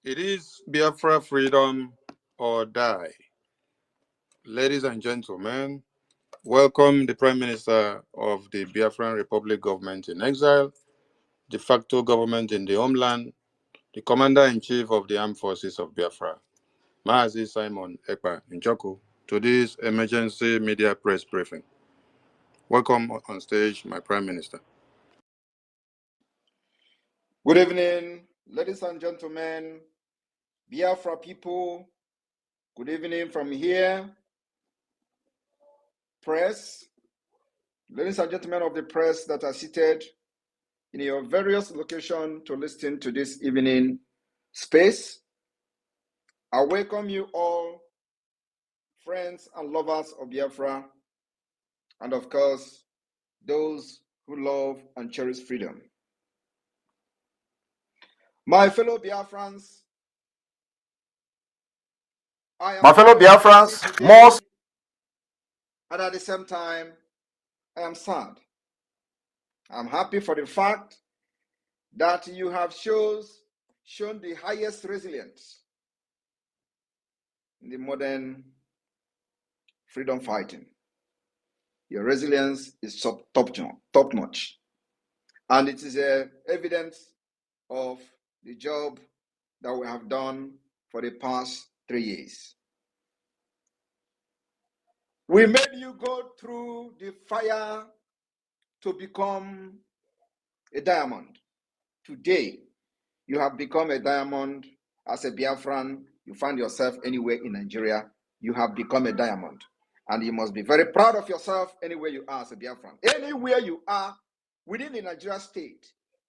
It is Biafra freedom or die. Ladies and gentlemen, welcome the Prime Minister of the Biafran Republic government in exile, de facto government in the homeland, the Commander-in-Chief of the Armed Forces of Biafra, Maazi Simon Ekpa Njoku, to this emergency media press briefing. Welcome on stage, my Prime Minister. Good evening, ladies and gentlemen, Biafra people. Good evening from here, press. Ladies and gentlemen of the press that are seated in your various locations to listen to this evening space. I welcome you all, friends and lovers of Biafra, and of course, those who love and cherish freedom. My fellow Biafrans, most, and at the same time, I am sad. I'm happy for the fact that you have shown the highest resilience in the modern freedom fighting. Your resilience is top-notch. And it is evidence of the job that we have done for the past 3 years. We made you go through the fire to become a diamond. Today, you have become a diamond. As a Biafran, you find yourself anywhere in Nigeria, you have become a diamond. And you must be very proud of yourself anywhere you are as a Biafran. Anywhere you are within the Nigeria state,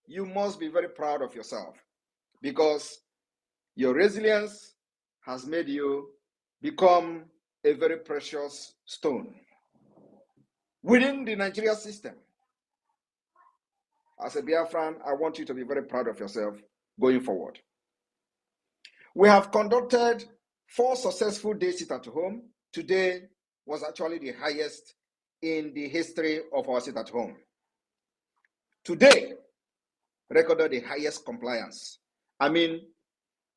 you must be very proud of yourself because your resilience has made you become a very precious stone within the Nigeria system. As a Biafran, I want you to be very proud of yourself going forward. We have conducted 4 successful days sit at home. Today was actually the highest in the history of our sit at home. Today recorded the highest compliance. I mean,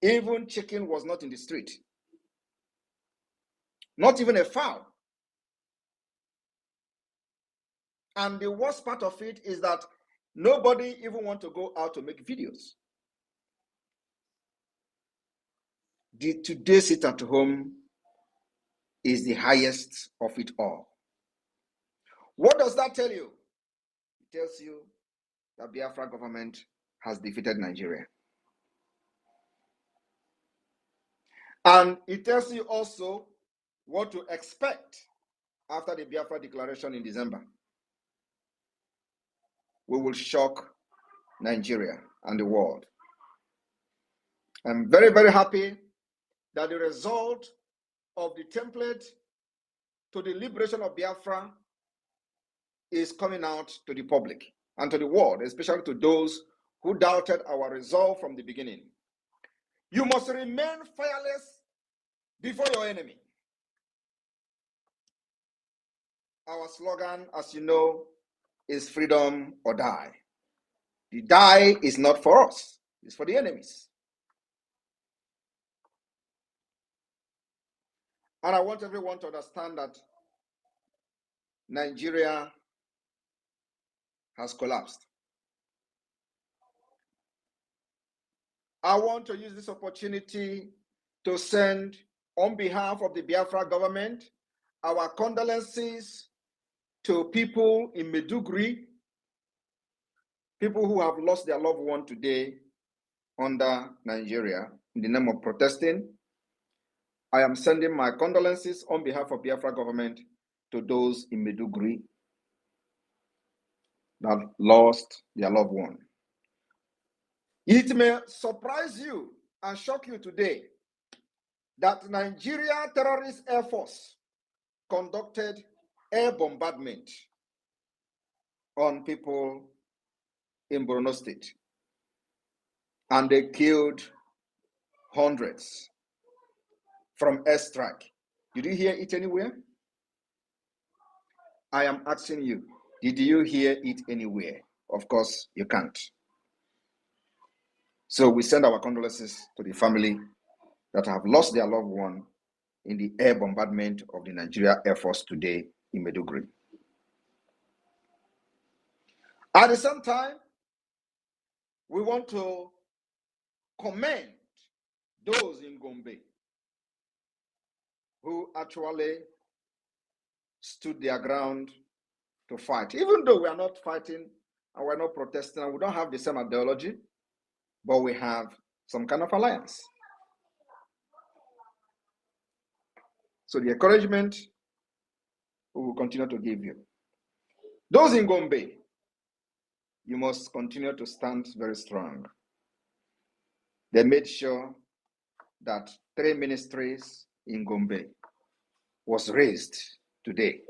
even chicken was not in the street. Not even a fowl. And the worst part of it is that nobody even want to go out to make videos. The today sit at home is the highest of it all. What does that tell you? It tells you that Biafra government has defeated Nigeria. And it tells you also what to expect after the Biafra declaration in December. We will shock Nigeria and the world. I'm very, very happy that the result of the template to the liberation of Biafra is coming out to the public and to the world, especially to those who doubted our resolve from the beginning. You must remain fearless before your enemy. Our slogan, as you know, is freedom or die. The die is not for us, it's for the enemies. And I want everyone to understand that Nigeria has collapsed. I want to use this opportunity to send, on behalf of the Biafra government, our condolences to people in Maiduguri, people who have lost their loved one today under Nigeria in the name of protesting. I am sending my condolences on behalf of Biafra government to those in Maiduguri that lost their loved one. It may surprise you and shock you today that Nigeria Terrorist Air Force conducted air bombardment on people in Borno State, and they killed hundreds from airstrike. Did you hear it anywhere? I am asking you, did you hear it anywhere? Of course, you can't. So we send our condolences to the family that have lost their loved one in the air bombardment of the Nigeria Air Force today in Maiduguri. At the same time, we want to commend those in Gombe who actually stood their ground to fight. Even though we are not fighting and we're not protesting and we don't have the same ideology, but we have some kind of alliance. So the encouragement we will continue to give you. Those in Gombe, you must continue to stand very strong. They made sure that 3 ministries in Gombe was raised today.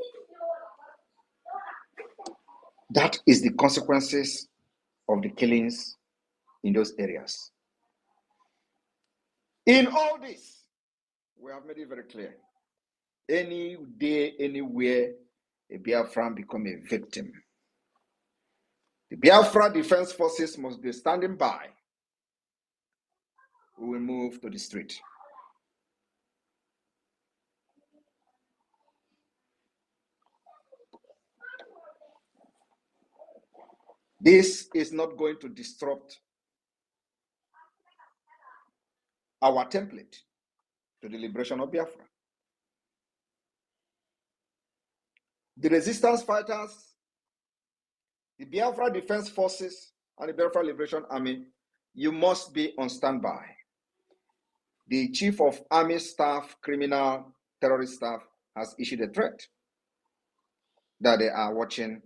That is the consequences of the killings in those areas. In all this, we have made it very clear. Any day, anywhere, a Biafran become a victim, the Biafra Defense Forces must be standing by. We will move to the street. This is not going to disrupt our template to the liberation of Biafra. The resistance fighters, the Biafra Defense Forces, and the Biafra Liberation Army, you must be on standby. The Chief of Army Staff, Criminal Terrorist Staff, has issued a threat that they are watching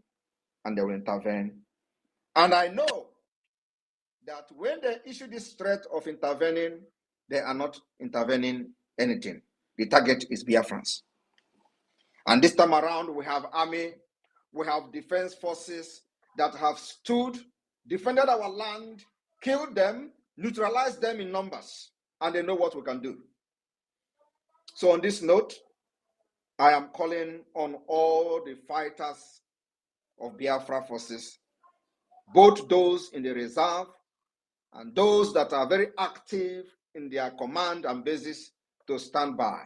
and they will intervene. And I know that when they issue this threat of intervening, they are not intervening anything. The target is Biafrans. And this time around, we have army, we have defense forces that have stood, defended our land, killed them, neutralized them in numbers, and they know what we can do. So on this note, I am calling on all the fighters of Biafra forces, both those in the reserve and those that are very active in their command and bases, to stand by.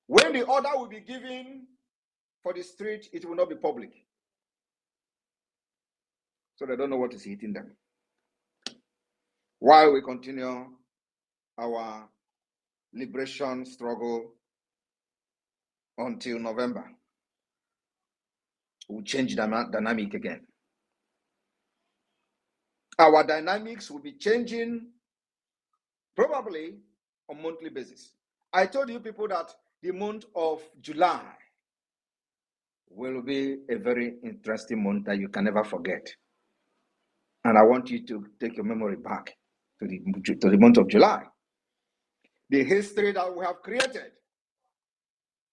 When the order will be given for the street, it will not be public. So they don't know what is hitting them. While we continue our liberation struggle until November, we'll change the dynamic again. Our dynamics will be changing probably on a monthly basis. I told you people that the month of July will be a very interesting month that you can never forget. And I want you to take your memory back to the month of July. The history that we have created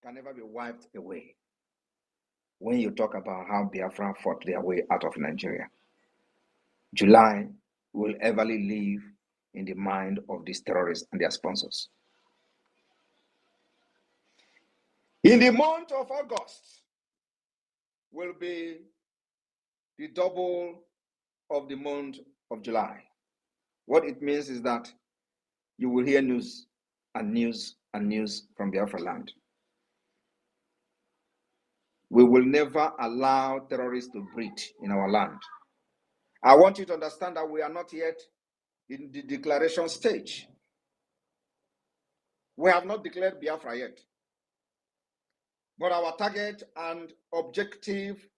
can never be wiped away when you talk about how Biafra fought their way out of Nigeria. July will everly live in the mind of these terrorists and their sponsors. In the month of August will be the double of the month of July. What it means is that you will hear news and news and news from Biafra land. We will never allow terrorists to breed in our land. I want you to understand that we are not yet in the declaration stage. We have not declared Biafra yet. But our target and objective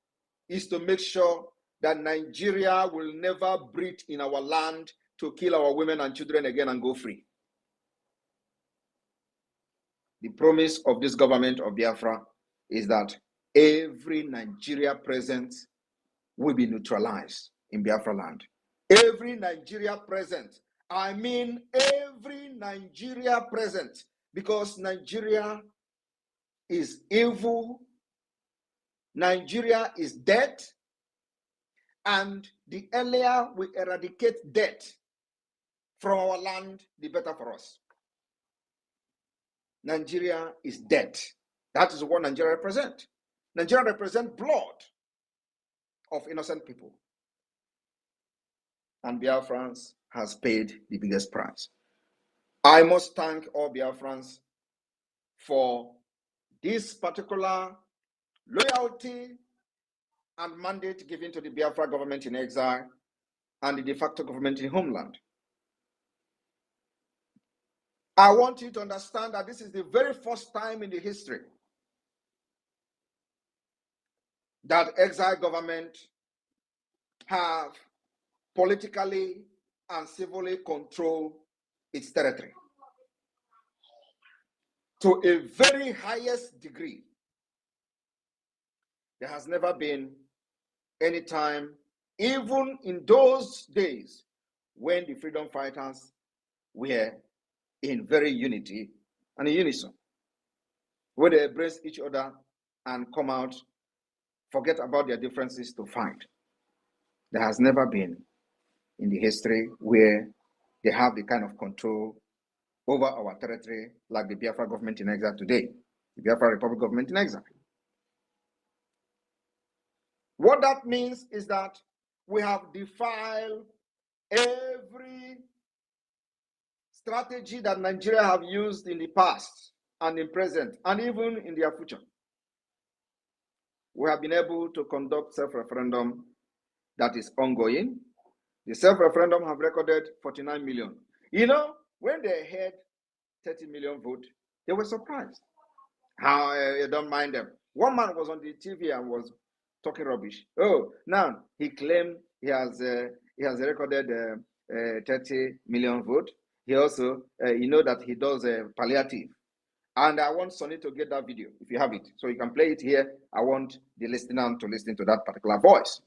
is to make sure that Nigeria will never breed in our land to kill our women and children again and go free. The promise of this government of Biafra is that every Nigeria present will be neutralized in Biafra land. Every Nigeria present, I mean every Nigeria present, because Nigeria is evil, Nigeria is dead, and the earlier we eradicate death from our land, the better for us. Nigeria is dead. That is what Nigeria represents. Nigeria represents blood of innocent people. and Biafrans has paid the biggest price. I must thank all Biafrans for this particular loyalty and mandate given to the Biafra government in exile and the de facto government in homeland. I want you to understand that this is the very first time in the history that exile government have politically and civilly controlled its territory to a very highest degree. There has never been any time, even in those days when the freedom fighters were in very unity and in unison, where they embrace each other and come out, forget about their differences to fight. There has never been in the history where they have the kind of control over our territory like the Biafra government in exile today, the Biafra Republic government in exile. What that means is that we have defiled every strategy that Nigeria have used in the past and in present and even in their future. We have been able to conduct self-referendum that is ongoing. The self-referendum have recorded 49 million. You know, when they heard 30 million vote, they were surprised. How you don't mind them. One man was on the TV and was talking rubbish. Oh, now he claimed he has recorded 30 million vote. He also, you know that he does palliative. And I want Sonny to get that video, if you have it. So you can play it here. I want the listener to listen to that particular voice,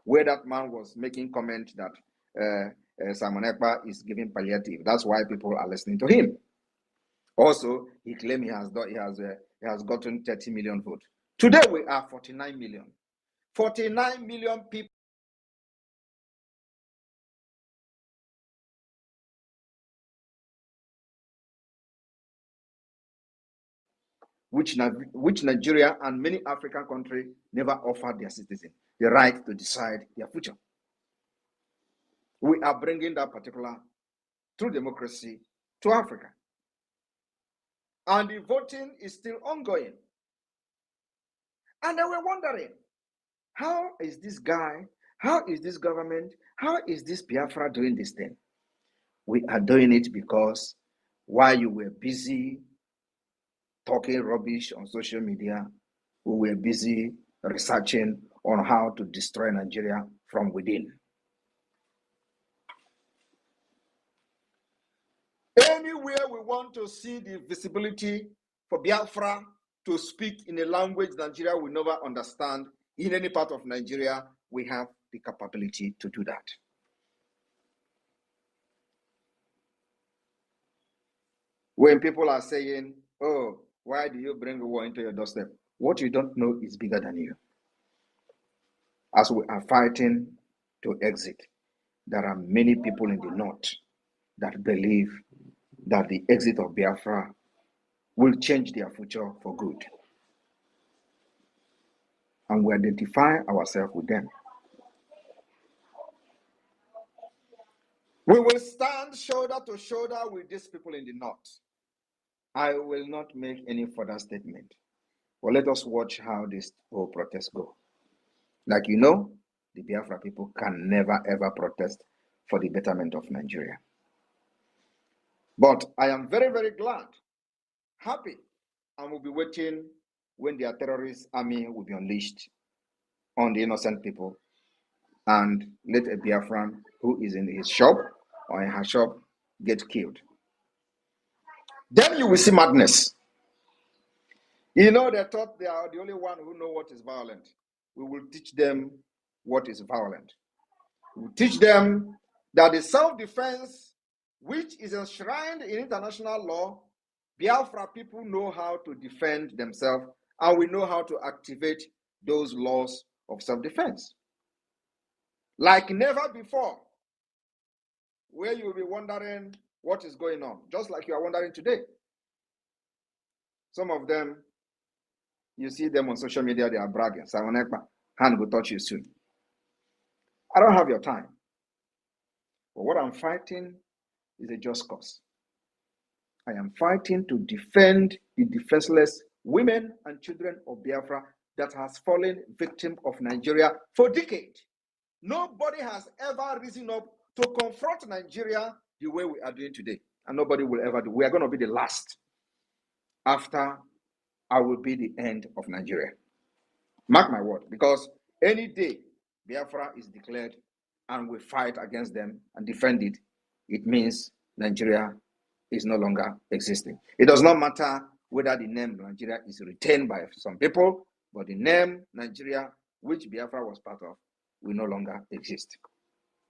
where that man was making comment that Simon Ekpa is giving palliative. That's why people are listening to him. Also, he claimed he has gotten 30 million votes. Today we are 49 million. 49 million people which Nigeria and many African countries never offered their citizens the right to decide their future. We are bringing that particular true democracy to Africa. And the voting is still ongoing. And they were wondering, how is this guy, how is this government, how is this Biafra doing this thing? We are doing it because while you were busy talking rubbish on social media, we were busy researching on how to destroy Nigeria from within. Anywhere we want to see the visibility for Biafra to speak in a language Nigeria will never understand, in any part of Nigeria, we have the capability to do that. When people are saying, oh, why do you bring war into your doorstep? What you don't know is bigger than you. As we are fighting to exit, there are many people in the north that believe that the exit of Biafra will change their future for good. And we identify ourselves with them. We will stand shoulder to shoulder with these people in the north. I will not make any further statement. But let us watch how this whole protest go. Like you know, the Biafra people can never ever protest for the betterment of Nigeria. But I am very, very glad, happy, and will be waiting when their terrorist army will be unleashed on the innocent people and let a Biafran who is in his shop or in her shop get killed. Then you will see madness. You know, they thought they are the only one who know what is violent. We will teach them what is violent. We will teach them that the self-defense, which is enshrined in international law, Biafra people know how to defend themselves, and we know how to activate those laws of self-defense. Like never before, where you'll be wondering what is going on, just like you are wondering today. Some of them, you see them on social media, they are bragging. Simon Ekpa, hand will touch you soon. I don't have your time. But what I'm fighting is a just cause. I am fighting to defend the defenseless women and children of Biafra that has fallen victim of Nigeria for decades. Nobody has ever risen up to confront Nigeria the way we are doing today. And nobody will ever do. We are going to be the last. After I will be the end of Nigeria. Mark my word, because any day Biafra is declared and we fight against them and defend it, it means Nigeria is no longer existing. It does not matter whether the name Nigeria is retained by some people, but the name Nigeria, which Biafra was part of, will no longer exist.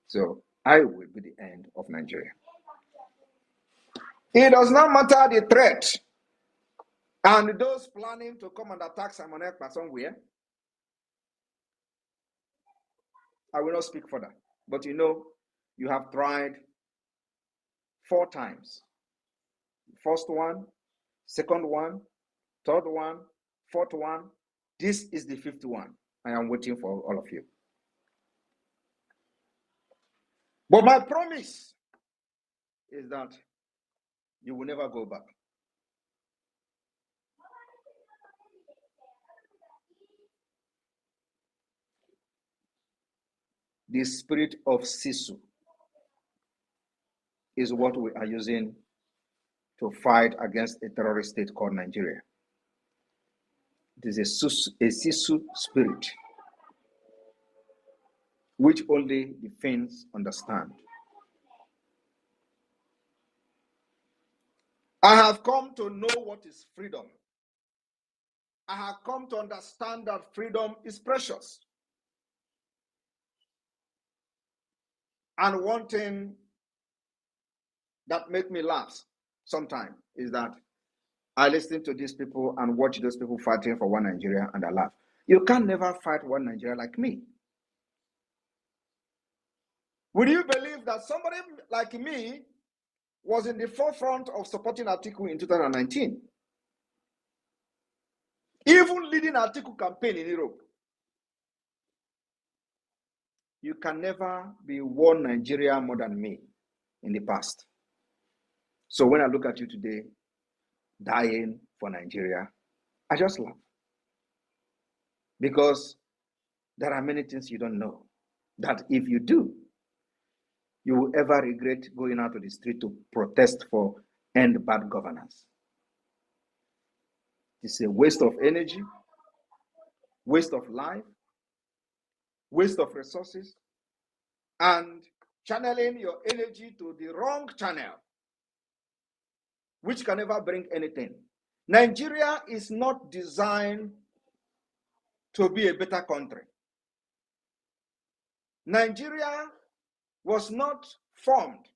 So I will be the end of Nigeria. It does not matter the threat and those planning to come and attack Simon Ekpa somewhere. I will not speak further. But you know, you have tried 4 times. First one, second one, third one, fourth one. This is the 5th one. I am waiting for all of you. But my promise is that you will never go back. The spirit of Sisu is what we are using to fight against a terrorist state called Nigeria. It is a Sisu spirit, which only the Finns understand. I have come to know what is freedom. I have come to understand that freedom is precious. And one thing that makes me laugh sometimes is that I listen to these people and watch those people fighting for one Nigeria and I laugh. You can never fight one Nigeria like me. Would you believe that somebody like me was in the forefront of supporting Atiku in 2019? Even leading Atiku campaign in Europe. You can never be one Nigeria more than me in the past. So when I look at you today, dying for Nigeria, I just laugh. Because there are many things you don't know that if you do, you will ever regret going out to the street to protest for end bad governance. It's a waste of energy, waste of life, waste of resources, and channeling your energy to the wrong channel, which can never bring anything. Nigeria is not designed to be a better country. Nigeria was not formed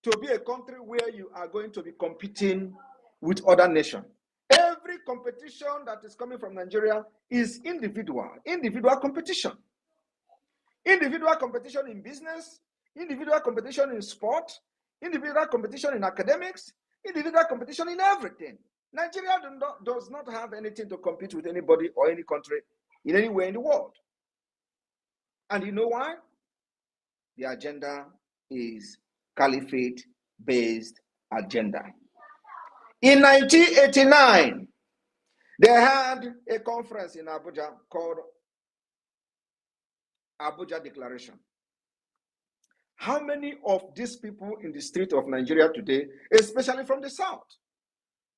to be a country where you are going to be competing with other nations. Every competition that is coming from Nigeria is individual competition. Individual competition in business, individual competition in sport, individual competition in academics, individual competition in everything. Nigeria does not have anything to compete with anybody or any country in anywhere in the world. And you know why? The agenda is caliphate-based agenda. In 1989, they had a conference in Abuja called Abuja Declaration. How many of these people in the street of Nigeria today, especially from the South,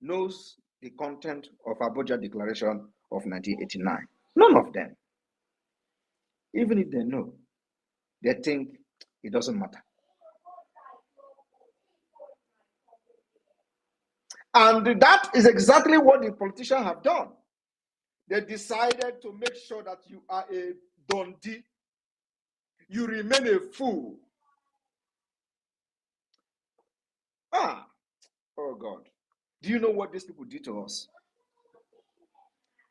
knows the content of Abuja Declaration of 1989? None of them. Even if they know, they think it doesn't matter. And that is exactly what the politicians have done. They decided to make sure that you are a dundee. You remain a fool. Oh God. Do you know what these people did to us?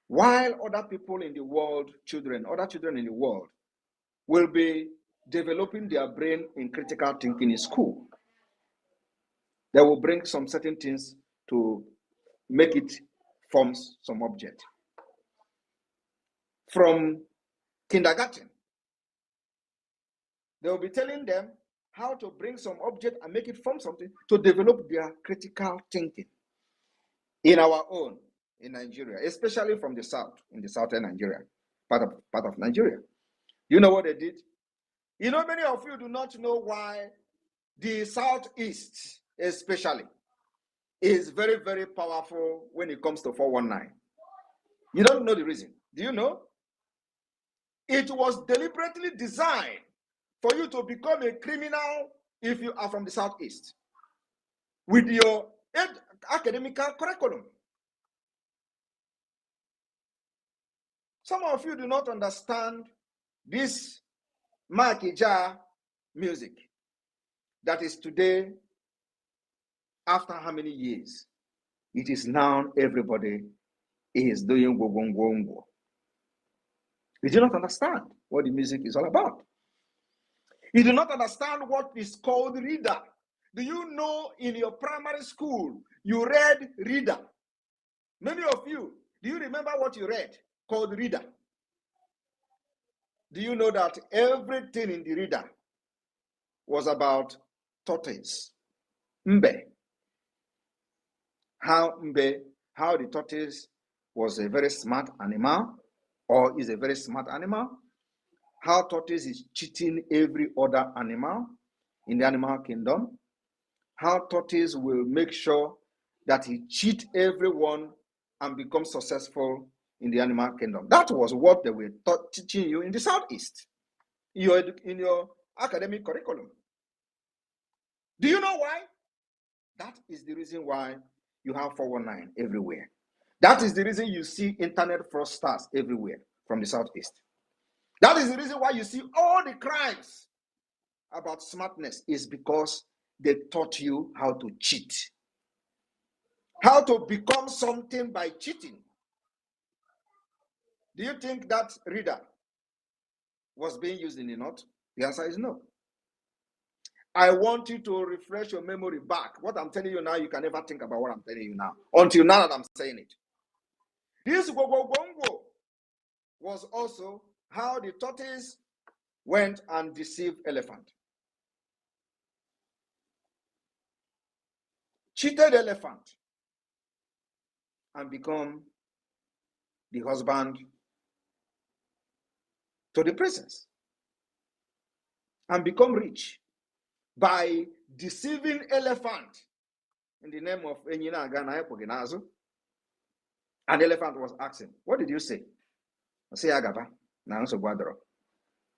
While other people in the world, other children in the world will be developing their brain in critical thinking in school, they will bring some certain things to make it form some object. From kindergarten, they will be telling them how to bring some object and make it form something to develop their critical thinking in our own, in Nigeria, especially from the south, in the southern Nigeria, part of Nigeria. You know what they did? You know, many of you do not know why the southeast, especially, is very, very powerful when it comes to 419. You don't know the reason. Do you know? It was deliberately designed for you to become a criminal if you are from the southeast with your academic curriculum. Some of you do not understand this Makija music that is today, after how many years? It is now everybody is doing go. You do not understand what the music is all about. You do not understand what is called reader. Do you know in your primary school, you read reader? Many of you, do you remember what you read called reader? Do you know that everything in the reader was about tortoise? Mbe. How the tortoise was a very smart animal or is a very smart animal. How tortoise is cheating every other animal in the animal kingdom. How tortoise will make sure that he cheat everyone and become successful in the animal kingdom. That was what they were teaching you in the southeast, in your academic curriculum. Do you know why? That is the reason why you have 419 everywhere. That is the reason you see internet fraudsters everywhere from the southeast. That is the reason why you see all the crimes about smartness is because they taught you how to cheat, how to become something by cheating. Do you think that reader was being used in the north? The answer is no. I want you to refresh your memory back. What I'm telling you now, you can never think about what I'm telling you now, until now that I'm saying it. This go was also how the tortoise went and deceived elephant. Cheated elephant and become the husband to the princess and become rich by deceiving elephant in the name of Enyina Agana Epoginazo. And the elephant was asking, what did you say? I say Agaba. Now so Guadro.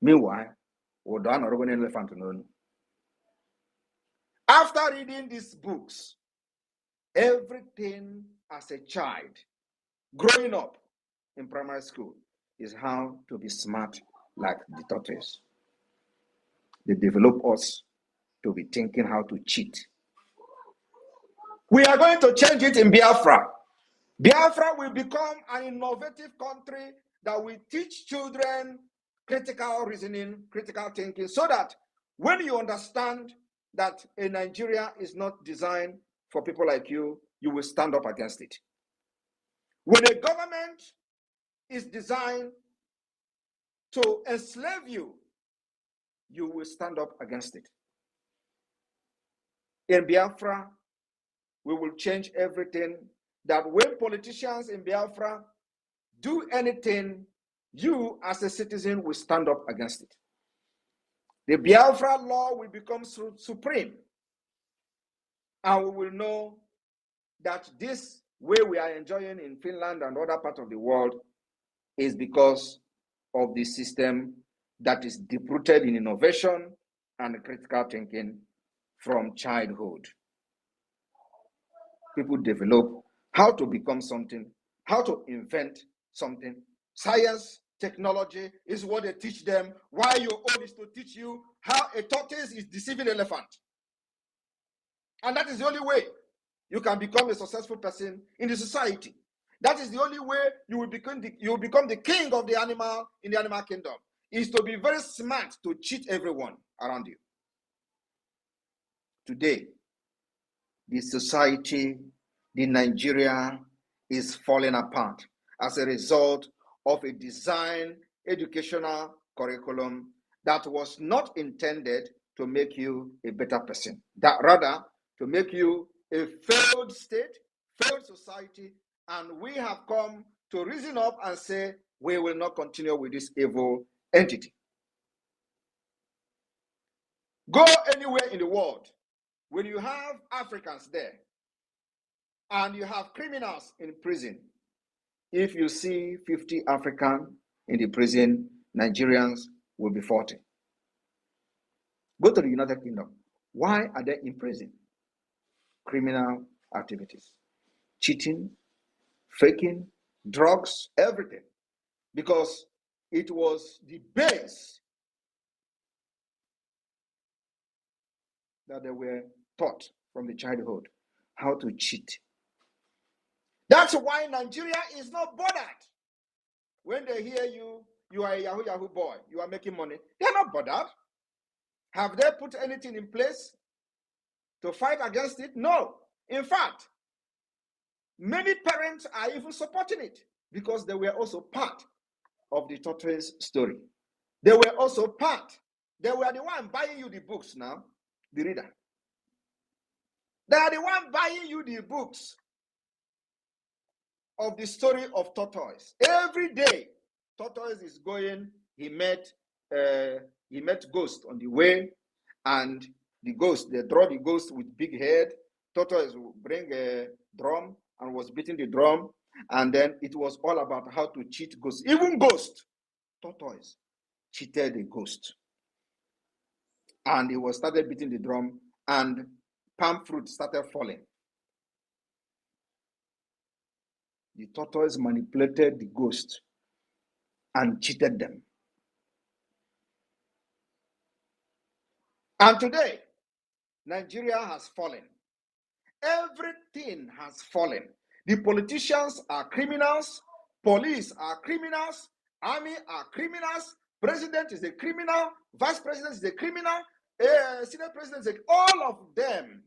Meanwhile, Odan or an elephant known. After reading these books, everything as a child, growing up in primary school, is how to be smart like the tortoise. They develop us to be thinking how to cheat. We are going to change it in Biafra. Biafra will become an innovative country that will teach children critical reasoning, critical thinking, so that when you understand that a Nigeria is not designed for people like you, you will stand up against it. When a government is designed to enslave you, you will stand up against it. In Biafra, we will change everything, that when politicians in Biafra do anything, you as a citizen will stand up against it. The Biafra law will become supreme, and we will know that this way we are enjoying in Finland and other parts of the world is because of the system that is deep-rooted in innovation and critical thinking from childhood. People develop how to become something, how to invent something. Science, technology is what they teach them. Why your own is to teach you how a tortoise is deceiving an elephant. And that is the only way you can become a successful person in the society. That is the only way you will become the king of the animal in the animal kingdom, is to be very smart to cheat everyone around you. Today, the society, the Nigeria is falling apart as a result of a design educational curriculum that was not intended to make you a better person. That rather to make you a failed state, failed society, and we have come to reason up and say we will not continue with this evil entity. Go anywhere in the world, when you have Africans there and you have criminals in prison, if you see 50 Africans in the prison, Nigerians will be 40. Go to the United Kingdom. Why are they in prison? Criminal activities, cheating, faking, drugs, everything. Because it was the base that they were taught from the childhood, how to cheat. That's why Nigeria is not bothered. When they hear you are a Yahoo boy, you are making money, they're not bothered. Have they put anything in place to fight against it? No. In fact, many parents are even supporting it because they were also part of the tortoise story. They were also part. They were the one buying you the books now, the reader. They are the one buying you the books of the story of tortoise. Every day, tortoise is going. He met ghost on the way, and the ghost, they draw the ghost with big head. Tortoise will bring a drum and was beating the drum, and then it was all about how to cheat ghosts. Even ghost, tortoise cheated the ghost, and he was started beating the drum, and palm fruit started falling. The tortoise manipulated the ghost and cheated them. And today, Nigeria has fallen. Everything has fallen. The politicians are criminals, police are criminals, army are criminals, president is a criminal, vice president is a criminal, senate president is all of them.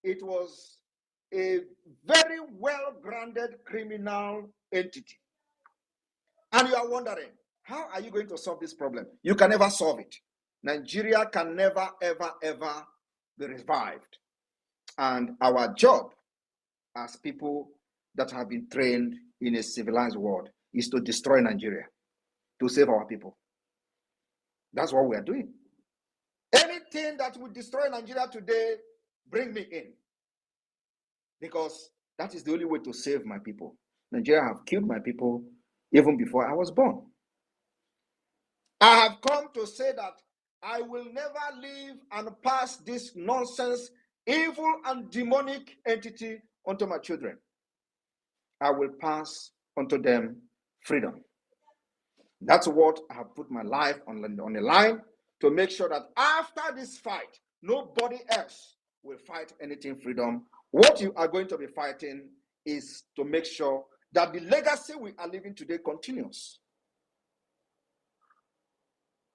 It was a very well-grounded criminal entity. And you are wondering, how are you going to solve this problem? You can never solve it. Nigeria can never, ever, ever be revived. And our job as people that have been trained in a civilized world is to destroy Nigeria, to save our people. That's what we are doing. Anything that would destroy Nigeria today, bring me in. Because that is the only way to save my people. Nigeria have killed my people even before I was born. I have come to say that I will never leave and pass this nonsense, evil and demonic entity onto my children. I will pass onto them freedom. That's what I have put my life on the line to make sure that after this fight, nobody else will fight anything freedom. What you are going to be fighting is to make sure that the legacy we are living today continues.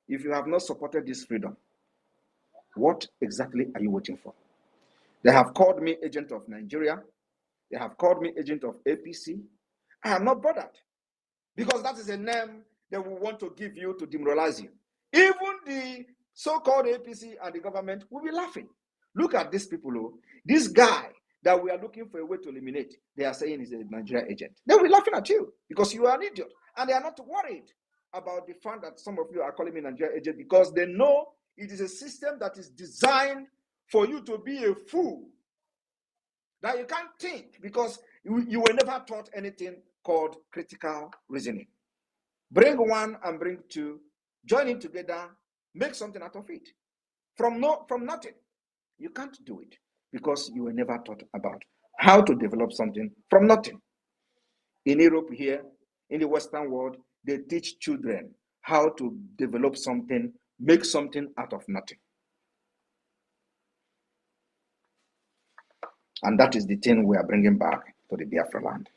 If you have not supported this freedom, what exactly are you waiting for? They have called me agent of Nigeria. They have called me agent of APC. I am not bothered because that is a name they will want to give you to demoralize you. Even the so-called APC and the government will be laughing. Look at these people, oh, this guy that we are looking for a way to eliminate, they are saying is a Nigeria agent. They will be laughing at you because you are an idiot. And they are not worried about the fact that some of you are calling me Nigeria agent because they know it is a system that is designed for you to be a fool, that you can't think because you were never taught anything called critical reasoning. Bring one and bring two, join it together, make something out of it. From nothing. You can't do it because you were never taught about how to develop something from nothing. In Europe here, in the Western world, they teach children how to develop something, make something out of nothing. And that is the thing we are bringing back to the Biafra land.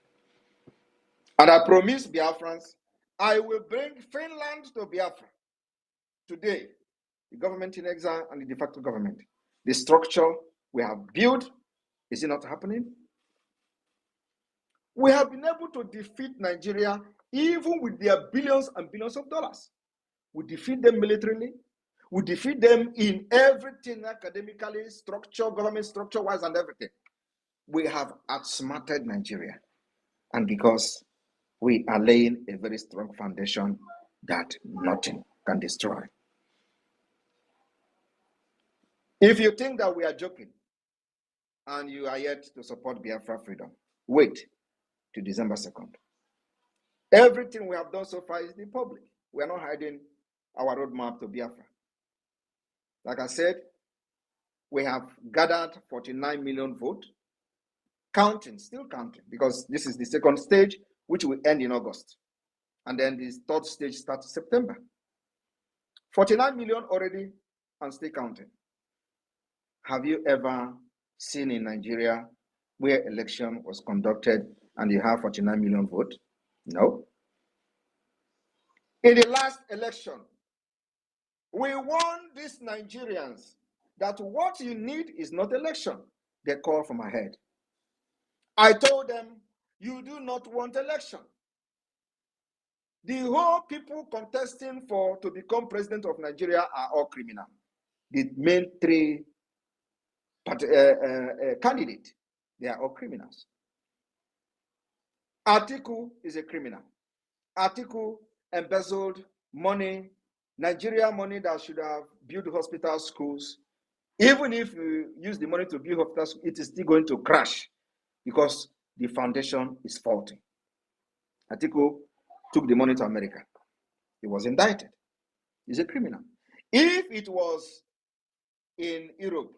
And I promise Biafrans, I will bring Finland to Biafra. Today, the government in exile and the de facto government, the structure we have built, is it not happening? We have been able to defeat Nigeria even with their billions and billions of dollars. We defeat them militarily. We defeat them in everything, academically, structure, government structure-wise, and everything. We have outsmarted Nigeria. And because we are laying a very strong foundation that nothing can destroy. If you think that we are joking and you are yet to support Biafra freedom, wait to December 2nd. Everything we have done so far is in public. We are not hiding our roadmap to Biafra. Like I said, we have gathered 49 million votes, counting, still counting, because this is the second stage, which will end in August. And then the third stage starts September. 49 million already and still counting. Have you ever seen in Nigeria where election was conducted and you have 49 million votes? No. In the last election, we warned these Nigerians that what you need is not election. They call from ahead. I told them, you do not want election. The whole people contesting to become president of Nigeria are all criminal. The main three candidates, they are all criminals. Atiku is a criminal. Atiku embezzled money, Nigeria money that should have built hospitals, schools. Even if you use the money to build hospitals, it is still going to crash because the foundation is faulty. Atiku took the money to America. He was indicted. He's a criminal. If it was in Europe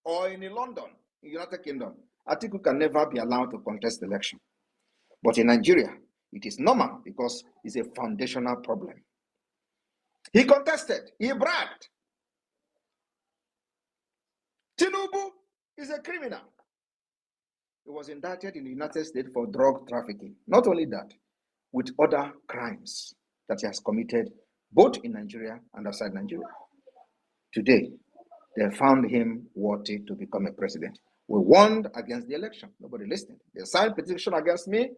or in London, in United Kingdom, Atiku can never be allowed to contest the election. But in Nigeria, it is normal because it's a foundational problem. He contested. He bragged. Tinubu is a criminal. He was indicted in the United States for drug trafficking. Not only that, with other crimes that he has committed both in Nigeria and outside Nigeria. Today, they found him worthy to become a president. We warned against the election. Nobody listened. They signed petition against me.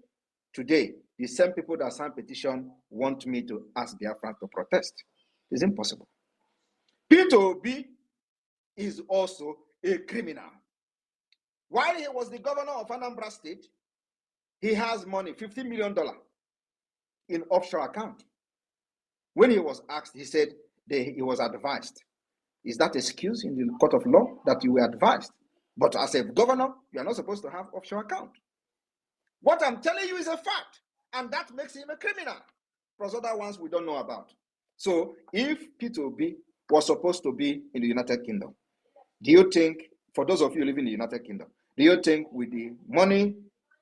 Today, the same people that signed petition want me to ask Biafra to protest. It's impossible. Peter Obi is also a criminal. While he was the governor of Anambra State, he has money, $50 million in offshore account. When he was asked, he said he was advised. Is that excuse in the court of law that you were advised? But as a governor, you are not supposed to have offshore account. What I'm telling you is a fact, and that makes him a criminal. Plus other ones we don't know about. So if Peter Obi was supposed to be in the United Kingdom, do you think, for those of you living in the United Kingdom, do you think with the money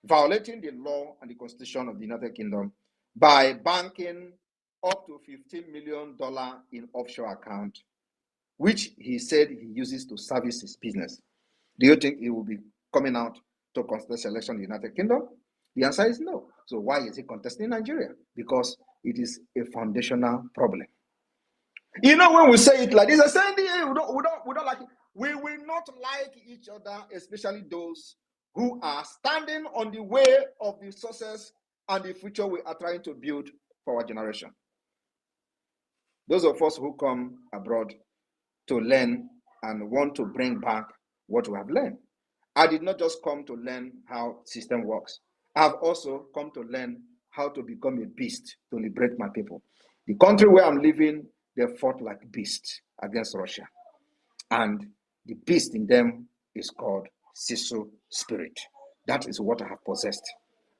violating the law and the constitution of the United Kingdom by banking up to $15 million in offshore account, which he said he uses to service his business, do you think he will be coming out to contest election in the United Kingdom? The answer is no. So why is he contesting Nigeria? Because it is a foundational problem. You know, when we say it like this, I say we don't like it. We will not like each other, especially those who are standing on the way of the success and the future we are trying to build for our generation. Those of us who come abroad to learn and want to bring back what we have learned. I did not just come to learn how system works. I have also come to learn how to become a beast to liberate my people. The country where I'm living, they fought like beasts against Russia. And the beast in them is called Sisu spirit. That is what I have possessed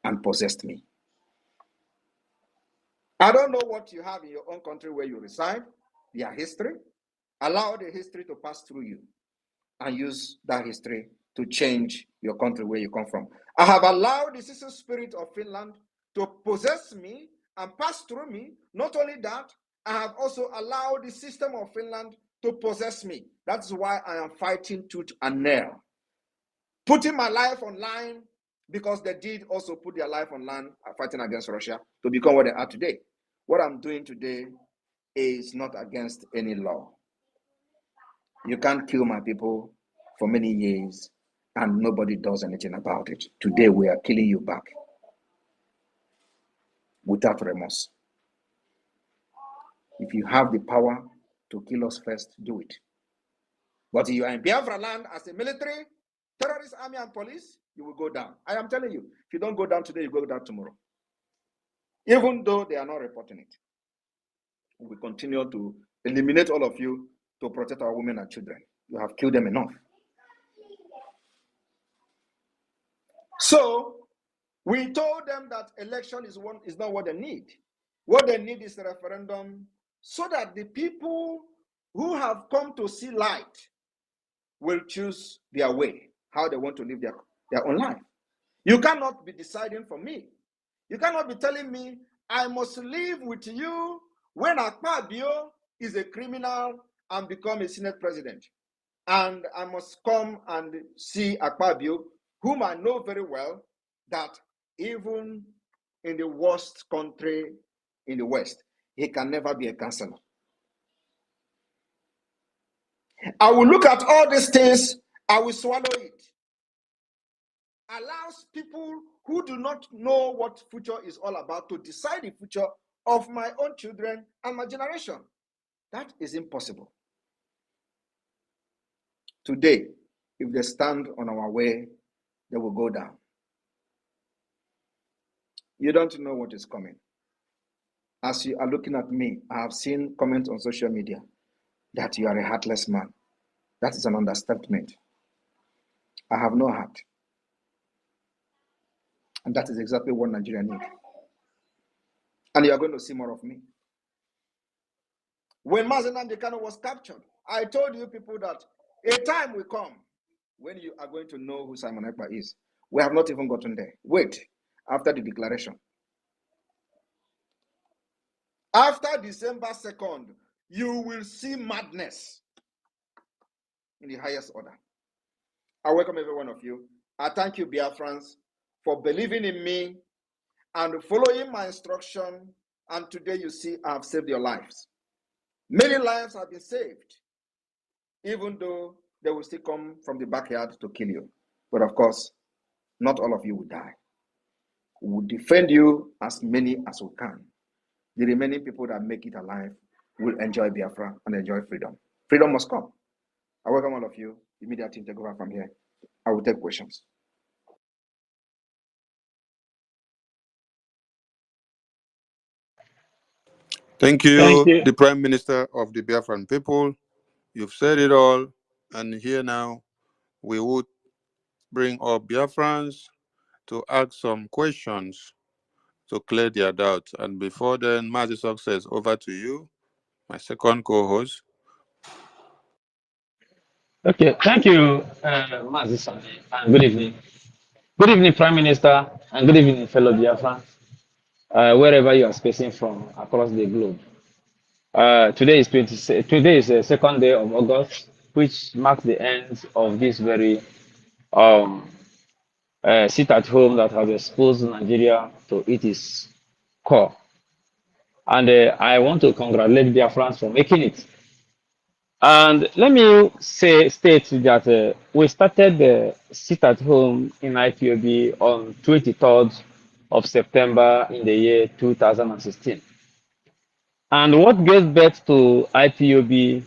and possessed me. I don't know what you have in your own country where you reside, their history. Allow the history to pass through you and use that history to change your country where you come from. I have allowed the Sisu spirit of Finland to possess me and pass through me. Not only that, I have also allowed the system of Finland to possess me. That's why I am fighting tooth and nail. Putting my life online because they did also put their life online fighting against Russia to become what they are today. What I'm doing today is not against any law. You can't kill my people for many years and nobody does anything about it. Today we are killing you back without remorse. If you have the power to kill us first, do it. But if you are in Biafra land as a military, terrorist army and police, you will go down. I am telling you, if you don't go down today, you go down tomorrow. Even though they are not reporting it. We will continue to eliminate all of you to protect our women and children. You have killed them enough. So we told them that election is not what they need. What they need is a referendum so that the people who have come to see light will choose their way, how they want to live their own life. You cannot be deciding for me. You cannot be telling me I must live with you when Ekpa is a criminal and become a Senate president. And I must come and see Ekpa, whom I know very well, that even in the worst country in the West, he can never be a councillor. I will look at all these things, I will swallow it. Allows people who do not know what future is all about to decide the future of my own children and my generation. That is impossible. Today, if they stand on our way, they will go down. You don't know what is coming. As you are looking at me, I have seen comments on social media that you are a heartless man. That is an understatement. I have no heart. And that is exactly what Nigeria needs. And you are going to see more of me. When Mazi Nnamdi Kanu was captured, I told you people that a time will come when you are going to know who Simon Ekpa is. We have not even gotten there. Wait, after the declaration. After December 2nd, you will see madness in the highest order. I welcome every one of you. I thank you, Biafrans, for believing in me and following my instruction. And today you see I have saved your lives. Many lives have been saved, even though they will still come from the backyard to kill you. But of course, not all of you will die. We will defend you as many as we can. The remaining people that make it alive will enjoy Biafra and enjoy freedom. Freedom must come. I welcome all of you. Immediate team take over from here. I will take questions. Thank Thank you, you. the Prime Minister of the Biafran people. You've said it all. And here now, we would bring our Biafrans to ask some questions to clear their doubts. And before then, Mazi Success, over to you, my second co-host. Okay, thank you, Mazi Sani, and good evening. Good evening, Prime Minister, and good evening, fellow Biafran, wherever you are spacing from across the globe. Today is the second day of August, which marks the end of this very um, sit at home that has exposed Nigeria to its core. And I want to congratulate Biafrans for making it. And let me state that we started the sit at home in IPOB on 23rd of September in the year 2016. And what gave birth to IPOB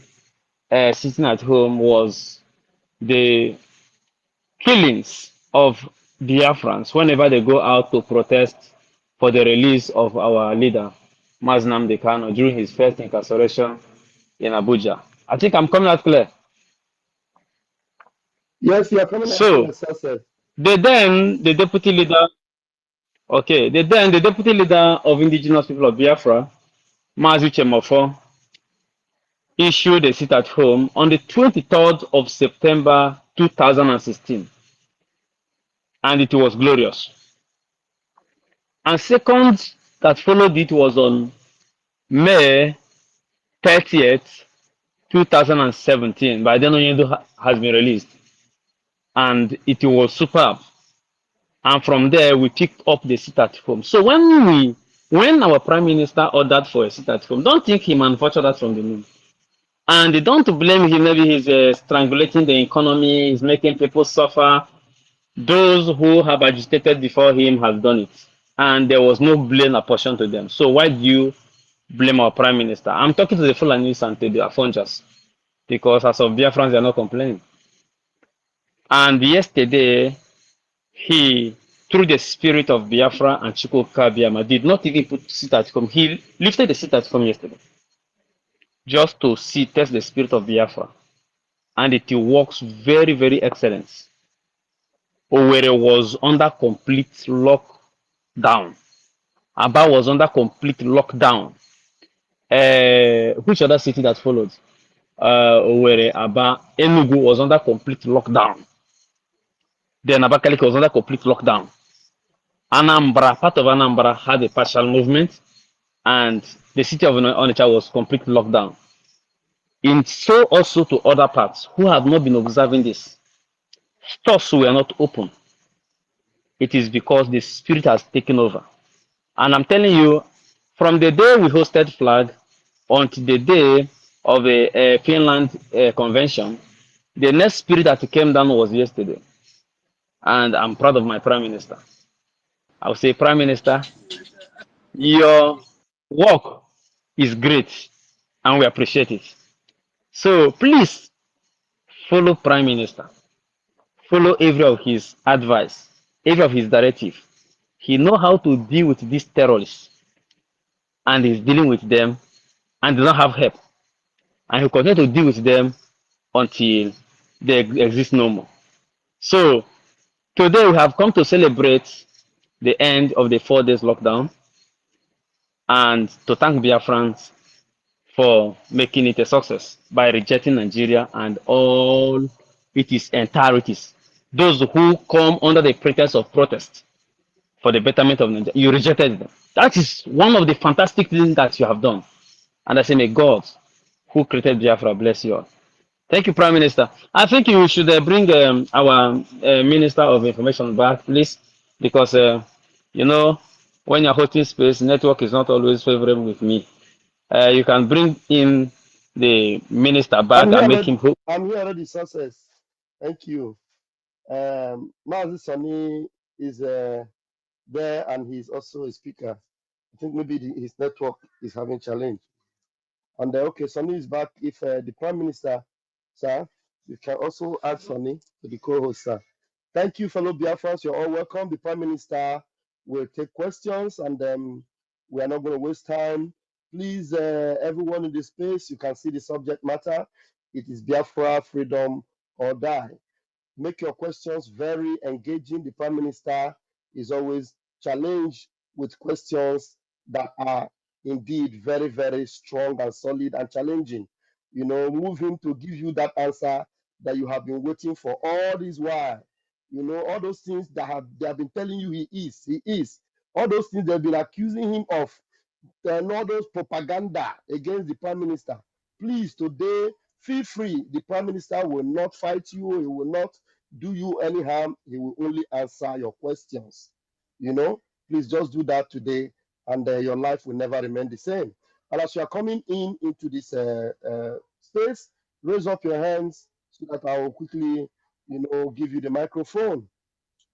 sitting at home was the killings of Biafrans whenever they go out to protest for the release of our leader, Mazi Nnamdi Kanu, during his first incarceration in Abuja. I think I'm coming out clear. Yes, you are coming out So, clear, success. the deputy leader, okay, the deputy leader of indigenous people of Biafra, Mazi Chemofo, issued a sit at home on the 23rd of September 2016, and it was glorious. And second that followed it was on May 30th, 2017. By then, Onyedo has been released, and it was superb. And from there we picked up the sit at home. So when our prime minister ordered for a sit at home, don't think he manufactured that from the moon. And don't blame him. Maybe he's strangulating the economy, he's making people suffer. Those who have agitated before him have done it, and there was no blame apportioned to them. So why do you blame our prime minister. I'm talking to the Fulanis and to the Afonjas because as of Biafrans, they are not complaining. And yesterday, he, through the spirit of Biafra and Chiko Kabiama, did not even put sit at home. He lifted the sit at home yesterday just to see, test the spirit of Biafra. And it works very, very excellent. Owerri was under complete lockdown. Aba was under complete lockdown. Which other city that followed? Owerri, Aba, Enugu was under complete lockdown. Then Abakaliki was under complete lockdown. Anambra, part of Anambra had a partial movement, and the city of Onitsha was completely locked down. In so also to other parts who have not been observing this. Stores were not open. It is because the spirit has taken over. And I'm telling you, from the day we hosted flag until the day of a Finland convention, the next spirit that came down was yesterday. And I'm proud of my prime minister. I would say, Prime Minister, your work is great and we appreciate it. So please follow Prime Minister, follow every of his advice, every of his directive. He know how to deal with these terrorists and is dealing with them and does not have help. And he continue to deal with them until they exist no more. So today we have come to celebrate the end of the 4 days lockdown and to thank Biafrans for making it a success by rejecting Nigeria and all its entireties. Those who come under the pretext of protest for the betterment of Nigeria, you rejected them. That is one of the fantastic things that you have done. And I say, may God, who created Biafra, bless you all. Thank you, Prime Minister. I think you should bring our Minister of Information back, please, because, you know, when you're hosting space, network is not always favorable with me. You can bring in the minister I'm back here and make him already. who. I'm here already. Success. Thank you. Mazi Sani is there, and he's also a speaker. I think maybe his network is having challenge. And okay, Sani is back. If the Prime Minister, sir, you can also add Sani to the co-host, sir. Thank you, fellow Biafrans. You're all welcome. The Prime Minister will take questions, and we are not going to waste time. Please, everyone in this space, you can see the subject matter. It is Biafra, freedom or die. Make your questions very engaging. The Prime Minister is always challenged with questions that are indeed very, very strong and solid and challenging. You know, move him to give you that answer that you have been waiting for all this while. You know, all those things that they have been telling you he is, he is. All those things they've been accusing him of, and all those propaganda against the prime minister. Please, today, feel free. The prime minister will not fight you. He will not do you any harm. He will only answer your questions. You know, please just do that today, and your life will never remain the same. And as you are coming in into this space, raise up your hands so that I will quickly, give you the microphone.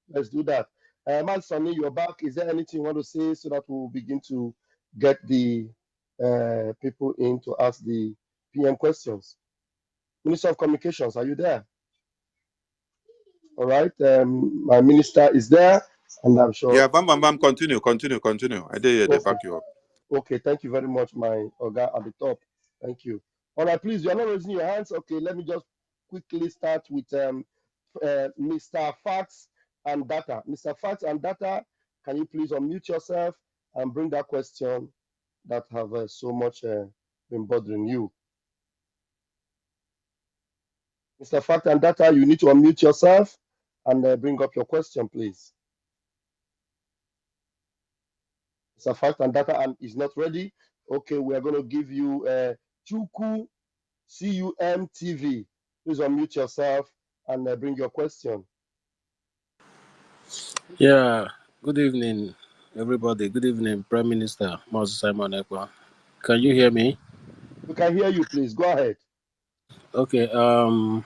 Let's do that. Man Sunny, you're back. Is there anything you want to say so that we'll begin to get the people in to ask the PM questions? Minister of Communications, are you there? All right. My minister is there, and I'm sure. Yeah, bam, bam, bam. Continue. I did they Okay. back you up. Okay. Thank you very much, my Oga at the top. Thank you. All right. Please, you are not raising your hands. Okay. Let me just quickly start with Mr. Facts and Data. Mr. Facts and Data, can you please unmute yourself and bring that question that have so much been bothering you? Mr. Fact and Data, you need to unmute yourself and bring up your question, please. Mr. Fact and Data and is not ready. Okay, we are going to give you Chuku CUM TV. Please unmute yourself and bring your question. Yeah, good evening, everybody. Good evening, Prime Minister Moses Simon Ekpa. Can you hear me? We can hear you, please. Go ahead. Okay, I'm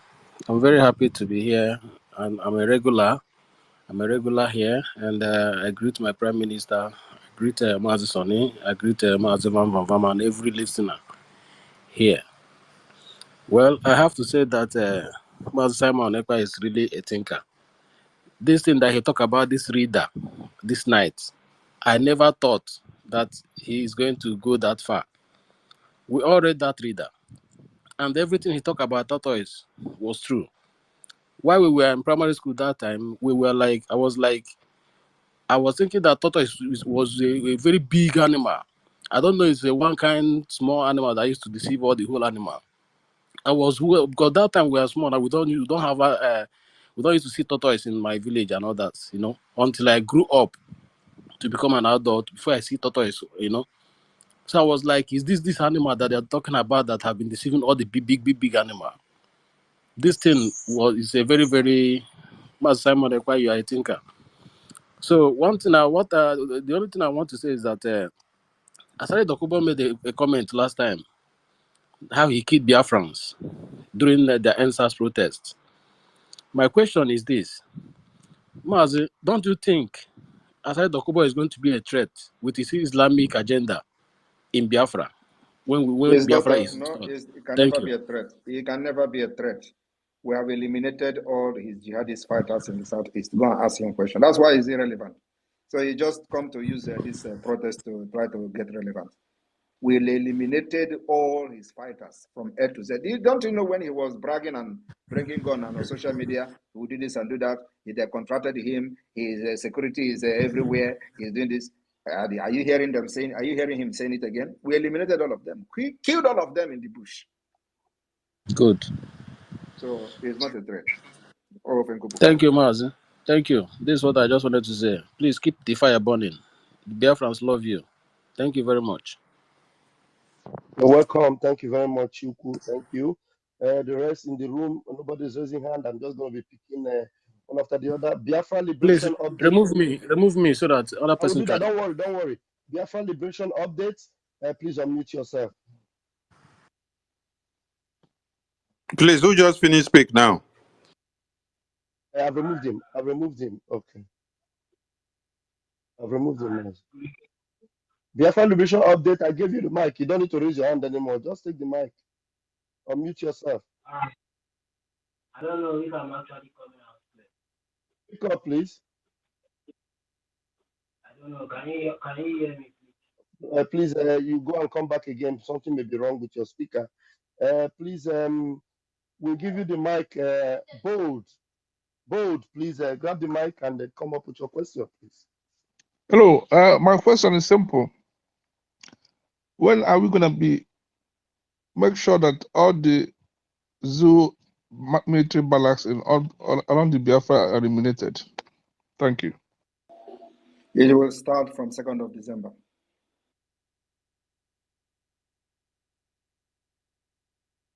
very happy to be here, and I'm a regular. I'm a regular here, and I greet my Prime Minister, I greet Mazi Sonny, I greet Mazi Van Van Vam and every listener here. Well, I have to say that Mazi Simon Ekpa is really a thinker. This thing that he talked about, this reader, this night, I never thought that he is going to go that far. We all read that reader, and everything he talked about tortoise was true. While we were in primary school that time, we were like, I was thinking that tortoise was a very big animal. I don't know, it's a one kind small animal that used to deceive all the whole animal. I was well, because that time we were small and we don't have we don't used to see tortoise in my village and all that, until I grew up to become an adult before I see tortoise. So I was like, is this animal that they're talking about that have been deceiving all the big animal? This thing was is a very, very Mas Simon Ekpa, you are a thinker. So one thing I what the only thing I want to say is that Asari Dokubo made a comment last time how he killed Biafrans during the NSAS protests. My question is this, Mazi, don't you think Asari Dokubo is going to be a threat with his Islamic agenda in Biafra when It's not Biafra a, is no, restored? it can Thank never you. be a threat. He can never be a threat. We have eliminated all his jihadist fighters in the southeast. Go and ask him a question. That's why he's irrelevant. So he just come to use this protest to try to get relevant. We eliminated all his fighters from A to Z. Don't you know when he was bragging and bringing gun and on social media, he would do this and do that. They contracted him. His security is everywhere. He's doing this. Are you hearing them saying? Are you hearing him saying it again? We eliminated all of them. We killed all of them in the bush. Good. So he's not a threat. All of Nkubuko. Thank you, Mazi. Thank you. This is what I just wanted to say. Please keep the fire burning. The Biafrans love you. Thank you very much. You're welcome. Thank you very much, Yuku. Thank you. The rest in the room, nobody's raising hand. I'm just going to be picking one after the other. Biafra Please Liberation Update. remove me so that other I will person do that. can. Don't worry. Don't worry. Biafra Liberation Update. Please unmute yourself. Please, who just finished speak now? I've removed him. I've removed him. Okay. I've removed him now. Biafra Liberation Update. I gave you the mic. You don't need to raise your hand anymore. Just take the mic. Unmute yourself. I don't know if I'm actually coming out clear. Pick up, please. I don't know. Can you hear me, Please, you go and come back again. Something may be wrong with your speaker. Please, we'll give you the mic. Bold, please grab the mic and come up with your question, please. Hello, my question is simple. When are we going to make sure that all the zoo military barracks around the Biafra are eliminated? Thank you. It will start from 2nd of December.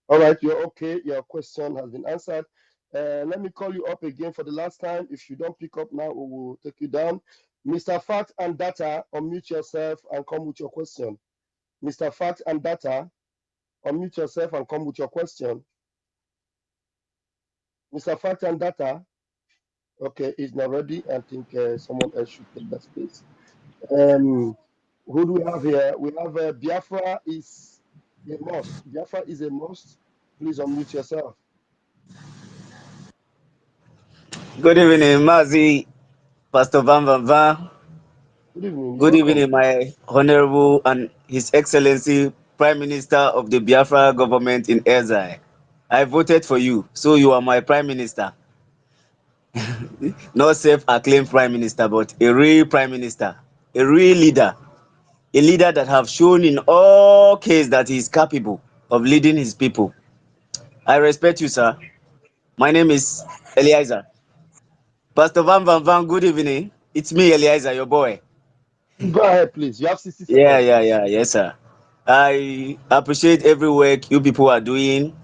All right, you're okay. Your question has been answered. Let me call you up again for the last time. If you don't pick up now, we will take you down. Mr. Fact and Data, unmute yourself and come with your question. Mr. Fact and Data, unmute yourself and come with your question. Mr. Fact and Data, okay, is not ready. I think someone else should take that space. Who do we have here? We have Biafra is a must. Biafra is a must. Please unmute yourself. Good evening, Mazi, Pastor Van Van Van. Good evening. You're Good welcome. evening, my Honorable and His Excellency, Prime Minister of the Biafra government in exile. I voted for you, so you are my Prime Minister. Not self-acclaimed Prime Minister, but a real Prime Minister, a real leader, a leader that have shown in all cases that he is capable of leading his people. I respect you, sir. My name is Eliezer. Pastor Van Van Van, good evening. It's me, Eliezer, your boy. Go ahead, please. You have 60 Yeah, seconds, yeah, please. yeah, yes, sir. I appreciate every work you people are doing,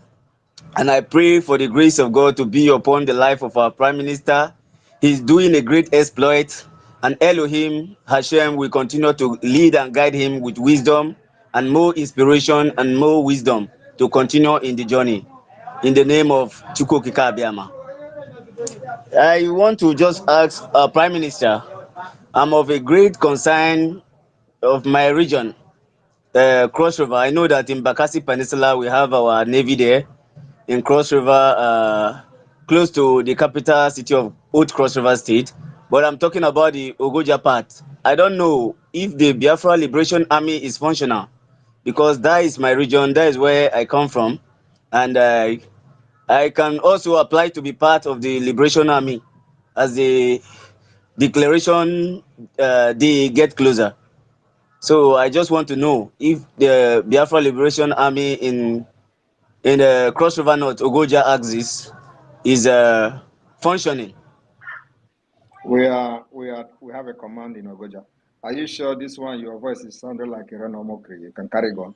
and I pray for the grace of God to be upon the life of our Prime Minister. He's doing a great exploit, and Elohim Hashem will continue to lead and guide him with wisdom and more inspiration and more wisdom to continue in the journey. In the name of Chukwukika Abiyama. I want to just ask our Prime Minister, I'm of a great concern of my region, Cross River. I know that in Bakassi Peninsula we have our navy there. In Cross River, close to the capital city of Old Cross River State. But I'm talking about the Ogoja part. I don't know if the Biafra Liberation Army is functional, because that is my region, that is where I come from, and I can also apply to be part of the Liberation Army as the declaration they get closer. So I just want to know if the Biafra Liberation Army in the Cross River North Ogoja axis is functioning. We have a command in Ogoja. Are you sure this one, your voice is sounding like a Renomokri? You can carry on.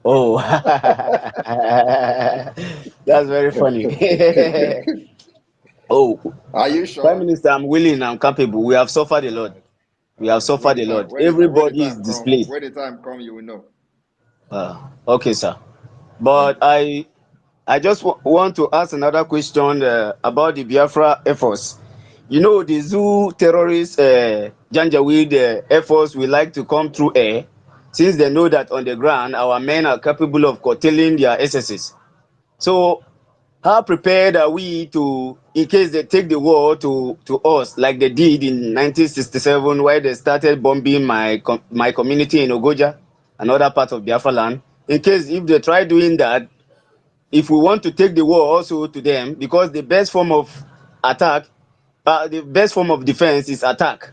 Oh, that's very funny. Oh, Are you Prime sure? Minister, I'm willing, I'm capable. We have suffered a All lot. right. We have When suffered the a time, lot. when the time, when the Everybody is time come, displaced. when the time come, you will know. Okay, sir. Thank But you. I just want to ask another question about the Biafra Air Force. You know, the zoo terrorists, Janjaweed Air Force, will like to come through air, since they know that on the ground our men are capable of curtailing their SSs. So, how prepared are we to, in case they take the war to us, like they did in 1967, where they started bombing my community in Ogoja, another part of Biafra land? In case if they try doing that, if we want to take the war also to them, because the best form of attack, the best form of defense is attack.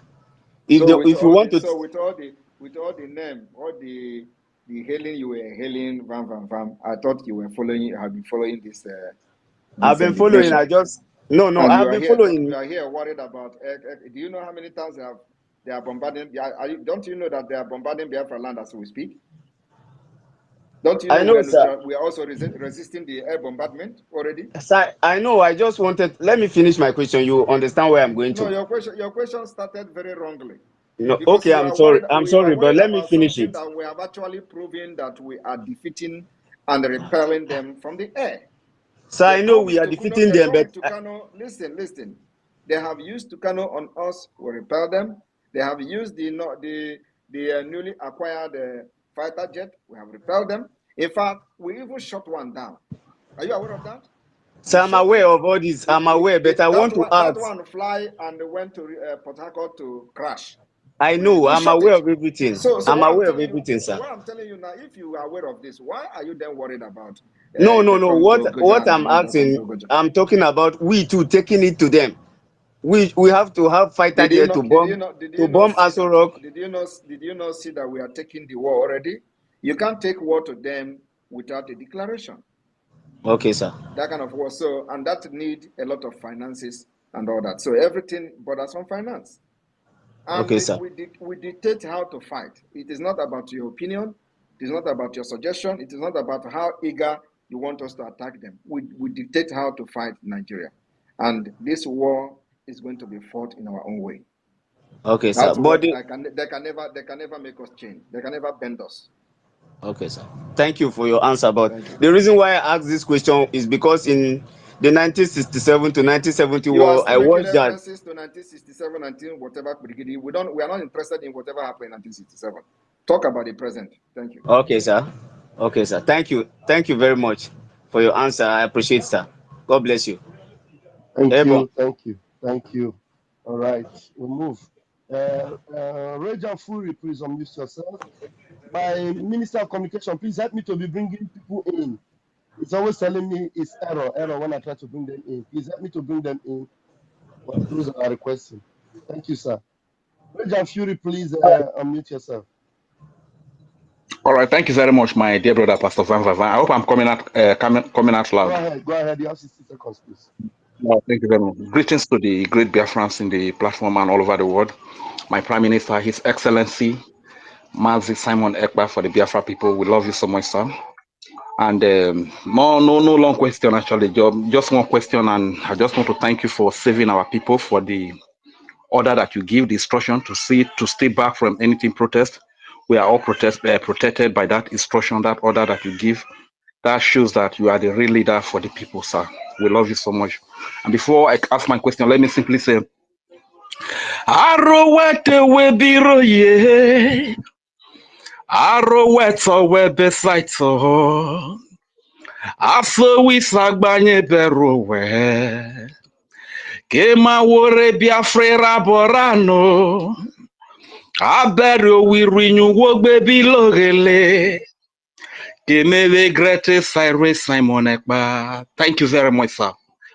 So with If you all want the, to, so with all the name, all the hailing you were hailing, vam vam vam. I thought you were following, have been following I've this been following. liberation, I just no, and I you have are been here, following. worried about. Do you know how many times they are bombarding? Don't you know that they are bombarding Biafra land as we speak? Don't you I know know, sir. we are also resisting the air bombardment already? Sir, I know. I just wanted. Let me finish my question. You understand where I'm going No, to? your question started very wrongly. No. Because Okay, I'm sorry. I'm you are sorry, but worried let me about finish something it. that we have actually proven that we are defeating and repelling them from the air. Sir, They I know come we with are Tucano, defeating they them, come but with Tucano. Listen. They have used Tucano on us, we repel them. They have used the newly acquired fighter jet, we have repelled them. In fact, we even shot one down. Are you aware of that? sir, We I'm shot aware it. of all this. I'm aware, but I want to That ask. one fly and went to Port Harcourt to crash. I know. We I'm shot aware it. of everything. So I'm aware of everything, sir. what I'm telling you now, if you are aware of this, why are you then worried about No, if no, they no. come to Ogoja What and they I'm don't even come to asking, Ogoja? I'm talking about we too taking it to them. We have to have fighter jet to bomb Aso Rock. Did you not see that we are taking the war already? You can't take war to them without a declaration. Okay, sir. That kind of war. So and that need a lot of finances and all that. So everything borders on finance. Okay, And sir. we dictate how to fight. It is not about your opinion. It is not about your suggestion. It is not about how eager you want us to attack them. We dictate how to fight Nigeria. And this war is going to be fought in our own way. Okay, sir. That's what they can never make us change. They can never bend us. Okay, sir. Thank you for your answer. But Thank you. the reason why I asked this question is because in the 1967 to 1970 You are war, still I making watched that. references to 1967, 19 whatever. We are not interested in whatever happened in 1967. Talk about the present. Thank you. Okay, sir. Okay, sir. Thank you. Thank you very much for your answer. I appreciate, sir. God bless you. Thank Ebon. you, thank you. All right, we move. Rajan Fury, please unmute yourself. My Minister of Communication, please help me to be bringing people in. It's always telling me it's error when I try to bring them in. Please help me to bring them in for those that are requesting. Thank you, sir. Rajan Fury, please unmute yourself. All right, thank you very much, my dear brother, Pastor Van Van. I hope I'm coming out Go loud. ahead, go ahead. You have 60 seconds, please. Well, thank you very much. Greetings to the great Biafrans in the platform and all over the world. My Prime Minister, His Excellency, Mazi Simon Ekpa for the Biafra people. We love you so much, sir. And no long question, actually, just one question. And I just want to thank you for saving our people, for the order that you give, the instruction to stay back from anything protest. We are all protected by that instruction, that order that you give. That shows that you are the real leader for the people, sir. We love you so much. And before I ask my question, let me simply say, Arowete webiro ye. Arowete webesaito. Aso wisagbanye berowe. Kema wore Biafra borano. Aberio wirinyu wogbe bilogele. Kemele Grete Cyrus Simon Ekpa. Thank you very much, sir.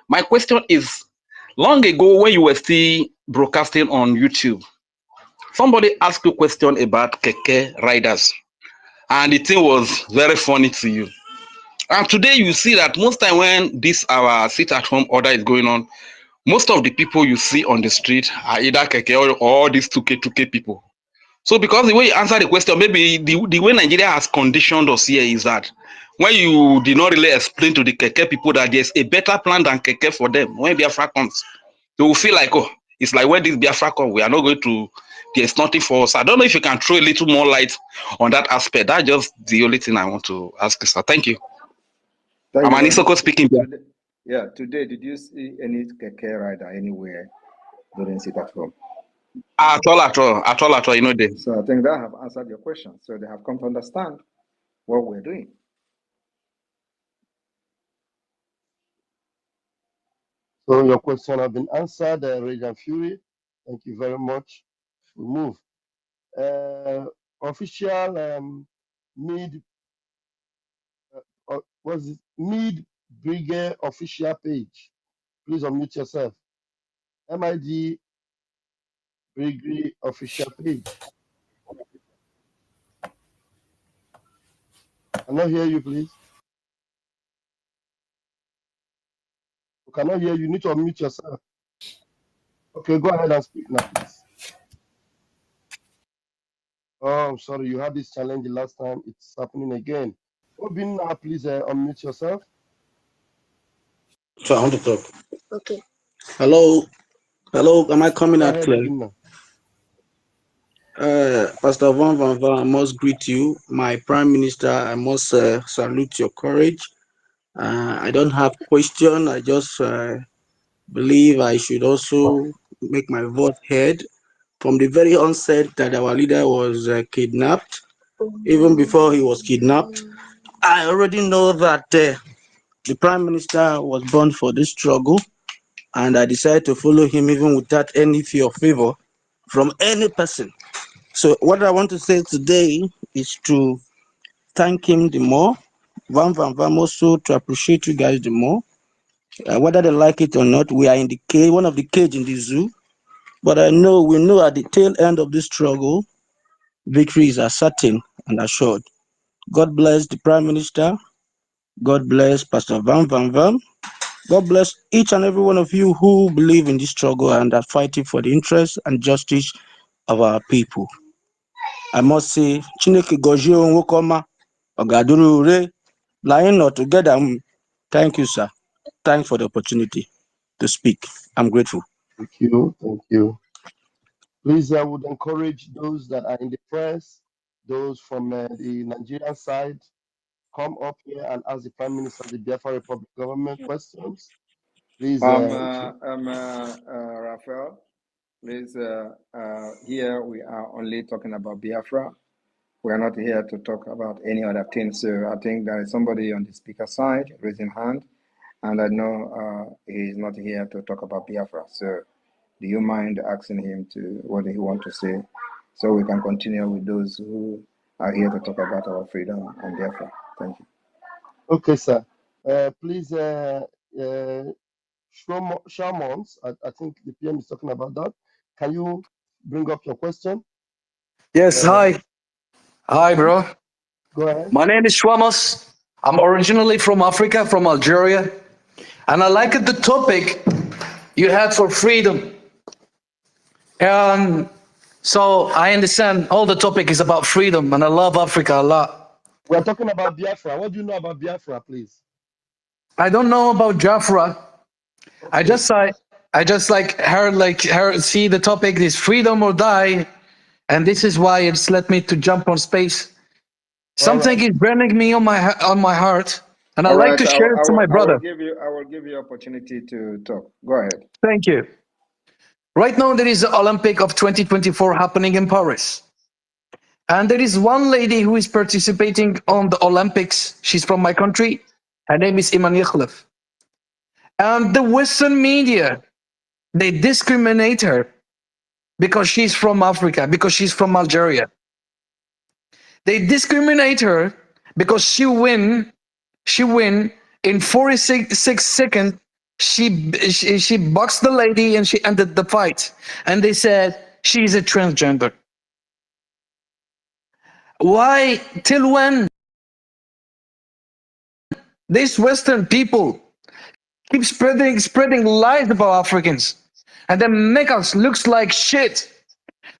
My question is, long ago when you were still broadcasting on YouTube, somebody asked you a question about keke riders, and the thing was very funny to you. And today you see that most time when this our sit-at-home order is going on, most of the people you see on the street are either keke or these 2K people. So because the way you answer the question, maybe the way Nigeria has conditioned us here is that when you did not really explain to the keke people that there's a better plan than keke for them, when Biafra comes, they will feel like, oh, it's like when this Biafra comes, we are not going to, there's nothing for us. I don't know if you can throw a little more light on that aspect. That's just the only thing I want to ask you, sir. Thank you. Thank I'm you very much. Anisoko speaking. Today, did you see any keke rider anywhere during sit-at-home? At all, you know, they. So I think that have answered your question. So they have come to understand what we're doing. So your question has been answered, Rage and Fury. Thank you very much. We move. Official mid what's it? Mid BRGIE official page. Please unmute yourself. MID BRGIE official page. I cannot hear you, please. We cannot hear you. You need to unmute yourself. Okay, go ahead and speak now, please. Oh, I'm sorry. You had this challenge the last time. It's happening again. Obin, now please unmute yourself. So I want to talk. Okay. Hello. Am I coming Go out ahead, clear? Obin now. Pastor Van, I must greet you. My Prime Minister, I must salute your courage. I don't have question. I just believe I should also make my voice heard. From the very onset that our leader was kidnapped, even before he was kidnapped, I already know that the Prime Minister was born for this struggle, and I decided to follow him even without any fear or favor from any person. So what I want to say today is to thank him the more, Van also to appreciate you guys the more. Whether they like it or not, we are in the cage, one of the cage in the zoo. But we know at the tail end of this struggle, victory is certain and assured. God bless the Prime Minister. God bless Pastor Van. God bless each and every one of you who believe in this struggle and are fighting for the interests and justice of our people. I must say, Chineke Gozie Nwokoma, Ogaduru Ure, lying not together. Thank you, sir. Thanks for the opportunity to speak. I'm grateful. Thank you. Thank you. Please, I would encourage those that are in the press, those from the Nigerian side, come up here and ask the Prime Minister of the Biafra Republic government questions. Please, Raphael, please, here we are only talking about Biafra. We are not here to talk about any other thing. So I think there is somebody on the speaker side raising hand, and I know he is not here to talk about Biafra. So do you mind asking him to what he want to say, so we can continue with those who are here to talk about our freedom and Biafra? Thank you. okay, sir. Please, Shamons, I think the PM is talking about that. Can you bring up your question? Yes, hi. Hi, bro. Go ahead. My name is Shwamos. I'm originally from Africa, from Algeria. And I like the topic you had for freedom. And so I understand all the topic is about freedom, and I love Africa a lot. We're talking about Biafra. What do you know about Biafra, please? I don't know about Jafra. Okay. I just heard see the topic is freedom or die, and this is why it's led me to jump on space. Something is burning me on my heart, and I All like right, to share it to my I will brother. give you opportunity to talk. Go ahead. Thank you. Right now, there is the Olympic of 2024 happening in Paris. And there is one lady who is participating on the Olympics. She's from my country. Her name is Iman Yakhlef. And the Western media, they discriminate her because she's from Africa, because she's from Algeria. They discriminate her because she win in 46 seconds. She boxed the lady and she ended the fight. And they said she's a transgender. Why? Till when? These Western people keep spreading lies about Africans, and then make us looks like shit.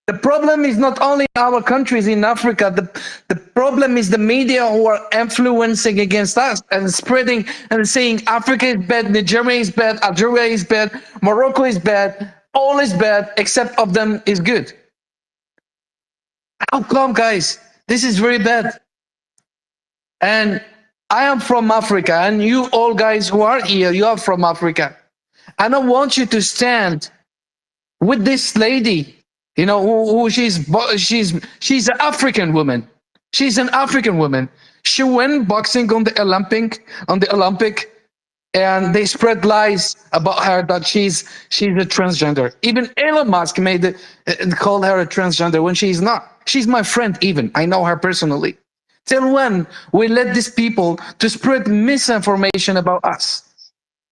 The problem is not only our countries in Africa. The problem is the media who are influencing against us and spreading and saying Africa is bad, Nigeria is bad, Algeria is bad, Morocco is bad, all is bad except of them is good. How come, guys? This is very bad. And I am from Africa, and you all guys who are here, you are from Africa. And I want you to stand with this lady, you know, who she's an African woman. She's an African woman. She went boxing on the Olympic, and they spread lies about her that she's a transgender. Even Elon Musk called her a transgender when she's not. She's my friend. Even I know her personally. Till when we let these people to spread misinformation about us?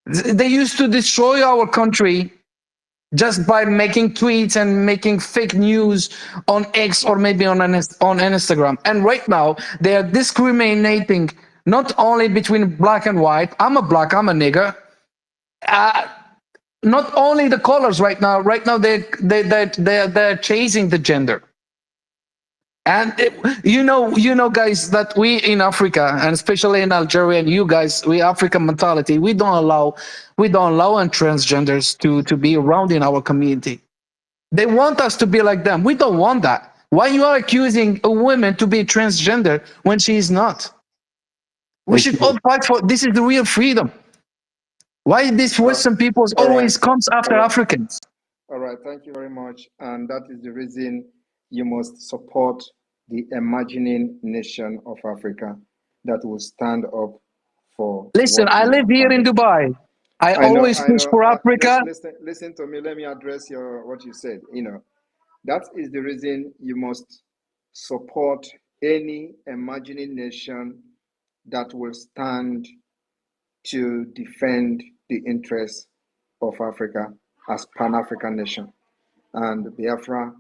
They used to destroy our country just by making tweets and making fake news on X or maybe on Instagram. And right now, they are discriminating not only between black and white. I'm a black, I'm a nigger. Not only the colors right now. Right now, they're chasing the gender. And you know, guys, that we in Africa and especially in Algeria, and you guys, we African mentality, we don't allow transgenders to be around in our community. They want us to be like them. We don't want that. Why you are accusing a woman to be transgender when she is not? We Thank should you. all fight for this. Is the real freedom. Why these Western peoples All right. always comes after All right. Africans? All right. Thank you very much. And that is the reason you must support the emerging nation of Africa that will stand up for Listen, what I we live have here in founded. Dubai. I I know, always I push know. for Africa. Listen to me. Let me address what you said. That is the reason you must support any emerging nation that will stand to defend the interests of Africa as Pan-African nation. And Biafra,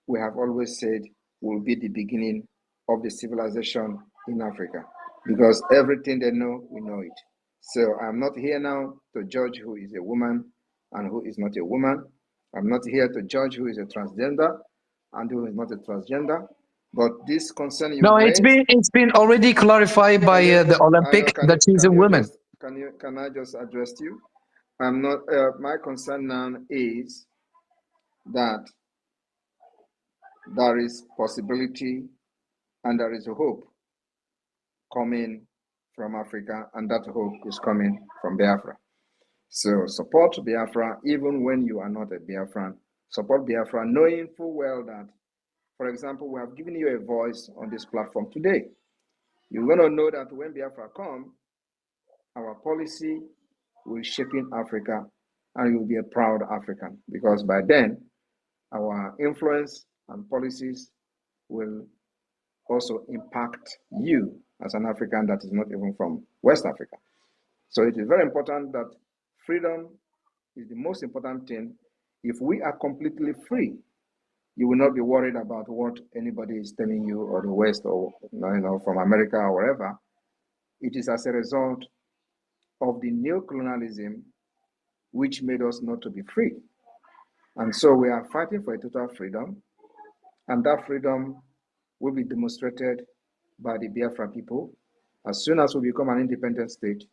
we have always said, will be the beginning of the civilization in Africa, because everything they know, we know it. So I'm not here now to judge who is a woman and who is not a woman. I'm not here to judge who is a transgender and who is not a transgender. But this concern you No, raised, it's been already clarified by can you? the I know. Olympic that she's a woman. Can I just address you? I'm not. My concern now is that there is possibility and there is a hope coming from Africa, and that hope is coming from Biafra. So support Biafra even when you are not a Biafran. Support Biafra knowing full well that, for example, we have given you a voice on this platform today. You're going to know that when Biafra comes, our policy will shape in Africa and you'll be a proud African, because by then our influence and policies will also impact you as an African that is not even from West Africa. So it is very important that freedom is the most important thing. If we are completely free, you will not be worried about what anybody is telling you, or the West, or from America or wherever. It is as a result of the neo-colonialism which made us not to be free. And so we are fighting for a total freedom, and that freedom will be demonstrated by the Biafra people. As soon as we become an independent state,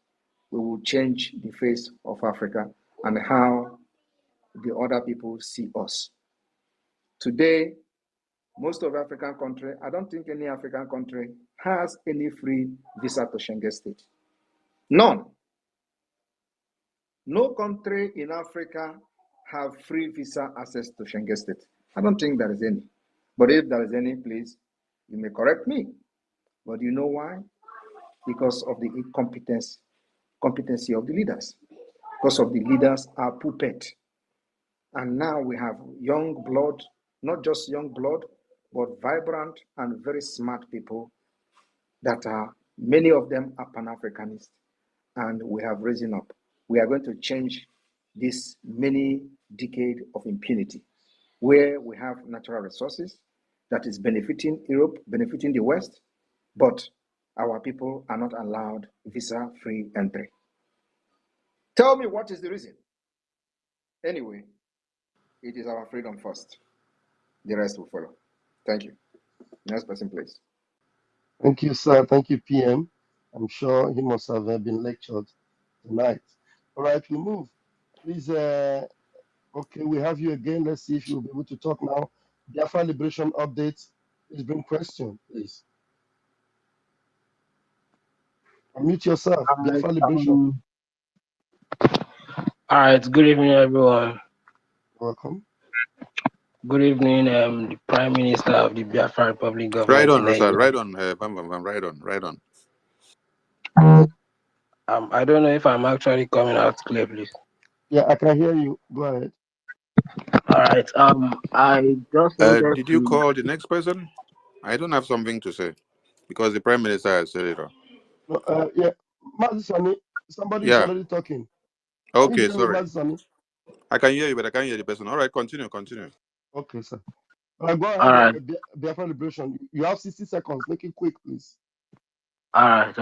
we will change the face of Africa and how the other people see us. Today, most of African country, I don't think any African country has any free visa to Schengen state. None. No country in Africa have free visa access to Schengen State? I don't think there is any. But if there is any, please, you may correct me. But you know why? Because of the competency of the leaders. Because of the leaders are puppet. And now we have young blood, not just young blood, but vibrant and very smart people that are, many of them are Pan-Africanists, and we have risen up. We are going to change this many decade of impunity, where we have natural resources that is benefiting Europe, benefiting the West, but our people are not allowed visa-free entry. Tell me what is the reason? Anyway, it is our freedom first. The rest will follow. Thank you. Next person, please. Thank you, sir. Thank you, PM. I'm sure he must have been lectured tonight. All right, we move. Please, okay, we have you again. Let's see if you'll be able to talk now. Biafra Liberation updates. Please bring question, please. Unmute yourself. Alright, Biafra Liberation. all right. Good evening, everyone. Welcome. Good evening, the Prime Minister of the Biafra Republic Right government on, in Rosal. exile. Right on, Bam Bam Bam. Right on, right on. I don't know if I'm actually coming out clear, please. Yeah, I can hear you. Go ahead. All right. I just wanted Did you to. call the next person? I don't have something to say because the Prime Minister has said it all. No, yeah, Mazisani, somebody is Yeah. already talking. Can you Okay, hear me, sorry. Mazisani? I can hear you, but I can't hear the person. All right, continue, continue. Okay, sir. Go All ahead, right. Biafra Liberation. You have 60 seconds. Make it quick, please. All right.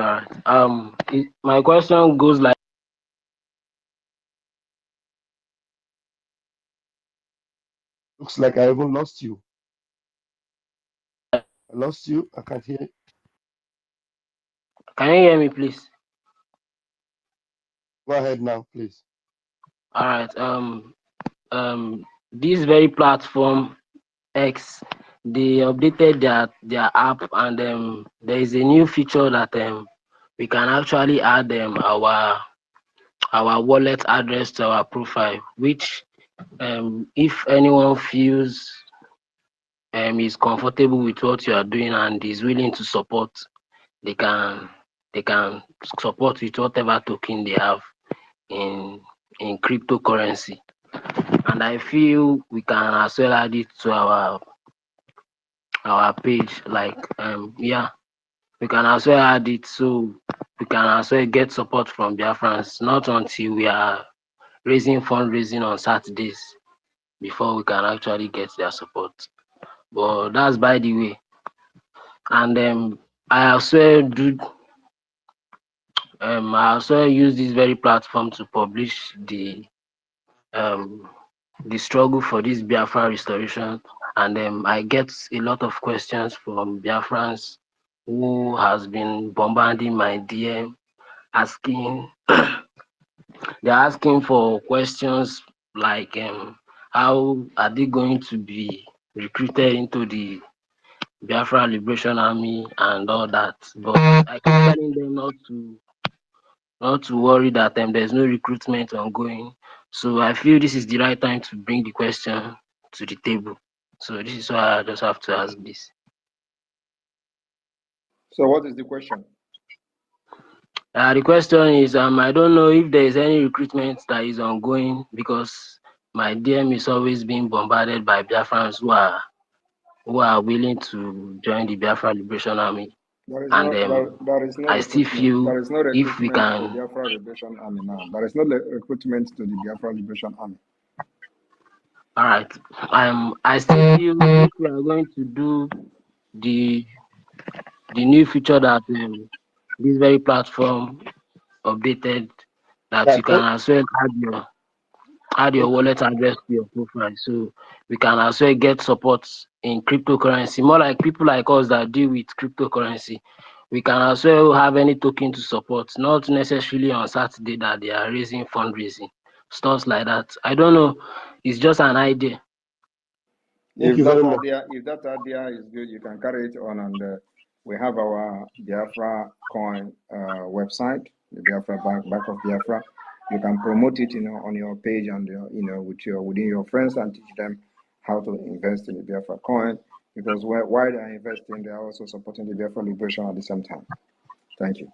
All right. My question goes like. Looks like I even lost you. I lost you. I can't hear. Can you hear me, please? Go ahead now, please. All right. This very platform X, they updated their app, and there is a new feature that we can actually add our wallet address to our profile, which if anyone feels is comfortable with what you are doing and is willing to support, they can support with whatever token they have in cryptocurrency. And I feel we can as well add it to our page, like yeah, we can as well add it so we can as well get support from Biafrans, not until we are raising fundraising on Saturdays before we can actually get their support. But that's by the way. And I as well use this very platform to publish the struggle for this Biafra restoration, and I get a lot of questions from Biafrans who has been bombarding my DM, asking they're asking for questions like how are they going to be recruited into the Biafra Liberation Army and all that. But I keep telling them not to worry that there's no recruitment ongoing. So I feel this is the right time to bring the question to the table. So this is why I just have to ask this. So what is the question? The question is, I don't know if there is any recruitment that is ongoing, because my DM is always being bombarded by Biafrans who are willing to join the Biafra Liberation Army. There is And there is no I still recruitment. feel There is no if we recruitment to can. Biafra Liberation Army now. There is no recruitment to the Biafra Liberation Army. All right. I still feel if we are going to do the new feature that this very platform updated, that Yeah, you can as well add your thank you. wallet address to your profile, so we can as well get support in cryptocurrency. More like people like us that deal with cryptocurrency, we can as well have any token to support, not necessarily on Saturday that they are raising fundraising, stuff like that. I don't know. It's just an idea. Thank If you very that much. idea is good, you can carry it on, and we have our Biafra coin website, the Biafra Bank of Biafra. you can promote it, on your page and within your friends, and teach them how to invest in the Biafra coin, because while they are investing, they are also supporting the Biafra liberation at the same time. Thank you.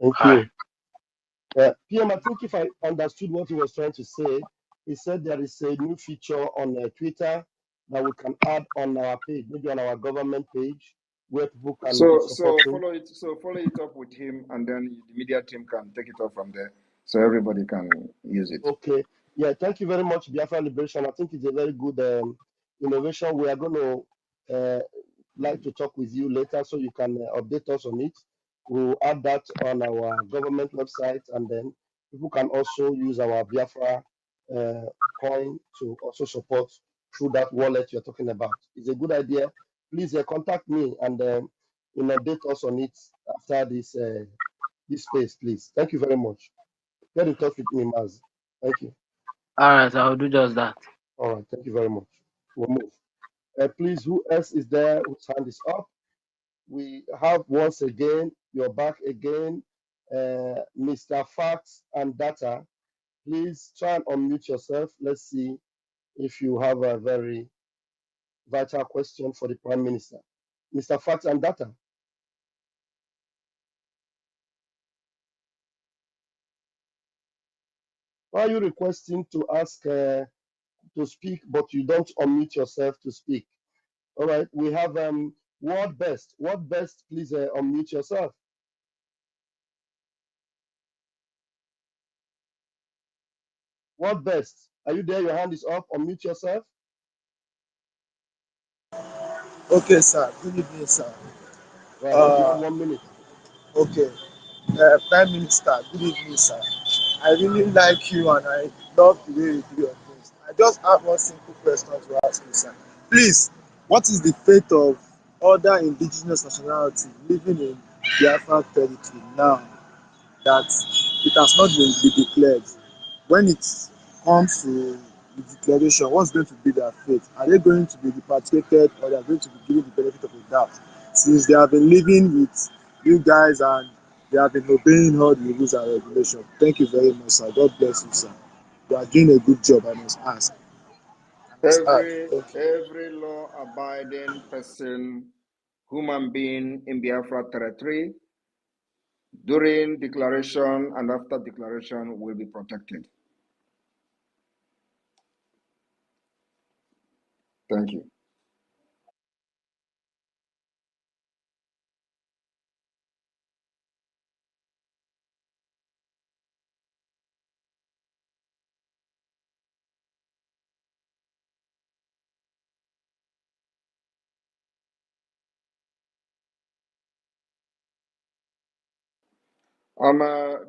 Thank you. PM, I think if I understood what he was trying to say, he said there is a new feature on Twitter that we can add on our page, maybe on our government page, where people can be So supporting. follow it up with him, and then the media team can take it up from there, so everybody can use it. Okay. Yeah, thank you very much, Biafra Liberation. I think it's a very good innovation. We are going to like to talk with you later so you can update us on it. We'll add that on our government website, and then people can also use our Biafra coin to also support through that wallet you're talking about. It's a good idea. Please contact me and update us on it after this space, please. Thank you very much. Get in touch with me, Maz. Thank you. All right, I'll do just that. All right. Thank you very much. We'll move. Please, who else is there whose hand is up? We have once again, you're back again, Mr. Facts and Data. Please try and unmute yourself. Let's see if you have a very vital question for the Prime Minister. Mr. Facts and Data. Why are you requesting to ask to speak, but you don't unmute yourself to speak? All right, we have Word Best. Word Best, please unmute yourself. Word Best, are you there? Your hand is up. Unmute yourself. Okay, sir. Good evening, sir. Right, you have Uh, 1 minute. okay. Prime Minister, good evening, sir. I really like you and I love the way you do your things. I just have one simple question to ask you, sir. Please, what is the fate of other indigenous nationalities living in Biafra territory now that it has not been declared? When it comes to the declaration, what's going to be their fate? Are they going to be repatriated or they are going to be given the benefit of the doubt since they have been living with you guys and they have been obeying all the rules and regulations? Thank you very much, sir. God bless you, sir. You are doing a good job, I must ask. I must add. Every Thank you. every law-abiding person, human being in Biafra territory, during declaration and after declaration, will be protected. Thank you.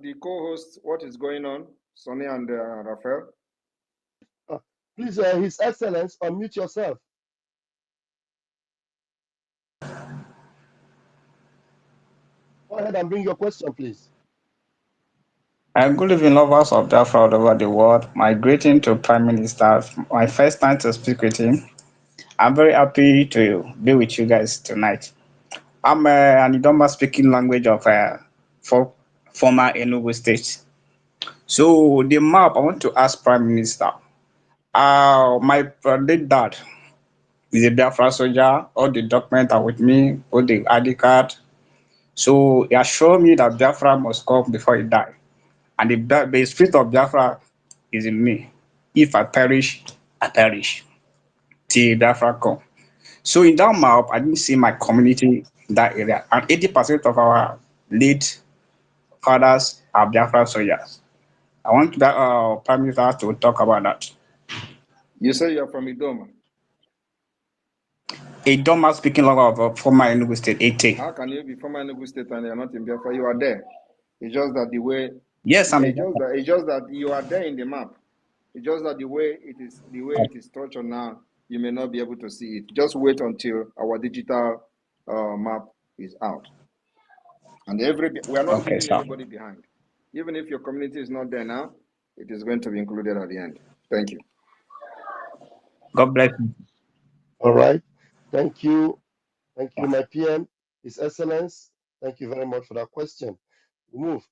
The co-host, what is going on? Sonny and Raphael. Please, His Excellence, unmute yourself. Go ahead and bring your question, please. Good evening, lovers of Biafra all over the world. My greeting to Prime Minister. My first time to speak with him. I'm very happy to be with you guys tonight. I'm an Idoma speaking language of for former Enugu State. So the map, I want to ask Prime Minister. My late dad is a Biafra soldier. All the documents are with me, all the ID card. So he assured me that Biafra must come before he die. And the spirit of Biafra is in me. If I perish, I perish till Biafra come. So in that map, I didn't see my community in that area. And 80% of our late fathers are Biafra soldiers. I want that Prime Minister to talk about that. You say you're from Idoma. A Doma speaking language of former Enugu State, 80. How can you be from Enugu State and you're not in Biafra? You are there. It's just that the way, Yes, I'm a it's just that you are there in the map. It's just that the way it is structured now, you may not be able to see it. Just wait until our digital map is out. And we are not Okay, leaving sir. anybody behind. Even if your community is not there now, it is going to be included at the end. Thank you. God bless you. All right. Thank you. Thank you, my PM. His Excellence, thank you very much for that question. We move.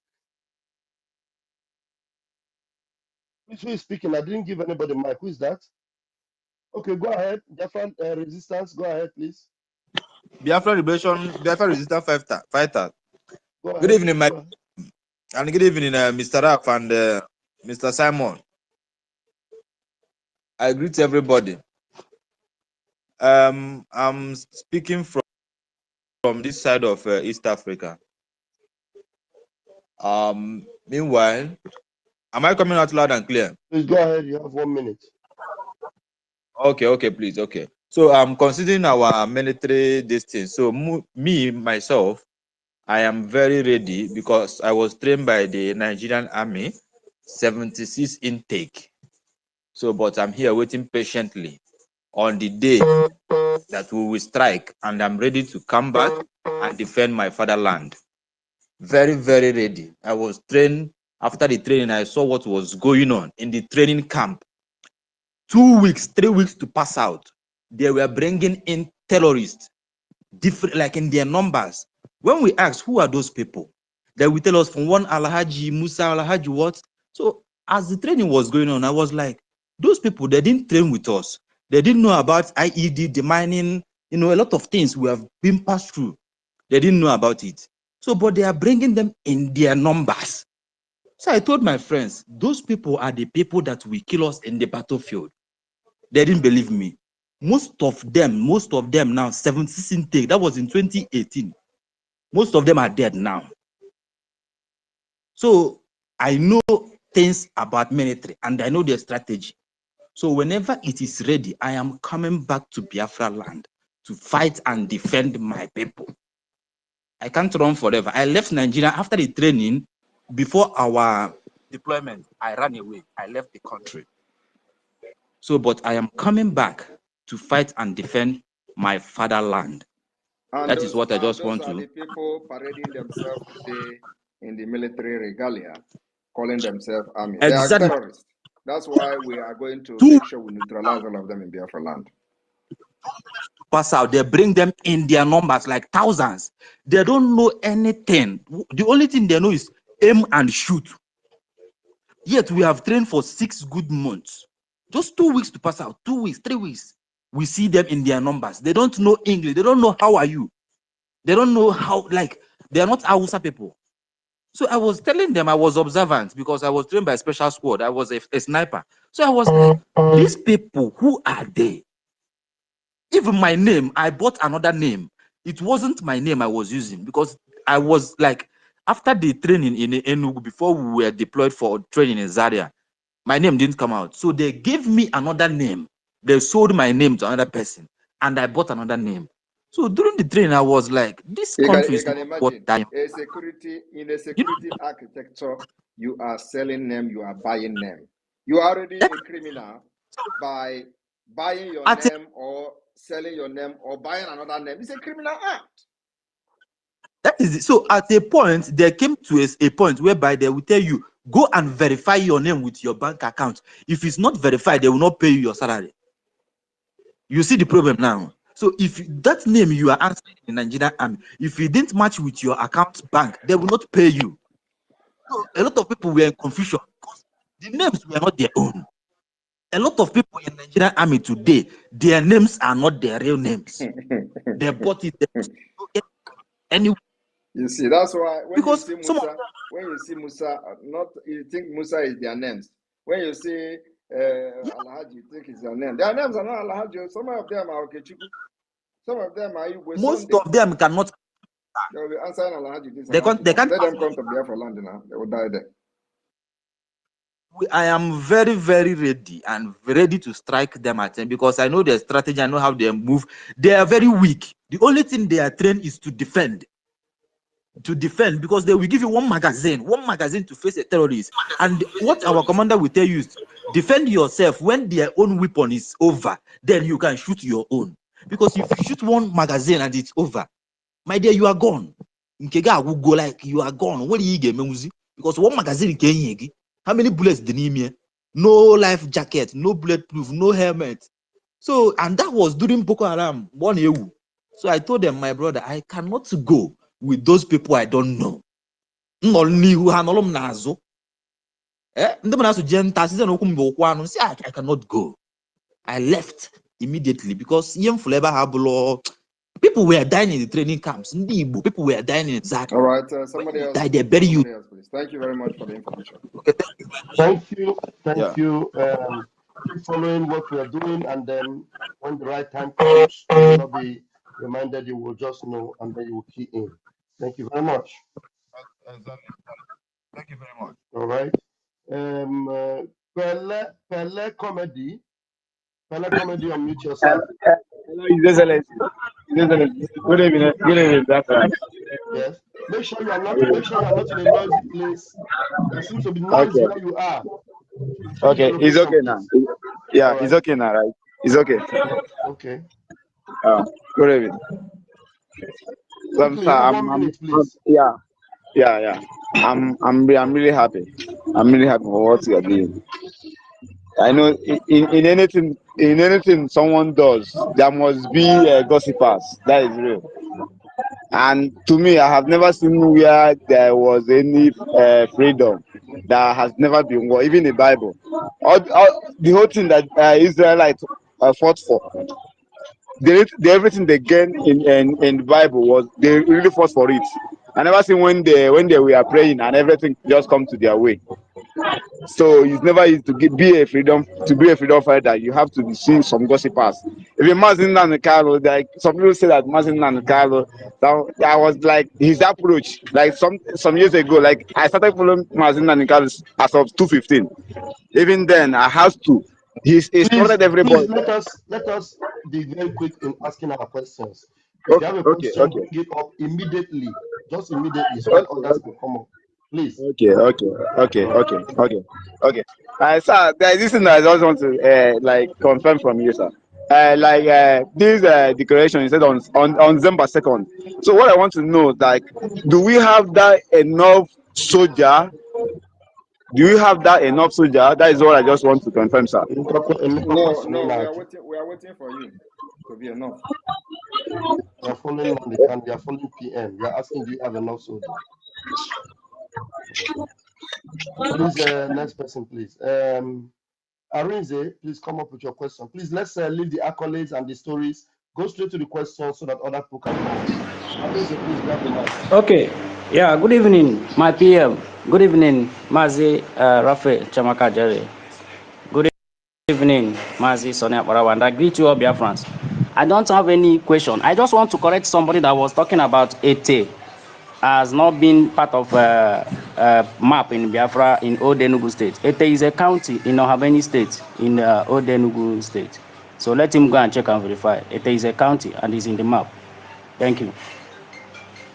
Please, who is speaking? I didn't give anybody mic. Who is that? Okay, go ahead. Biafran Resistance, go ahead, please. Biafra Liberation, Biafra Resistance Fighter. Go Good ahead. evening, Go ahead. and good evening, Mr. Raf and Mr. Simon. I greet everybody. I'm speaking from this side of East Africa. Meanwhile, am I coming out loud and clear? Please go ahead. You have 1 minute. Okay, please, okay. So I'm considering our military distance. So me myself, I am very ready because I was trained by the Nigerian Army, 76 intake. So, but I'm here waiting patiently on the day that we will strike, and I'm ready to come back and defend my fatherland. Very, very ready. I was trained. After the training, I saw what was going on in the training camp. 2 weeks, 3 weeks to pass out. They were bringing in terrorists, different, like in their numbers. When we ask who are those people, they will tell us from one Alhaji Musa, Alhaji what. So as the training was going on, I was like, those people, they didn't train with us. They didn't know about IED, the mining, a lot of things we have been passed through. They didn't know about it. So, but they are bringing them in their numbers. So I told my friends, those people are the people that will kill us in the battlefield. They didn't believe me. Most of them now, 76 intake, that was in 2018. Most of them are dead now. So I know things about military and I know their strategy. So whenever it is ready, I am coming back to Biafra land to fight and defend my people. I can't run forever. I left Nigeria after the training. Before our deployment, I ran away. I left the country. So, but I am coming back to fight and defend my fatherland. And That is what I just those want are to. the people parading themselves today in the military regalia, calling themselves army. They are Exactly. terrorists. That's why we are going to 2 make sure we neutralize all of them in Biafra land. pass out, they bring them in their numbers like thousands. They don't know anything. The only thing they know is aim and shoot. Yet we have trained for 6 good months. Just 2 weeks to pass out, 2 weeks, 3 weeks. We see them in their numbers. They don't know English. They don't know how are you. They don't know how, like, they are not Hausa people. So I was telling them, I was observant because I was trained by a special squad. I was a sniper. So I was like, these people, who are they? Even my name, I bought another name. It wasn't my name I was using because I was like, after the training in Enugu, before we were deployed for training in Zaria, my name didn't come out. So they gave me another name. They sold my name to another person and I bought another name. So during the training, I was like, this country You is can not what imagine I am. in a security architecture, you are selling them, you are buying them. You are already a criminal by buying your At name or selling your name or buying another name. It's a criminal act. That is it. So at a point, there came to a point whereby they will tell you, go and verify your name with your bank account. If it's not verified, they will not pay you your salary. You see the problem now. So if that name you are answering in the Nigerian army, if it didn't match with your account bank, they will not pay you. So a lot of people were in confusion because the names were not their own. A lot of people in Nigerian army today, their names are not their real names. They bought it. Anyway, You see, that's why when you because see some of Musa, not you think Musa is their names. When you see Alhaji, you think it's their name. Their names are not Alhaji. Some of them are Okechuku. Some of them are Igwe most Sunday. of them cannot. They will be answering Alhaji this, They Alhaji can't. They that. can't. Let them come to Biafra land now. They will die there. I am very, very ready and ready to strike them at them because I know their strategy. I know how they move. They are very weak. The only thing they are trained is to defend. To defend because they will give you one magazine to face a terrorist. And what our commander will tell you is defend yourself when their own weapon is over. Then you can shoot your own. Because if you shoot one magazine and it's over, my dear, you are gone. Nkega will go like you are gone. What do you get? Because one magazine can how many bullets did he? No life jacket, no bulletproof, no helmet. So, and that was during Boko Haram, 1 year. So I told them, my brother, I cannot go with those people I don't know. I cannot go. I left immediately because people were dying in the training camps. People were dying in All Zaga. right, When somebody you else, die, they bury you. somebody else, please. Thank you very much for the information. Okay, Thank you. yeah. Thank you. Keep following what we are doing, and then when the right time comes, you will not be reminded, you will just know, and then you will key in. Thank you very much. Exactly. Thank you very much. All right. Pele Comedy. Pele Comedy, unmute yourself. Hello, His Excellency. His Excellency. Good evening. Good evening, Biafra. Yes. Make sure you are not. Make sure you are not in a noisy place. There seems to be noise Okay. where you are. Change your Okay. It's location, okay now. please. Yeah, All it's right. okay now, right? It's okay. Okay. Good evening. So, Quickly, sir, you have 1 minute, please. yeah. I'm really happy. I'm really happy for what you are doing. I know in anything someone does, there must be gossipers. That is real. And to me, I have never seen where there was any freedom that has never been war, even the Bible. The whole thing that Israelites fought for, everything they gained in the Bible was they really fought for it. I never seen when they were praying and everything just come to their way. So it's never easy to be a freedom fighter. You have to be seeing some gossipers. Even Mazin Nanukalo, like some people say that Mazin Nanukalo, that was like his approach. Like some years ago, like I started following Mazin Nanukalo as of 2015. Even then, I have to. He's Please, corrected everybody. let us be very quick in asking our questions. If you Okay, have a okay, question, okay, bring it up immediately, just immediately, so that okay, others can come up. Please. All right. okay. Sir, there is this thing that I just want to like confirm from you, sir. This declaration you said on December 2nd. So what I want to know, like, do we have that enough soldier? Do you have that enough soldier? That is what I just want to confirm, sir. No, no, we are waiting. We are waiting for you to be enough. We are following Mandikan, we are following PM. We are asking, do you have enough soldier? Please, next person, please. Arinze, please come up with your question. Please, let's leave the accolades and the stories. Go straight to the questions so that other people can come up. Arinze, please grab the mic. Okay. Yeah, good evening, my PM. Good evening, Mazi Rafe Chamaka Jerry. Good evening, Mazi Sonia Parawa. And I greet you all, Biafrans. I don't have any question. I just want to correct somebody that was talking about Ete has not been part of map in Biafra in Old Enugu State. Ete is a county in Ohabeni State in Old Enugu State. So let him go and check and verify. Ete is a county and is in the map. Thank you.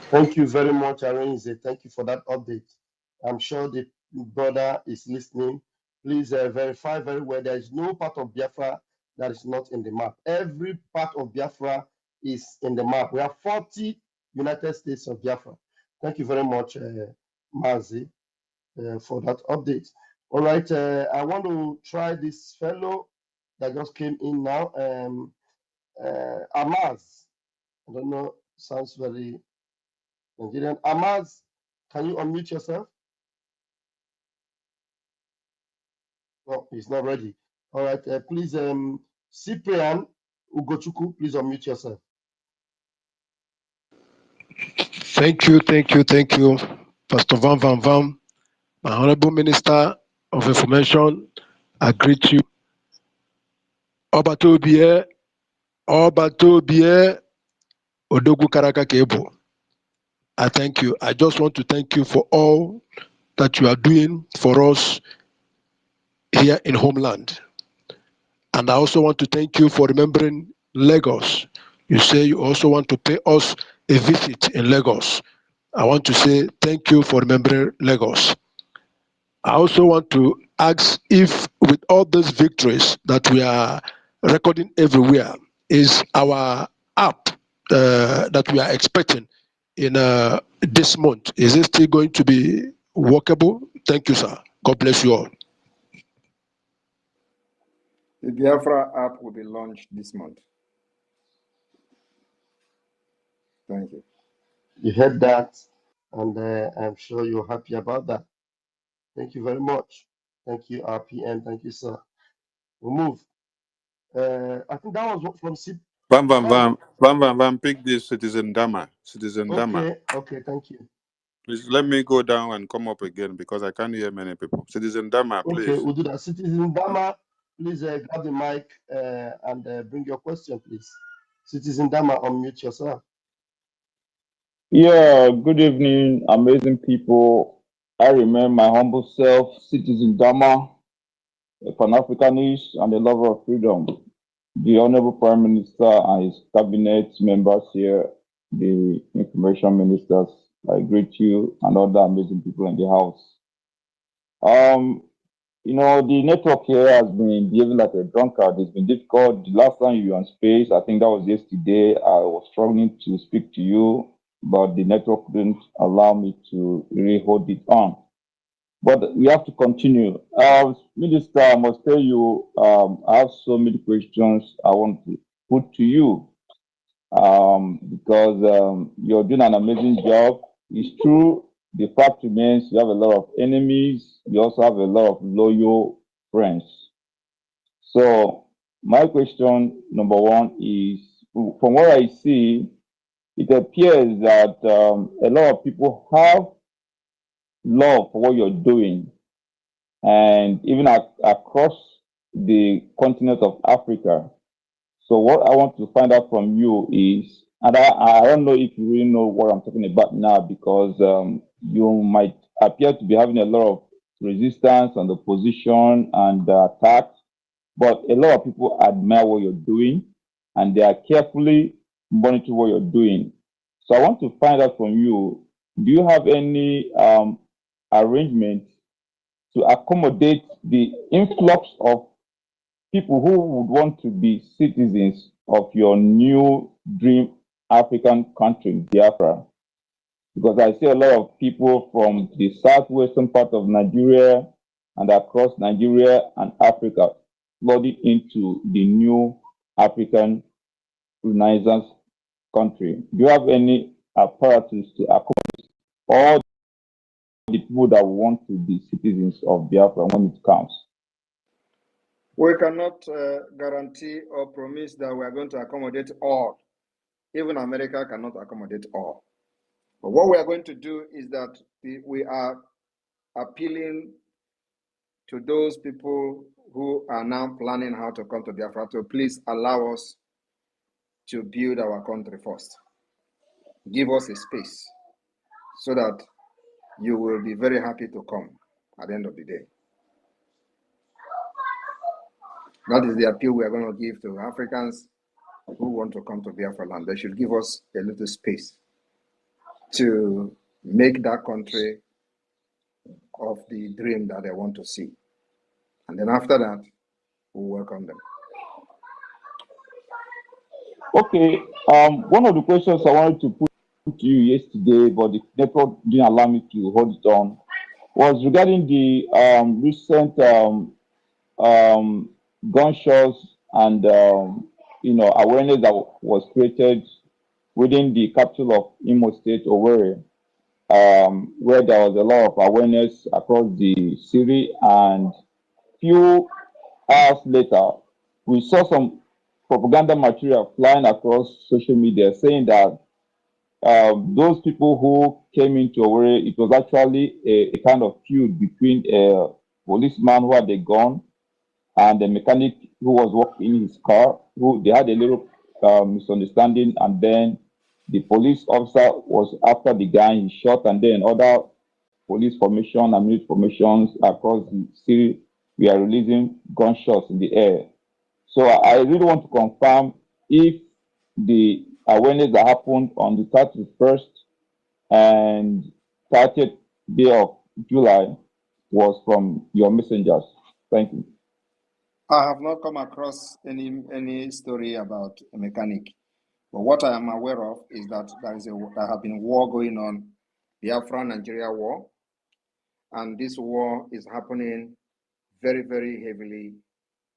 Thank you very much, Arinze. Thank you for that update. I'm sure the brother is listening. Please verify very well. There is no part of Biafra that is not in the map. Every part of Biafra is in the map. We have 40 United States of Biafra. Thank you very much, Mazi, for that update. All right, I want to try this fellow that just came in now. Amaz. I don't know, sounds very Nigerian. Amaz, can you unmute yourself? No, he's not ready. All right, please, Cyprian Ugochukwu, please unmute yourself. Thank you, Pastor Van Van, my Honorable Minister of Information. I greet you. Obatobie, Odogwu Karaka Kebo. I thank you. I just want to thank you for all that you are doing for us here in homeland. And I also want to thank you for remembering Lagos. You say you also want to pay us a visit in Lagos. I want to say thank you for remembering Lagos. I also want to ask if with all these victories that we are recording everywhere, is our app that we are expecting in this month, is it still going to be workable? Thank you, sir. God bless you all. The Biafra app will be launched this month. Thank you. You heard that, and I'm sure you're happy about that. Thank you very much. Thank you, RPM. Thank you, sir. We'll move. I think that was from Bam, bam, that was, bam. Bam, bam, bam. Pick this Citizen Dama. Citizen Dama. okay, thank you. Please let me go down and come up again because I can't hear many people. Citizen Dama, Okay, please. we'll do that. Citizen Dama, please grab the mic and bring your question, please. Citizen Dama, unmute yourself. Yeah, good evening, amazing people. I remain my humble self, Citizen Dama, a Pan-Africanist and a lover of freedom. The Honorable Prime Minister and his cabinet members here, the information ministers, I greet you and other amazing people in the house. The network here has been behaving like a drunkard. It's been difficult. The last time you were on space, I think that was yesterday, I was struggling to speak to you, but the network didn't allow me to really hold it on. But we have to continue. Minister, I must tell you, I have so many questions I want to put to you because you're doing an amazing job. It's true. The fact remains you have a lot of enemies. You also have a lot of loyal friends. So my question number one is, from what I see, it appears that a lot of people have love for what you're doing, and even across the continent of Africa. So what I want to find out from you is, and I don't know if you really know what I'm talking about now, because you might appear to be having a lot of resistance on the position and attacks, but a lot of people admire what you're doing and they are carefully monitoring what you're doing. So I want to find out from you, do you have any arrangement to accommodate the influx of people who would want to be citizens of your new dream African country, Biafra? Because I see a lot of people from the southwestern part of Nigeria and across Nigeria and Africa flooding into the new African Renaissance country. Do you have any apparatus to accommodate all the people that want to be citizens of Biafra when it comes? We cannot guarantee or promise that we are going to accommodate all. Even America cannot accommodate all. But what we are going to do is that we are appealing to those people who are now planning how to come to Biafra to please allow us to build our country first. Give us a space so that you will be very happy to come at the end of the day. That is the appeal we are going to give to Africans who want to come to Biafra land. They should give us a little space to make that country of the dream that they want to see. And then after that, we'll welcome them. Okay, one of the questions I wanted to put to you yesterday, but the network didn't allow me to hold it on, was regarding the recent gunshots and awareness that was created within the capital of Imo State, Owerri, where there was a lot of awareness across the city, and few hours later, we saw some propaganda material flying across social media saying that those people who came into Owerri, it was actually a kind of feud between a policeman who had a gun and the mechanic who was working in his car, who they had a little misunderstanding, and then the police officer was after the guy, he shot, and then other police formation and military formations across the city we are releasing gunshots in the air. So I really want to confirm if the awareness that happened on the 31st and 30th day of July was from your messengers. Thank you. I have not come across any story about a mechanic. But what I am aware of is that there have been war going on, the Biafra-Nigeria war, and this war is happening very, very heavily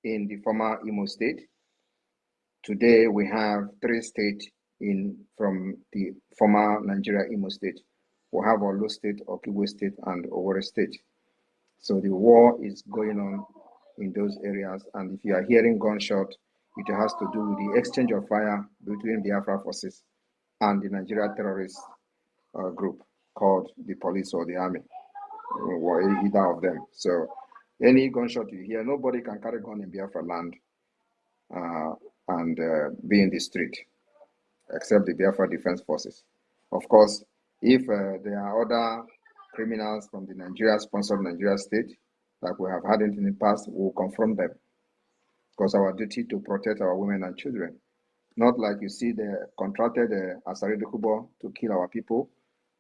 in the former Imo State. Today we have 3 states from the former Nigeria Imo State. We have Olu State, Okigwe State, and Owerri State. So the war is going on in those areas. And if you are hearing gunshot, it has to do with the exchange of fire between Biafra forces and the Nigeria terrorist group called the police or the army, or either of them. So any gunshot you hear, nobody can carry gun in Biafra land and be in the street, except the Biafra Defense Forces. Of course, if there are other criminals from the Nigeria-sponsored Nigeria state, like we have had it in the past, we'll confront them. Because our duty to protect our women and children. Not like you see the contracted Asari Dokubo to kill our people.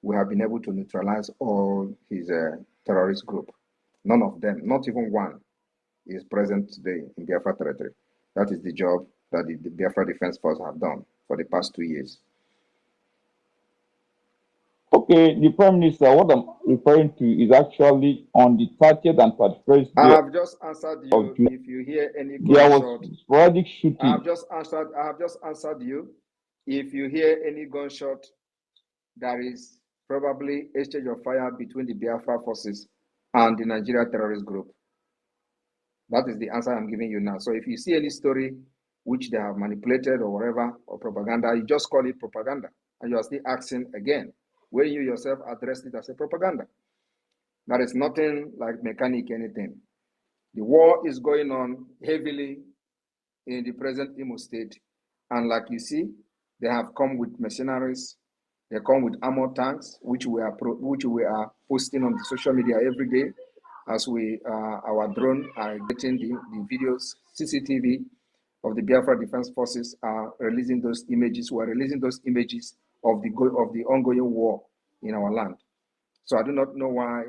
We have been able to neutralize all his terrorist group. None of them, not even one, is present today in Biafra territory. That is the job that the Biafra Defense Force have done for the past 2 years. Okay, the Prime Minister, what I'm referring to is actually on the 30th and 31st I day have just answered of you. July. If you hear any There was gunshot, sporadic I have shooting. just answered you. If you hear any gunshot, there is probably exchange of fire between the Biafra forces and the Nigeria terrorist group. That is the answer I'm giving you now. So if you see any story which they have manipulated or whatever, or propaganda, you just call it propaganda. And you are still asking again, when you yourself addressed it as a propaganda. There is nothing like mechanic anything. The war is going on heavily in the present Imo state. And like you see, they have come with mercenaries. They come with armor tanks, which we are posting on the social media every day, as our drone are getting the videos, CCTV of the Biafra Defense Forces are releasing those images. We are releasing those images of the ongoing war in our land. So I do not know why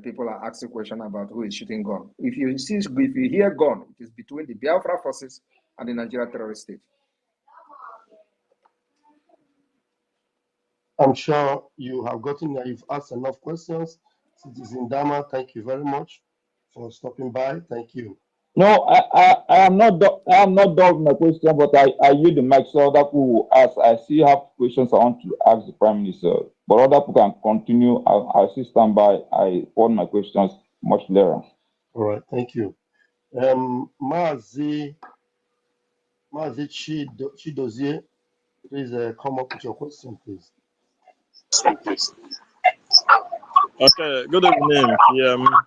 people are asking questions about who is shooting gun. If you hear gun, it is between the Biafra forces and the Nigeria terrorist state. I'm sure you have you've asked enough questions. Citizen Dama, thank you very much for stopping by. Thank you. No, I am not done with my question, but I use the mic so other people will ask. I still have questions I want to ask the Prime Minister, but other people can continue. I still stand by. I want my questions much later. All right, thank you. Mazi Chidozie, please come up with your question, please. Okay, good evening.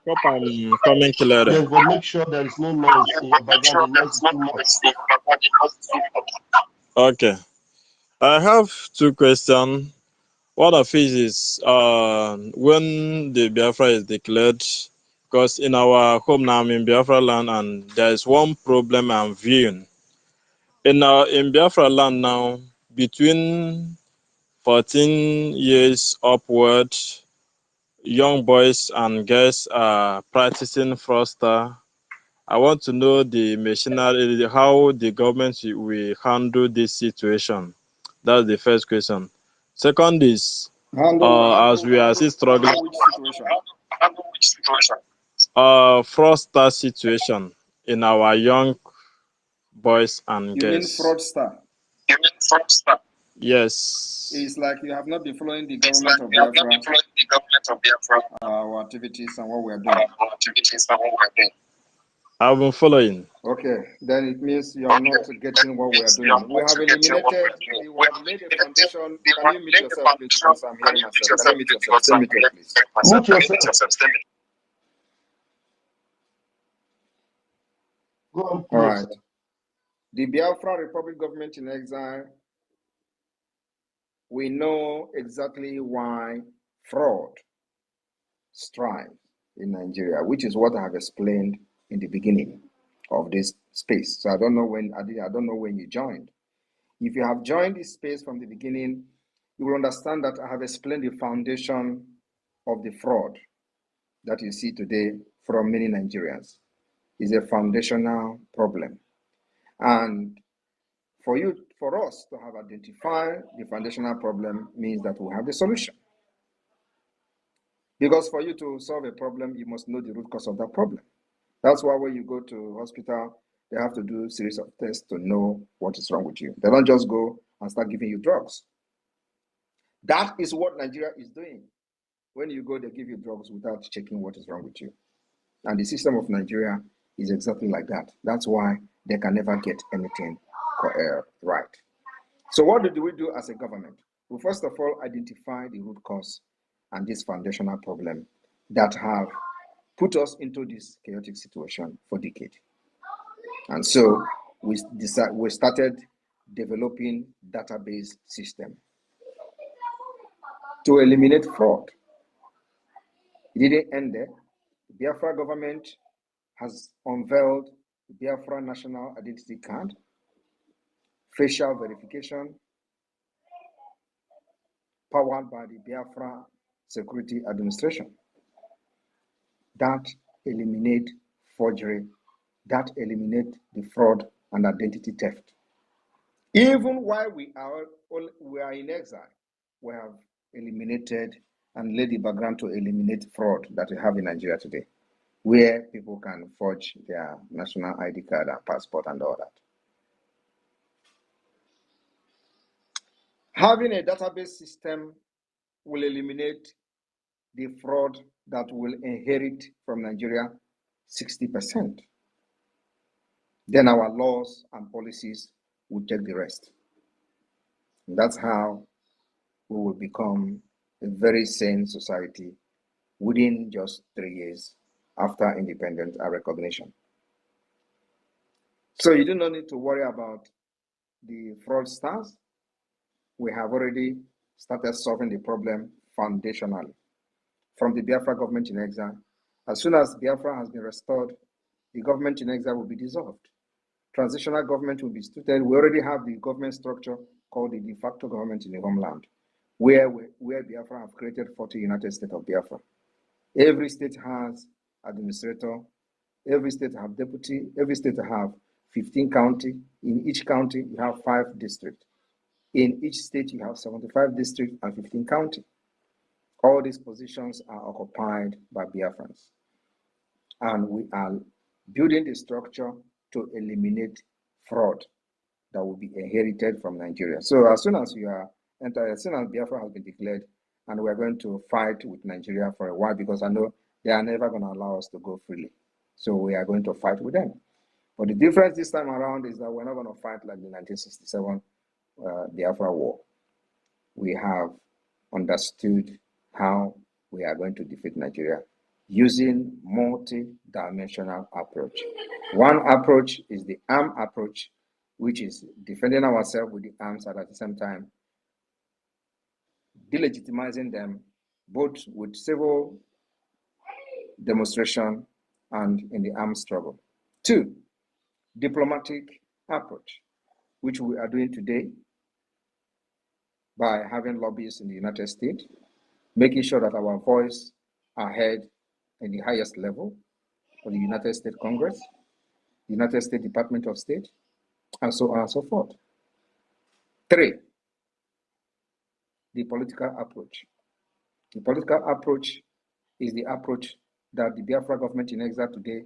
Hope I'm coming clear. Yes, but make sure there is no noise in your background. The noise is too much. Okay, I have two questions. One of it is when the Biafra is declared, because in our home now I'm in Biafra land, and there is one problem I'm viewing. In Biafra land now, between 14 years upward, young boys and girls are practicing fraudster. I want to know the machinery, how the government will handle this situation. That's the first question. Second is, as we are still struggling, Handle which situation? fraudster situation in our young boys and You mean girls. fraudster? Yes. It's like you have not been following the government of Biafra, our activities and what we are doing. I've been following. Okay, then it means you are not getting what we are doing. We have eliminated, we have laid a foundation. Can you mute yourself, please? Because I'm hearing myself. Can you mute yourself? Stay muted, please. Mute yourself. Go on, All please. right. The Biafra Republic government in exile, we know exactly why fraud strives in Nigeria, which is what I have explained in the beginning of this space. So I don't know when you joined. If you have joined this space from the beginning, you will understand that I have explained the foundation of the fraud that you see today from many Nigerians. Is a foundational problem. And for us to have identified the foundational problem means that we have the solution. Because for you to solve a problem, you must know the root cause of that problem. That's why when you go to hospital, they have to do a series of tests to know what is wrong with you. They don't just go and start giving you drugs. That is what Nigeria is doing. When you go, they give you drugs without checking what is wrong with you. And the system of Nigeria is exactly like that. That's why they can never get anything right. So what do we do as a government? We first of all identify the root cause and this foundational problem that have put us into this chaotic situation for decades. And so we started developing database system to eliminate fraud. It didn't end there. The Biafra government has unveiled the Biafra National Identity Card, facial verification, powered by the Biafra Security Administration. That eliminate forgery, that eliminate the fraud and identity theft. Even while we are in exile, we have eliminated and laid the background to eliminate fraud that we have in Nigeria today, where people can forge their national ID card and passport and all that. Having a database system will eliminate the fraud that will inherit from Nigeria 60%. Then our laws and policies will take the rest. And that's how we will become a very sane society within just 3 years after independence and recognition. So you do not need to worry about the fraudsters. We have already started solving the problem foundationally. From the Biafra government in exile, as soon as Biafra has been restored, the government in exile will be dissolved. Transitional government will be instituted. We already have the government structure called the de facto government in the homeland, where Biafra have created 40 United States of Biafra. Every state has administrator, every state have deputy, every state have 15 county. In each county, you have 5 districts. In each state, you have 75 districts and 15 county. All these positions are occupied by Biafrans. And we are building the structure to eliminate fraud that will be inherited from Nigeria. So as soon as as soon as Biafra has been declared, and we're going to fight with Nigeria for a while, because I know they are never going to allow us to go freely. So we are going to fight with them. But the difference this time around is that we're not going to fight like the 1967 Biafra war. We have understood how we are going to defeat Nigeria using multi-dimensional approach. One approach is the arm approach, which is defending ourselves with the arms and at the same time delegitimizing them both with civil demonstration and in the armed struggle. 2, diplomatic approach, which we are doing today by having lobbyists in the United States, making sure that our voice are heard in the highest level of the United States Congress, the United States Department of State, and so on and so forth. 3, the political approach. The political approach is the approach that the Biafra government in exile today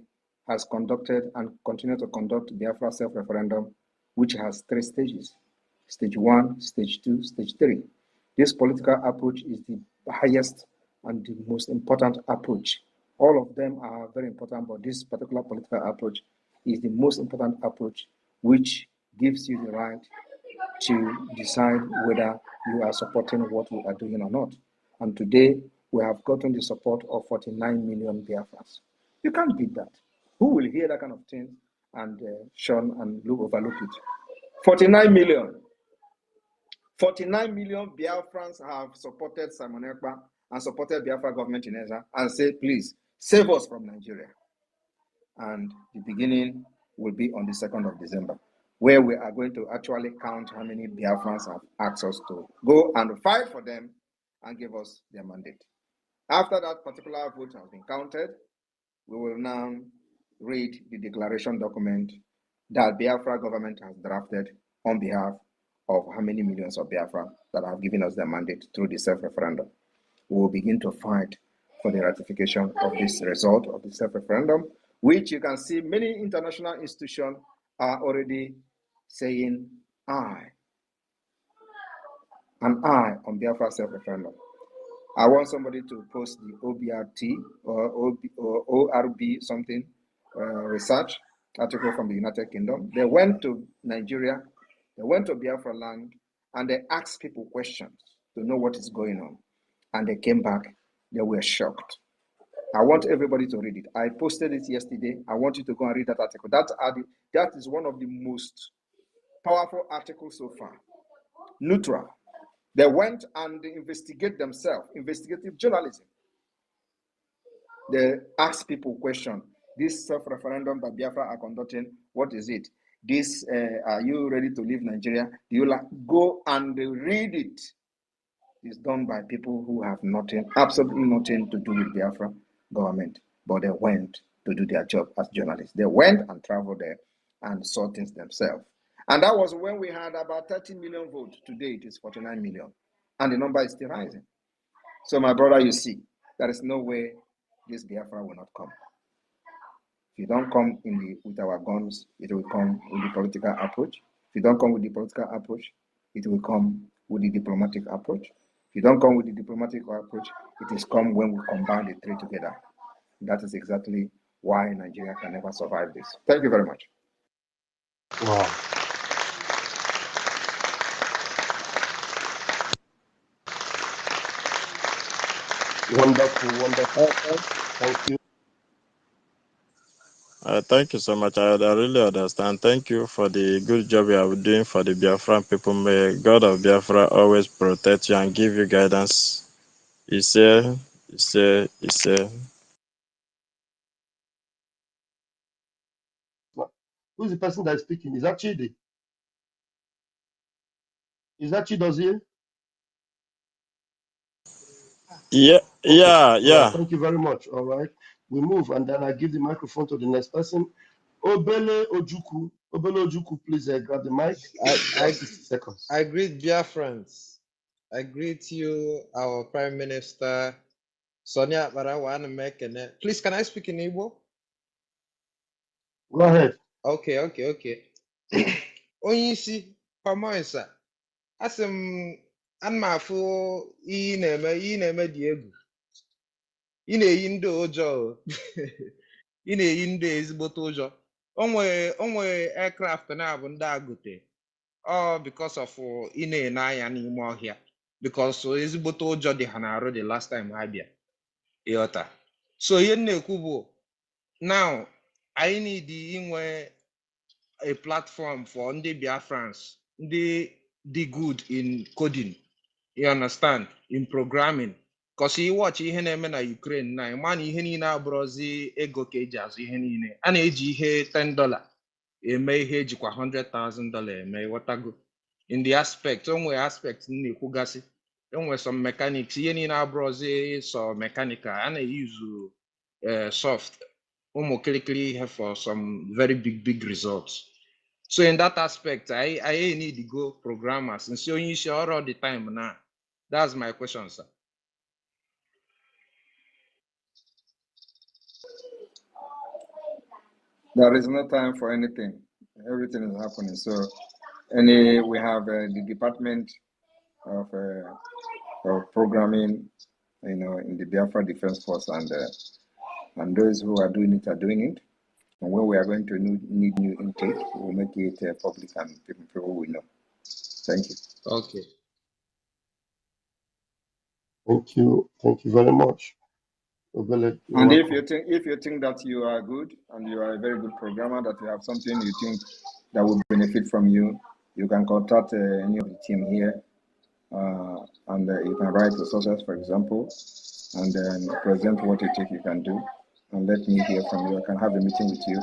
has conducted and continue to conduct Biafra self-referendum, which has 3 stages. Stage 1, stage 2, stage 3. This political approach is the highest and the most important approach. All of them are very important, but this particular political approach is the most important approach, which gives you the right to decide whether you are supporting what we are doing or not. And today, we have gotten the support of 49 million Biafrans. You can't beat that. Who will hear that kind of thing and shun and overlook it? 49 million. 49 million Biafrans have supported Simon Ekpa and supported Biafra government in exile and say, please, save us from Nigeria. And the beginning will be on the 2nd of December, where we are going to actually count how many Biafrans have asked us to go and fight for them and give us their mandate. After that particular vote has been counted, we will now read the declaration document that Biafra government has drafted on behalf of how many millions of Biafra that have given us their mandate through the self-referendum. We will begin to fight for the ratification of this result of the self-referendum, which you can see many international institutions are already saying aye, an aye on Biafra self-referendum. I want somebody to post the OBRT or ORB something research article from the United Kingdom. They went to Nigeria, they went to Biafra land, and they asked people questions to know what is going on. And they came back, they were shocked. I want everybody to read it. I posted it yesterday. I want you to go and read that article. That is one of the most powerful articles so far. Neutral. They went and they investigate themselves, investigative journalism. They ask people questions. This self-referendum that Biafra are conducting, what is it? This, are you ready to leave Nigeria? Do you go and read it? It's done by people who have nothing, absolutely nothing to do with Biafra government, but they went to do their job as journalists. They went and traveled there and saw things themselves. And that was when we had about 30 million votes. Today it is 49 million. And the number is still rising. So my brother, you see, there is no way this Biafra will not come. If you don't come with our guns, it will come with the political approach. If you don't come with the political approach, it will come with the diplomatic approach. If you don't come with the diplomatic approach, it is come when we combine the three together. That is exactly why Nigeria can never survive this. Thank you very much. Wow. Wonderful, wonderful. Thank you. Thank you so much. I really understand. Thank you for the good job you are doing for the Biafran people. May God of Biafra always protect you and give you guidance. He's here. Who's the person that is speaking? Is that Chidi? Is that Chidozie? Yeah, Okay. yeah, All right. yeah. Thank you very much. All right. We move, and then I give the microphone to the next person. Obele Ojuku. Obele Ojuku, please grab the mic. You have 60 seconds. I greet Biafrans. I greet you, our Prime Minister, Sonia Barawan Mekene. Please, can I speak in Igbo? Go ahead. Okay. Onye isi, Pamoisa, asị m ana m afụ ihe ị na-eme dị egwu. Ị na-eyi ndị ụjọ o. Ị na-eyi ndị ezigbote ụjọ. O nwere aircraft na-abụ ndị agote. All because of ị na-ene anya n'ime ọhịa. Because ezigbote ụjọ dị ha na-arụ the last time ha bịa. Ịghọta. So ihe m na-ekwu bụ now I need inwe a platform for ndị Biafrans, ndị dị good in coding, you understand, in programming. Because you watch ihe na-eme na Ukraine na ịma na ihe niile abụrụzi ego ka eji azụ ihe niile. A na-eji ihe $10 eme ihe ejikwa $100,000 eme, whatever. In the aspect, onwe aspect na-ekwugasị, enwe some mechanics, ihe niile abụrụzi so mechanical, a na-use soft ụmụ kirikiri ihe for some very big results. So in that aspect, I need to go programmers and so you sure all the time now. That's my question, sir. There is no time for anything. Everything is happening. So we have the Department of Programming, in the Biafra Defense Force, and those who are doing it. And when we are going to need new intake, we'll make it public and people will know. Thank you. Okay. Thank you. Thank you very much. Obele, and if you think that you are good and you are a very good programmer, that you have something you think that will benefit from you, you can contact any of the team here, and you can write the sources, for example, and then present what you think you can do, and let me hear from you. I can have a meeting with you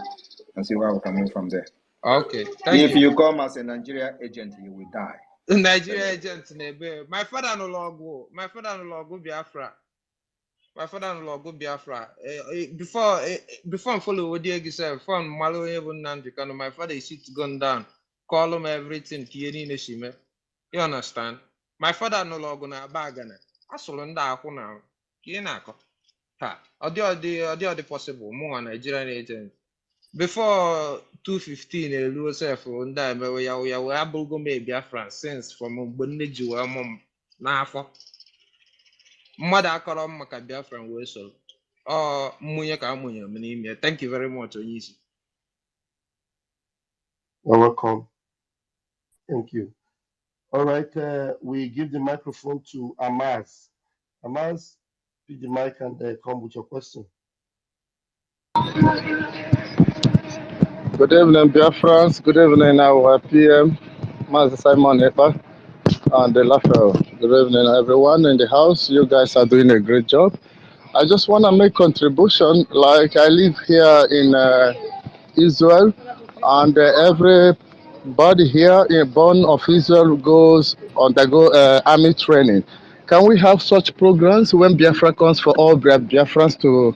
and see how we can move from there. Okay, thank you. If you come as a Nigeria agent, you will die. Nigeria agent, my father no logo Biafra. My father no logo Biafra. Before I follow what you said, from Malo even Nandikano, my father is sit gone down, call him everything, you understand? My father no logo na bagana. I saw nda ako na. Kinako. Ha. Odi possible. More Nigerian agent. Before 2015, Louis nda me we abulgo me Biafra since from Bonneju mom na afọ. mmadụ akọrọ m maka Biafra wee soro ọ mmụnye ka amụnyere m n'ime. Thank you very much, onye isi. You're welcome. Thank you. All right, we give the microphone to Amaz. Amaz, pick the mic and come with your question. Good evening, Biafrans. Good evening, our PM, Master Simon Ekpa, and the Lafel. Good evening, everyone in the house. You guys are doing a great job. I just want to make contribution. Like I live here in Israel, and everybody here in born of Israel goes undergo army training. Can we have such programs when Biafra comes for all Biafrans to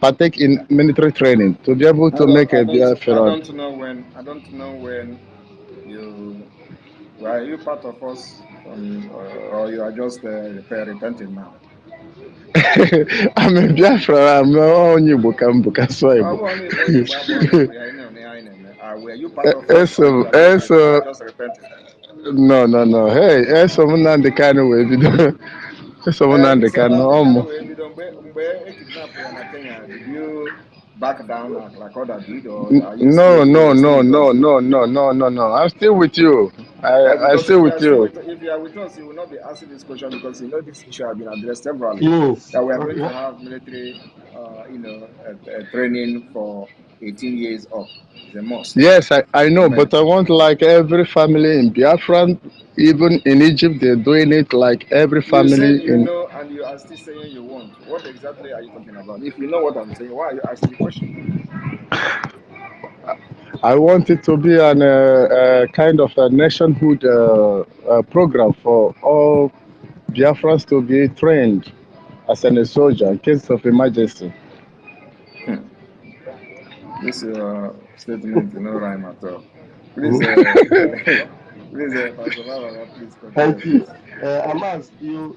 partake in military training to be able to make a I Biafra? don't know when. I don't know when you. Were you part of us from, or you are just repenting now? I'm a Biafra. I'm only Bukambuka Swaibu. Were you part of us, or Eso, you are eso, just repenting? no, no, no. Hey, eso muna ndekano webido. Eso muna You said ndekano that the kind of omo. way mgbe kidnap ya na Kenya, did you back down like other did, or are you No, still no, still no, with no, us? no, no, no, no, no. I'm still with you. I Because still with you. if you are with us, you will not be asking this question because you know this issue has been addressed severally. Yes. That we are going to have military, training for 18 years up. It's a must. Yes, I It's know, but I want like every family in Biafra, even in Egypt, they're doing it like every You said family you in. know, and you are still saying you want. What exactly are you talking about? If you know what I'm saying, why are you asking the question? I want it to be an kind of a nationhood program for all Biafrans to be trained as a soldier in case of emergency. This statement, no rhyme at all. Please, Mhm. please, Pastor Baba, please continue, Thank you. please. Amaz, you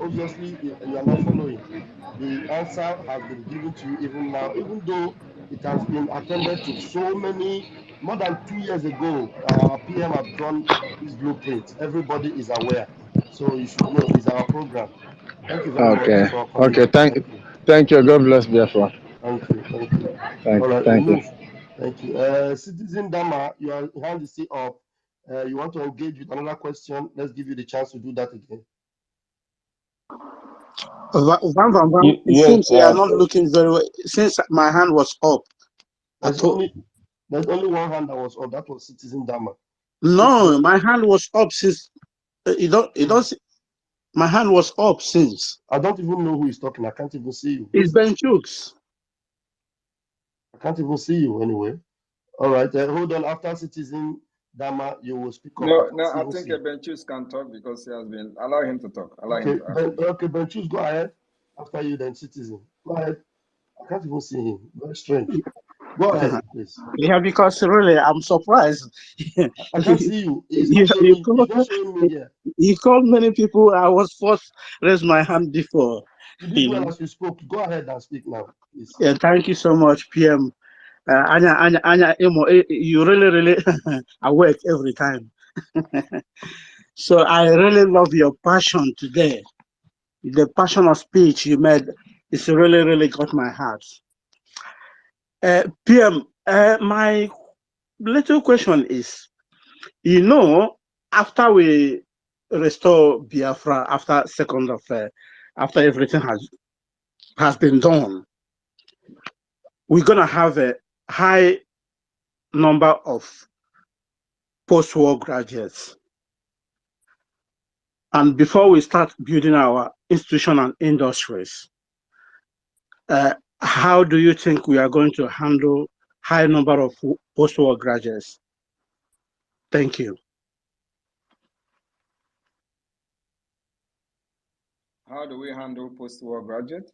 obviously you are not following. The answer has been given to you even now, even though it has been attended to so many, more than 2 years ago, our PM have drawn this blueprint. Everybody is aware. So you should know it's our program. Thank you very much Okay, for coming okay. up. Thank you. Thank you. God bless Biafra. Thank you. Thank you. All right, we'll Thank you. move. Thank you. Citizen Dama, your hand is still up. You want to engage with another question? Let's give you the chance to do that again. Van Van Van, it Yes, seems you are not looking very well. Since my hand was up, I There's thought, only one hand that was up. That was Citizen Dama. no, my hand was up since you don't see, my hand was up since. I don't even know who is talking. I can't even see you. It's Ben Chooks. I can't even see you anyway. All right, hold on. After Citizen Dama, you will speak up. I No, can't no, I even think see. Benchus can talk because he has been. Allow him to talk. Allow him Okay, to answer. Ben, choose. Go ahead. After you, then Citizen. Go ahead. I can't even see him. Very strange. Go ahead, please. Yeah, because really, I'm surprised. I can't see you. It's not you, showing you, me. It's called, not showing me here. you called many people. I was first raise my hand before. You did You well know. as you spoke. Go ahead and speak now, please. Yeah, thank you so much, PM. You really, really awake every time. So I really love your passion today. The passion of speech you made is really, really got my heart. PM, my little question is, after we restore Biafra, after everything has been done, we're gonna have a high number of post-war graduates. And before we start building our institution and industries, how do you think we are going to handle high number of post-war graduates? Thank you. How do we handle post-war graduates?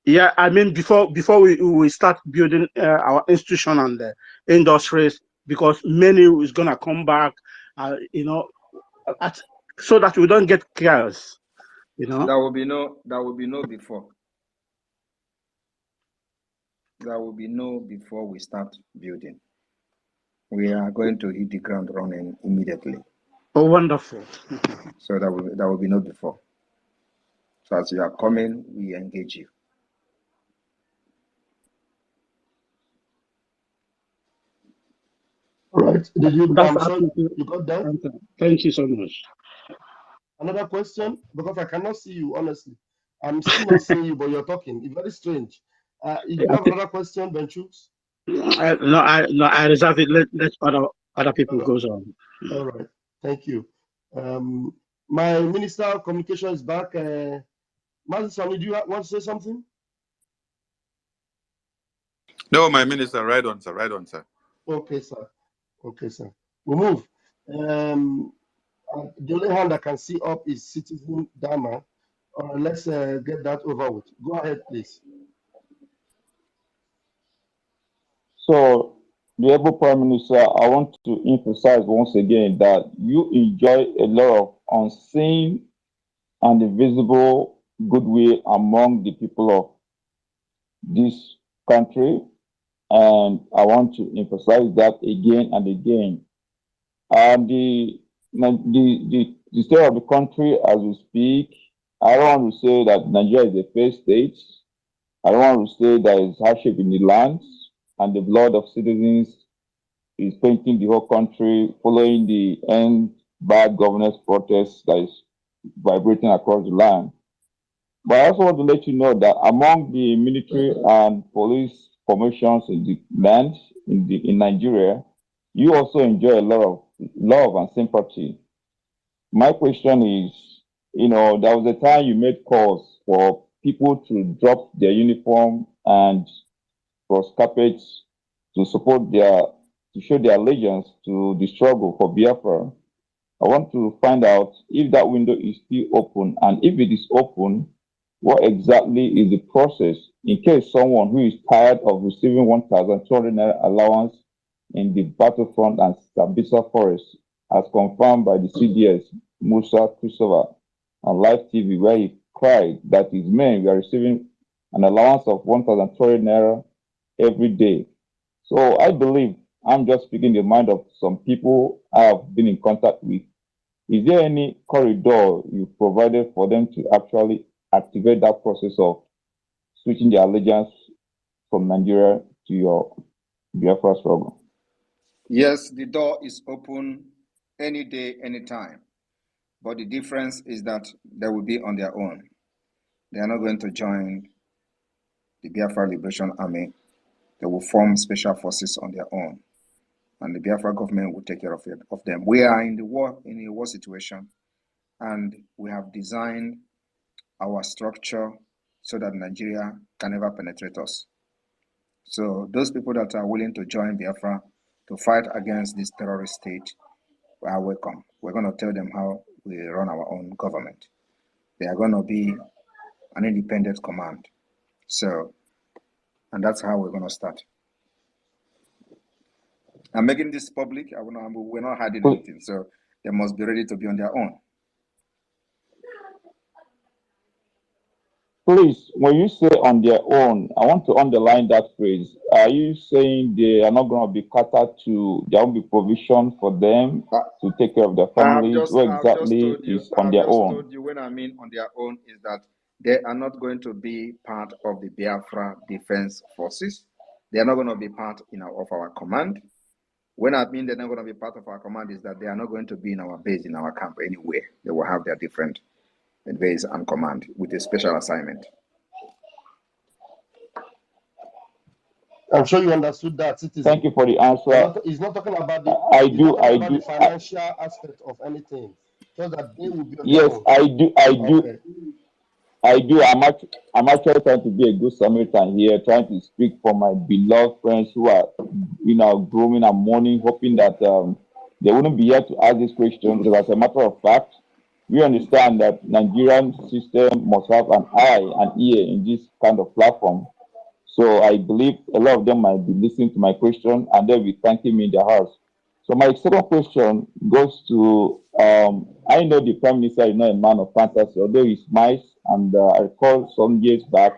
Yeah, I mean before we start building our institution and the industries, because many is gonna come back, so that we don't get chaos. There will be no before. There will be no before we start building. We are going to hit the ground running immediately. Oh, wonderful. So there will be no before. So as you are coming, we engage you. All right. Did you? That's I'm sure absolutely you got that. answer. Thank you so much. Another question, because I cannot see you honestly. I'm still not seeing you, but you're talking. It's very strange. Do you I have think, another question, Benchooks? I reserve it. Let other people Uh, goes on. all right. Thank you. My Minister of Communication is back. Mazi Sani, do you want to say something? No, my minister, right on, sir. Right on, sir. Okay, sir. Okay, sir. We move. The only hand I can see up is Citizen Dama. Let's get that over with. Go ahead, please. So, the able Prime Minister, I want to emphasize once again that you enjoy a lot of unseen and invisible goodwill among the people of this country. And I want to emphasize that again and again. The state of the country as we speak, I don't want to say that Nigeria is a failed state. I don't want to say there is hardship in the land and the blood of citizens is painting the whole country following the end bad governance protest that is vibrating across the land. But I also want to let you know that among the military and police formations in the land in Nigeria, you also enjoy a lot of love and sympathy. My question is, there was a time you made calls for people to drop their uniform and cross carpets to to show their allegiance to the struggle for Biafra. I want to find out if that window is still open, and if it is open, what exactly is the process in case someone who is tired of receiving 1,200 naira allowance in the battlefront and Sambisa Forest, as confirmed by the CDS, Musa Christopher, on live TV, where he cried that his men were receiving an allowance of 1,200 naira every day. So I believe I'm just speaking the mind of some people I have been in contact with. Is there any corridor you provided for them to actually activate that process of switching their allegiance from Nigeria to your Biafra struggle? Yes, the door is open any day, anytime. But the difference is that they will be on their own. They are not going to join the Biafra Liberation Army. They will form special forces on their own. And the Biafra government will take care of them. We are in a war situation, and we have designed our structure so that Nigeria can never penetrate us. So those people that are willing to join Biafra to fight against this terrorist state are welcome. We're going to tell them how we run our own government. They are going to be an independent command. So, and that's how we're going to start. I'm making this public. We're not hiding anything. So they must be ready to be on their own. Please, when you say on their own, I want to underline that phrase. Are you saying they are not going to be catered to, there won't be provision for them Uh, to take care of their I have families? just, What I have just exactly told you. is I on have their just own? told you. When I mean on their own, is that they are not going to be part of the Biafra Defense Forces. They are not going to be part of our command. When I mean they're not going to be part of our command, is that they are not going to be in our base, in our camp anywhere. They will have their different base and command with a special assignment. I'm sure you understood that, Thank citizen. you for the answer. He's not talking about the I he's not do, talking I about the do. financial aspect of anything. Just that they will be on their Yes, own. I do, I do. Okay. I do. I'm actually trying to be a good Samaritan here, trying to speak for my beloved friends who are, grooming and mourning, hoping that they wouldn't be here to ask this question. Because as a matter of fact, we understand that Nigerian system must have an eye and ear in this kind of platform. So I believe a lot of them might be listening to my question and they'll be thanking me in their hearts. So my second question goes to I know the Prime Minister is not a man of fantasy, although he smiles. And I recall some years back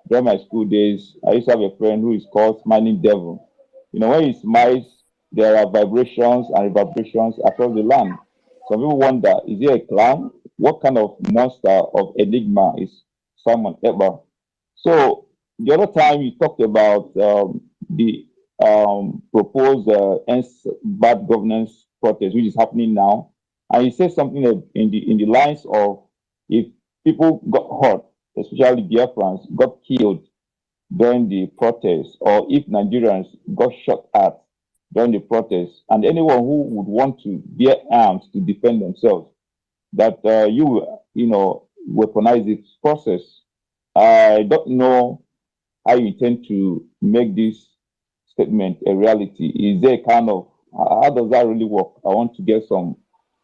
during my school days, I used to have a friend who is called Smiling Devil. When he smiles, there are vibrations and reverberations across the land. Some people wonder, is he a clown? What kind of monster of enigma is Simon Ekpa? So the other time you talked about the proposed bad governance protest, which is happening now, and you said something in the lines of if people got hurt, especially Biafrans, got killed during the protest, or if Nigerians got shot at during the protest, and anyone who would want to bear arms to defend themselves, that weaponize this process. I don't know how you intend to make this statement a reality. Is there a kind of how does that really work? I want to get some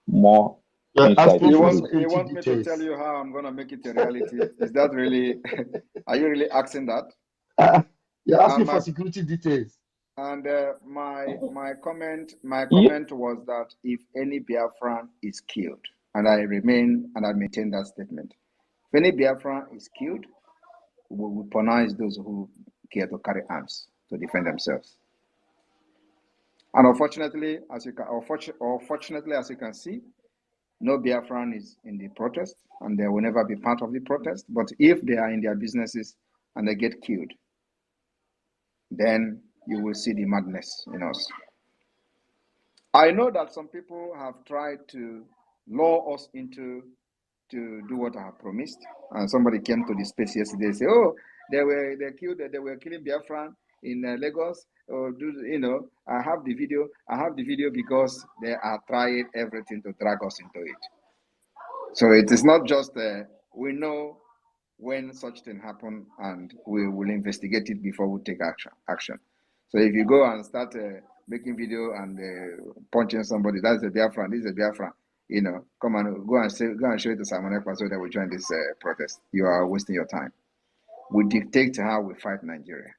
more You're insight asking You into for want this. you security want me to tell details. you how I'm gonna make it a reality? Is that really? Are you really asking that? Ah, you're And asking for my security details. and my Yeah, comment was that if any Biafran is killed, and I maintain that statement. If any Biafran is killed, we will punish those who care to carry arms to defend themselves. And unfortunately, as you can see, no Biafran is in the protest, and they will never be part of the protest. But if they are in their businesses and they get killed, then you will see the madness in us. I know that some people have tried to lure us into to do what I have promised. And somebody came to the space yesterday and say, "Oh, they were killing Biafran in Lagos." Or I have the video. I have the video because they are trying everything to drag us into it. So it is not just we know when such thing happen, and we will investigate it before we take action. So if you go and start making video and punching somebody, that's a Biafran. This is a Biafran. Come and go and show it to Simon Ekpa so that we join this protest. You are wasting your time. We dictate how we fight Nigeria,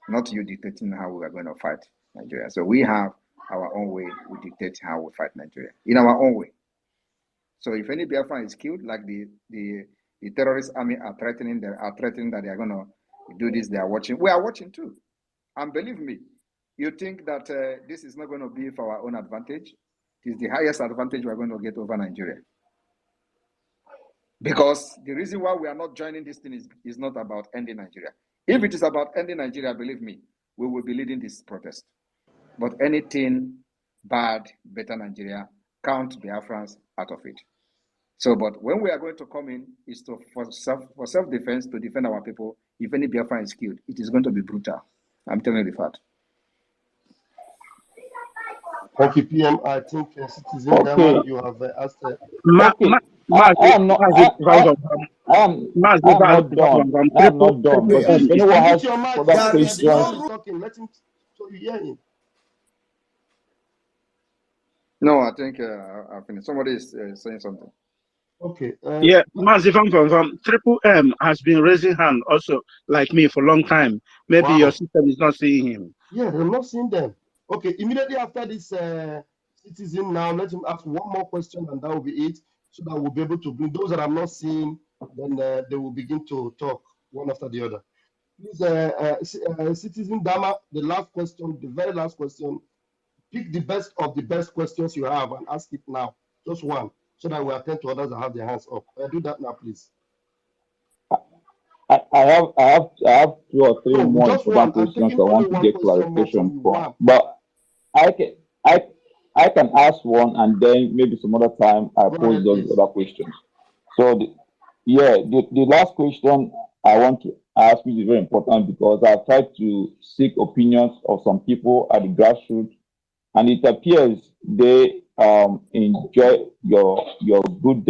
not you dictating how we are going to fight Nigeria. So we have our own way. We dictate how we fight Nigeria in our own way. So if any Biafran is killed, like the terrorist army are threatening, that they are going to do this, they are watching. We are watching too. And believe me, you think that this is not going to be for our own advantage? It is the highest advantage we are going to get over Nigeria. Because the reason why we are not joining this thing is not about ending Nigeria. If it is about ending Nigeria, believe me, we will be leading this protest. But anything bad, better Nigeria, count Biafrans out of it. So, but when we are going to come in, is for self-defense, to defend our people. If any Biafran is killed, it is going to be brutal. I'm telling you the fact. Thank you, PM. I think Citizen Dama, okay, you have asked. okay. I am not. I am not done. I am not done. But if Please anyone mute has your mic, further sir. There We are is the one questions, no who is rule. talking. Let him so you hear him. No, I think I finished. Somebody is saying something. Okay. Yeah, Massive from Triple M has been raising hand also, like me, for a long time. Maybe your Wow. system is not seeing him. Yeah, I'm not seeing them. Okay. Immediately after this Citizen, now let him ask one more question, and that will be it. So that we'll be able to bring those that I'm not seeing. Then they will begin to talk one after the other. Please, Citizen Dama, the last question, the very last question. Pick the best of the best questions you have and ask it now. Just one, so that we attend to others that have their hands up. Do that now, please. I have 2 or 3 No, more just one. important I'm questions taking I only want to one get question more from clarification you. from. One. But I can I I can ask one, and then maybe some other time I Go pose ahead, those please. other questions. So the last question I want to ask, which is very important, because I've tried to seek opinions of some people at the grassroots, and it appears they enjoy your good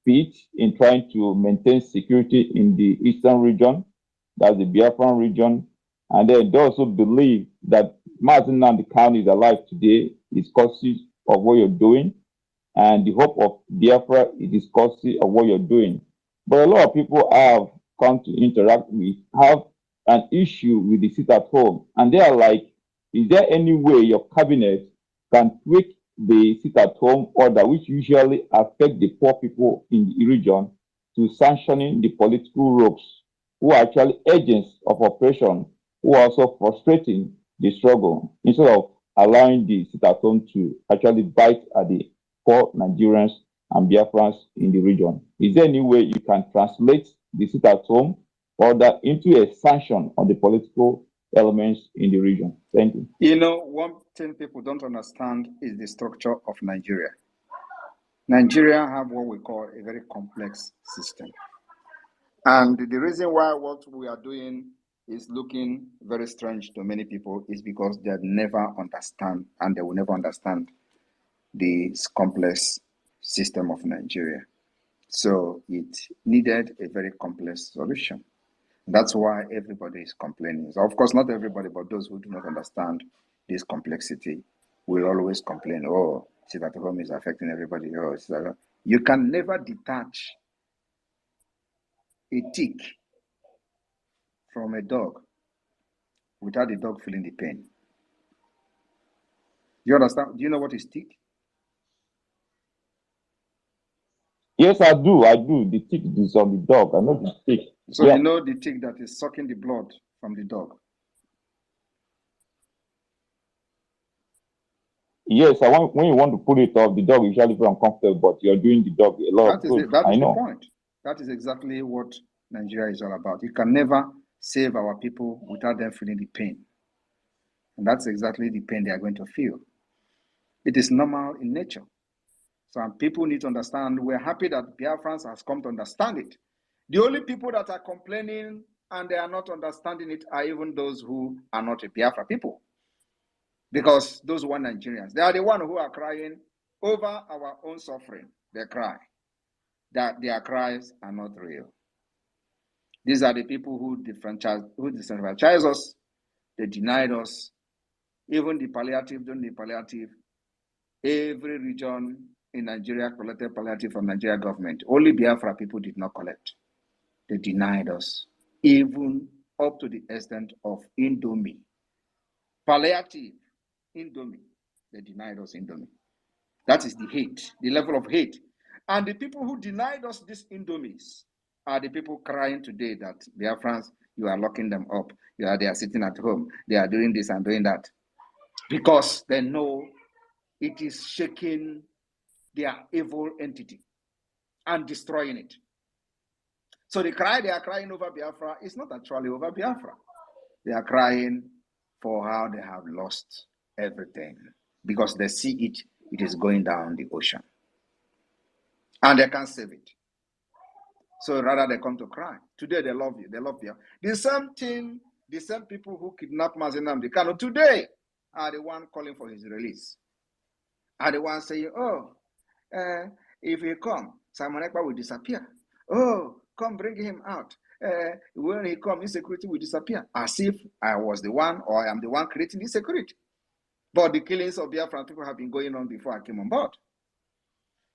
speech in trying to maintain security in the eastern region, that's the Biafran region, and they also believe that Mazin Nnamdi Kanu is alive today is causes of what you're doing, and the hope of Biafra is causes of what you're doing. But a lot of people have come to interact with have an issue with the sit at home, and they are like, is there any way your cabinet can tweak the sit at home order, which usually affect the poor people in the region, to sanctioning the political ropes who are actually agents of oppression, who are also frustrating the struggle instead of allowing the sit at home to actually bite at the for Nigerians and Biafrans in the region? Is there any way you can translate the sit at home order into a sanction on the political elements in the region? Thank you. You know, one thing people don't understand is the structure of Nigeria. Nigeria have what we call a very complex system. And the reason why what we are doing is looking very strange to many people is because they never understand, and they will never understand this complex system of Nigeria. So it needed a very complex solution. That's why everybody is complaining. So of course, not everybody, but those who do not understand this complexity will always complain, oh, sit at home is affecting everybody. Oh, you can never detach a tick from a dog without the dog feeling the pain. You understand? Do you know what is tick? Yes, I do. I do. The tick is on the dog. I know the tick. So Yeah. you know the tick that is sucking the blood from the dog. Yes, when you want to pull it off, the dog usually feel uncomfortable, but you're doing the dog a lot of good. That I is the know. point. That is exactly what Nigeria is all about. You can never save our people without them feeling the pain. And that's exactly the pain they are going to feel. It is normal in nature. So people need to understand, we're happy that Biafrans has come to understand it. The only people that are complaining and they are not understanding it are even those who are not a Biafra people. Because those who are Nigerians, they are the ones who are crying over our own suffering. They cry. That their cries are not real. These are the people who disenfranchise us. They denied us. Even the palliative, during the palliative, every region in Nigeria collected palliative from Nigeria government. Only Biafra people did not collect. They denied us, even up to the extent of Indomie. Palliative, Indomie. They denied us Indomie. That is the hate, the level of hate. And the people who denied us these Indomies are the people crying today that Biafrans, you are locking them up. They are sitting at home. They are doing this and doing that. Because they know it is shaking their evil entity and destroying it. So the cry they are crying over Biafra is not actually over Biafra. They are crying for how they have lost everything because they see it is going down the ocean. And they can't save it. So rather they come to cry. Today they love you. They love you. The same thing, the same people who kidnapped Mazi Nnamdi Kanu today are the one calling for his release. Are the one saying, oh, if he come, Simon Ekpa will disappear. Oh, come bring him out. When he comes, insecurity will disappear. As if I was the one or I am the one creating insecurity. But the killings of Biafran people have been going on before I came on board.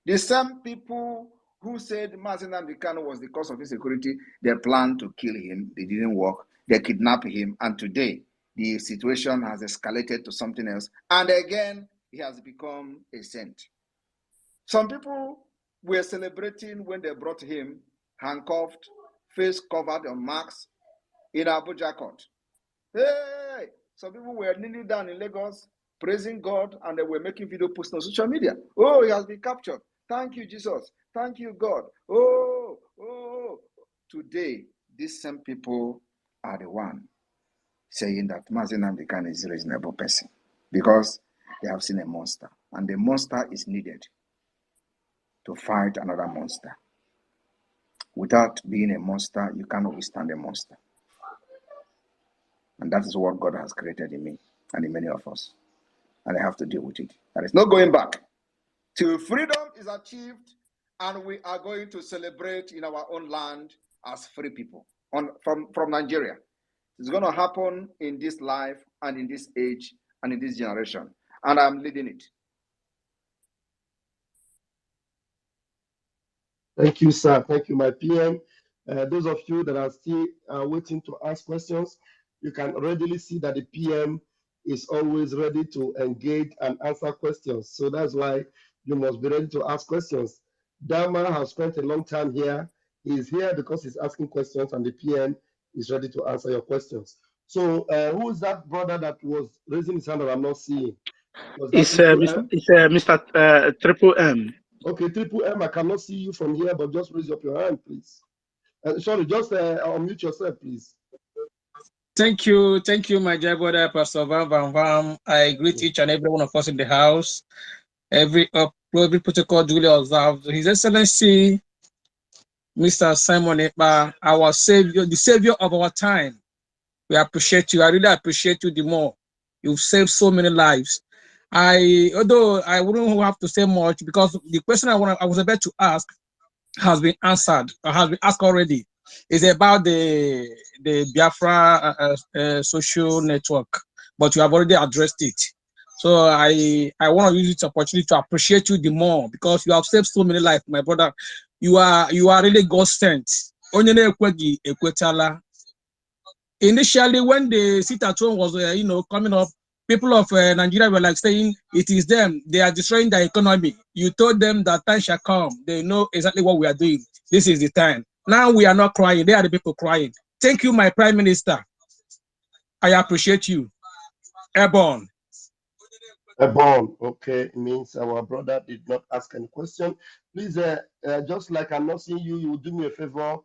The same people who said Mazi Nnamdi Kanu was the cause of insecurity, they planned to kill him. They didn't work. They kidnapped him. And today, the situation has escalated to something else. And again, he has become a saint. Some people were celebrating when they brought him handcuffed, face covered on marks in Abuja court. Hey! Some people were kneeling down in Lagos, praising God, and they were making video posts on social media. Oh, he has been captured. Thank you, Jesus. Thank you, God. Oh. Today, these same people are the one saying that Mazi Nnamdi Kanu is a reasonable person because they have seen a monster, and the monster is needed to fight another monster. Without being a monster, you cannot withstand a monster. And that is what God has created in me and in many of us. And I have to deal with it. There is no going back. Till freedom is achieved and we are going to celebrate in our own land as free people from Nigeria. It's going to happen in this life and in this age and in this generation. And I'm leading it. Thank you, sir. Thank you, my PM. Those of you that are still waiting to ask questions, you can readily see that the PM is always ready to engage and answer questions. So that's why you must be ready to ask questions. Dama has spent a long time here. He's here because he's asking questions and the PM is ready to answer your questions. So who is that brother that was raising his hand that I'm not seeing? Was that Triple M? It's Mr. Triple M. Okay, Triple M, I cannot see you from here, but just raise up your hand, please. Sorry, just unmute yourself, please. Thank you, my dear brother, Pastor Van Van Van. I greet each and every one of us in the house. Every protocol duly observed. His Excellency, Mr. Simon Ekpa, our savior, the savior of our time. We appreciate you. I really appreciate you the more. You've saved so many lives. Although I wouldn't have to say much because the question I was about to ask has been answered, or has been asked already. It's about the Biafra social network, but you have already addressed it. So I want to use this opportunity to appreciate you the more because you have saved so many lives, my brother. You are really God sent. Initially, when the sit at home was coming up, people of Nigeria were like saying it is them, they are destroying the economy. You told them that time shall come, they know exactly what we are doing. This is the time. Now we are not crying, they are the people crying. Thank you, my prime minister. I appreciate you. Airborne. Airborne, okay, it means our brother did not ask any question. Please, just like I'm not seeing you, you will do me a favor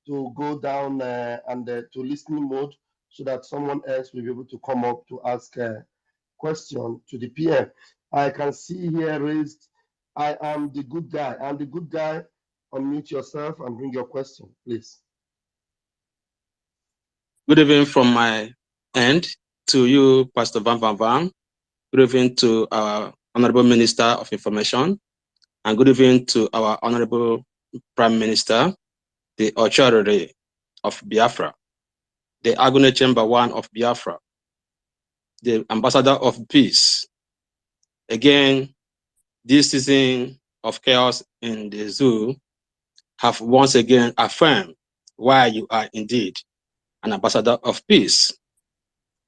to go down and to listening mode so that someone else will be able to come up to ask a question to the PM. I can see here raised, I am the good guy. I'm the good guy. Unmute yourself and bring your question, please. Good evening from my end to you, Pastor Van Van Van. Good evening to our Honorable Minister of Information, and good evening to our Honorable Prime Minister, the Authority of Biafra, the Agone Chamber 1 of Biafra, the Ambassador of Peace. Again, this season of chaos in the zoo have once again affirmed why you are indeed an ambassador of peace.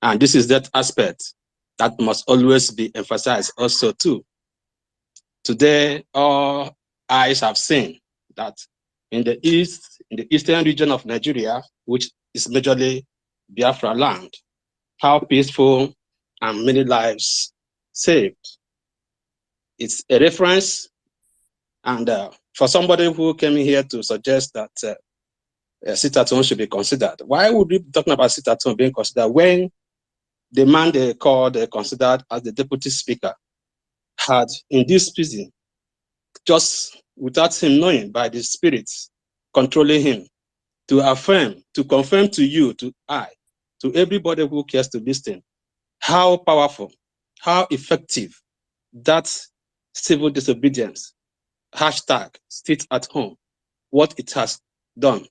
And this is that aspect that must always be emphasized also too. Today, all eyes have seen that in the east, in the eastern region of Nigeria, which is majorly Biafra land, how peaceful and many lives saved. It's a reference, and for somebody who came here to suggest that sit-at-home should be considered, why would we be talking about sit-at-home being considered when the man they called considered as the deputy speaker had in this prison, just without him knowing, by the spirits controlling him, to affirm, to confirm to you, to everybody who cares to listen, how powerful, how effective that civil disobedience hashtag sit at home, what it has done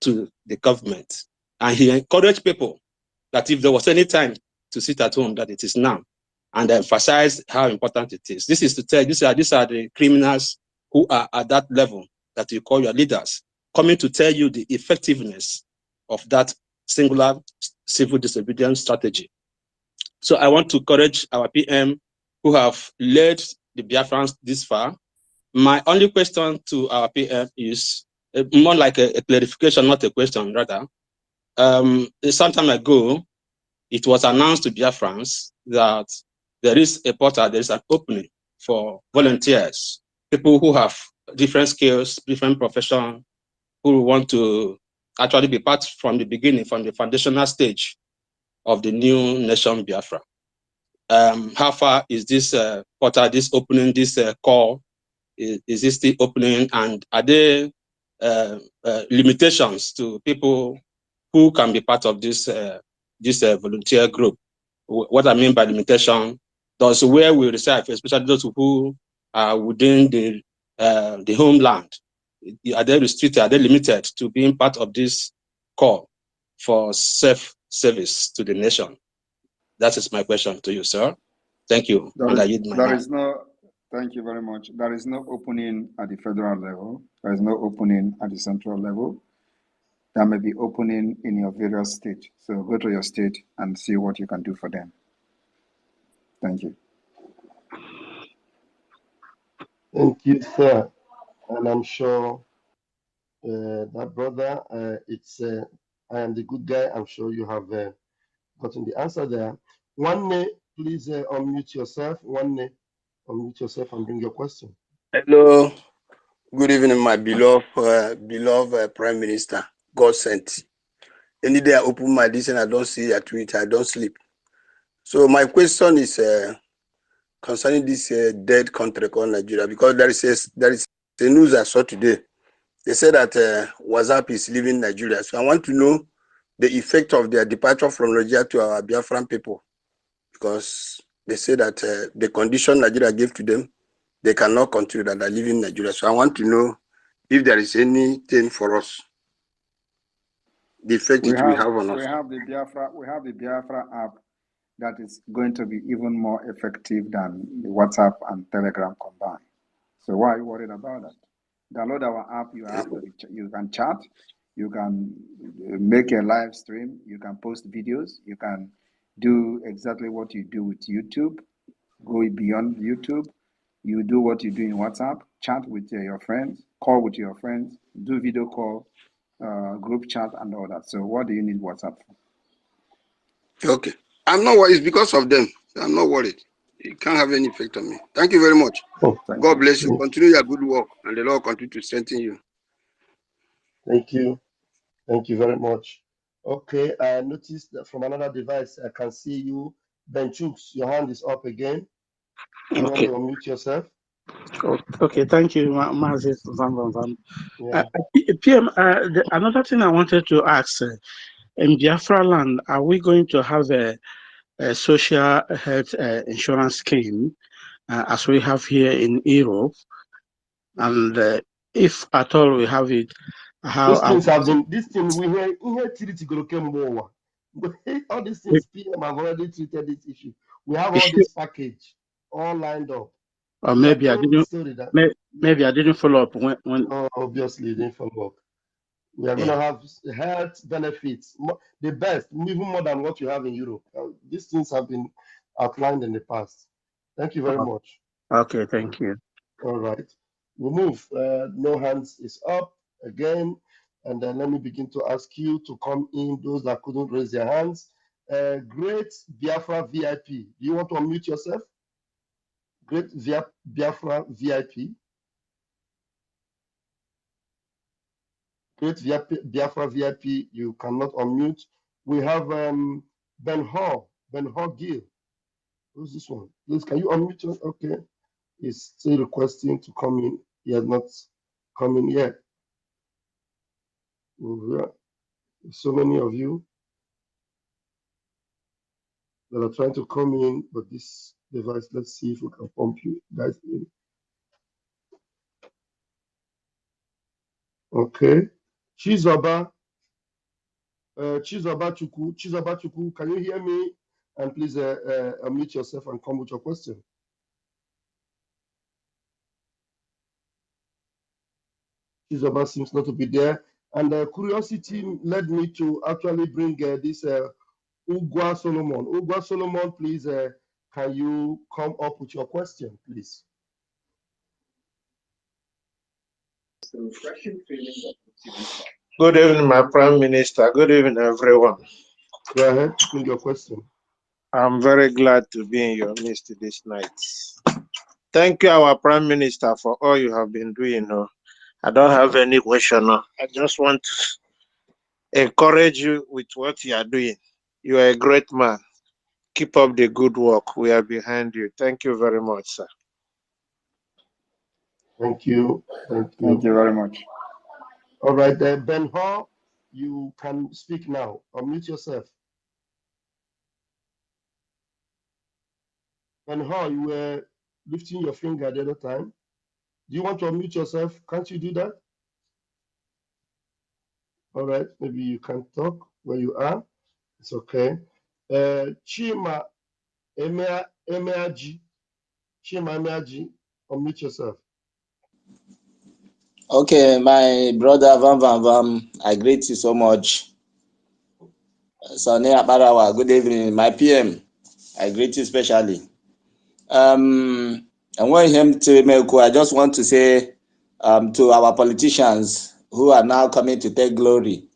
to the government. And he encouraged people that if there was any time to sit at home, that it is now, and emphasize how important it is. This is to tell, these are the criminals who are at that level that you call your leaders, coming to tell you the effectiveness of that singular civil disobedience strategy. So I want to encourage our PM who have led the Biafrans this far. My only question to our PM is more like a clarification, not a question, rather. Some time ago, it was announced to Biafrans that there is a portal, there is an opening for volunteers, people who have different skills, different profession, who want to actually be part from the beginning, from the foundational stage of the new nation Biafra. How far is this portal, this opening, this call? Is this the opening? And are there limitations to people who can be part of this volunteer group? What I mean by limitation, those where we reside, especially those who are within the homeland, are they restricted? Are they limited to being part of this call for self-service to the nation? That is my question to you, sir. Thank you. There And I is, yield my there mic. is no, thank you very much. There is no opening at the federal level. There is no opening at the central level. There may be opening in your various states. So go to your state and see what you can do for them. Thank you. Thank you, sir. And I'm sure that brother, I am the good guy. I'm sure you have gotten the answer there. One please unmute yourself. One name, unmute yourself and bring your question. Hello, good evening, my beloved Prime Minister. God sent. Any day I open my this and I don't see a tweet, I don't sleep. So my question is concerning this dead country called Nigeria, because there is a news I saw today. They said that WhatsApp is leaving Nigeria. So I want to know the effect of their departure from Nigeria to our Biafran people, because they say that the condition Nigeria gave to them, they cannot continue, that they're leaving Nigeria. So I want to know if there is anything for us, the effect it will have on us. We have the Biafra app that is going to be even more effective than the WhatsApp and Telegram combined. So why are you worried about that? Download our app. You can chat, you can make a live stream, you can post videos, you can do exactly what you do with YouTube. Go beyond YouTube. You do what you do in WhatsApp, chat with your friends, call with your friends, do video call, group chat, and all that. So what do you need WhatsApp for? Okay. I'm not worried. It's because of them. I'm not worried. It can't have any effect on me. Thank you very much. Oh, God bless you. Continue your good work, and the Lord continue to strengthen you. Thank you. Thank you very much. Okay, I noticed that from another device, I can see you. Ben Chooks, your hand is up again. You want Okay. to unmute yourself? Okay, thank you, Mazis Van Van Van. Yeah. PM, another thing I wanted to ask, in Biafra land, are we going to have a social health insurance scheme as we have here in Europe? And if at all we have it, how This thing we hear all these things PM have already treated this issue. We have all this package all lined up. Or maybe I didn't. Maybe I didn't follow up when. Oh, obviously, you didn't follow up. We are going to have health benefits, the best, even more than what you have in Europe. These things have been outlined in the past. Thank you very much. Okay, thank you. All right. We move. No hands is up again. And then let me begin to ask you to come in, those that couldn't raise their hands. Great Biafra VIP. Do you want to unmute yourself? Great Biafra VIP. Great Biafra VIP. You cannot unmute. We have Ben Hall Gill. Who's this one? Please, can you unmute yourself? Okay. He's still requesting to come in. He has not come in yet. So many of you that are trying to come in, but this device, let's see if we can pump you guys in. Okay. Chizoba Chukwu, can you hear me? And please unmute yourself and come with your question. Chizoba seems not to be there. And curiosity led me to actually bring this Ugwa Solomon. Ugwa Solomon, please, can you come up with your question, please? Good evening, my Prime Minister. Good evening, everyone. Go ahead, bring your question. I'm very glad to be in your midst this night. Thank you, our Prime Minister, for all you have been doing. I don't have any question. I just want to encourage you with what you are doing. You are a great man. Keep up the good work. We are behind you. Thank you very much, sir. Thank you. Thank you. Thank you very much. All right, Ben Hall, you can speak now. Unmute yourself. Ben Hall, you were lifting your finger the other time. Do you want to unmute yourself? Can't you do that? All right, maybe you can talk where you are. It's okay. Chima Emeaji, unmute yourself. Okay, my brother Van Van Van, I greet you so much. Sane Abarawa, good evening. My PM, I greet you especially. And when him to Melko, I just want to say to our politicians who are now coming to take glory,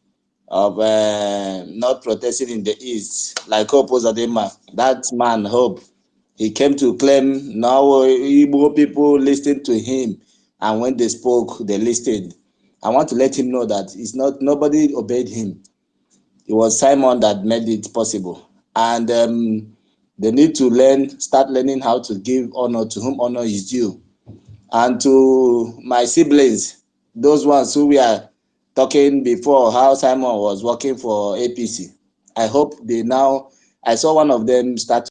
of not protesting in the East, like Hope Uzodinma. That man, Hope, he came to claim now Igbo people listened to him, and when they spoke, they listened. I want to let him know that it's not nobody obeyed him. It was Simon that made it possible, and they need to start learning how to give honor to whom honor is due. And to my siblings, those ones who were talking before how Simon was working for APC, I hope they now, I saw one of them start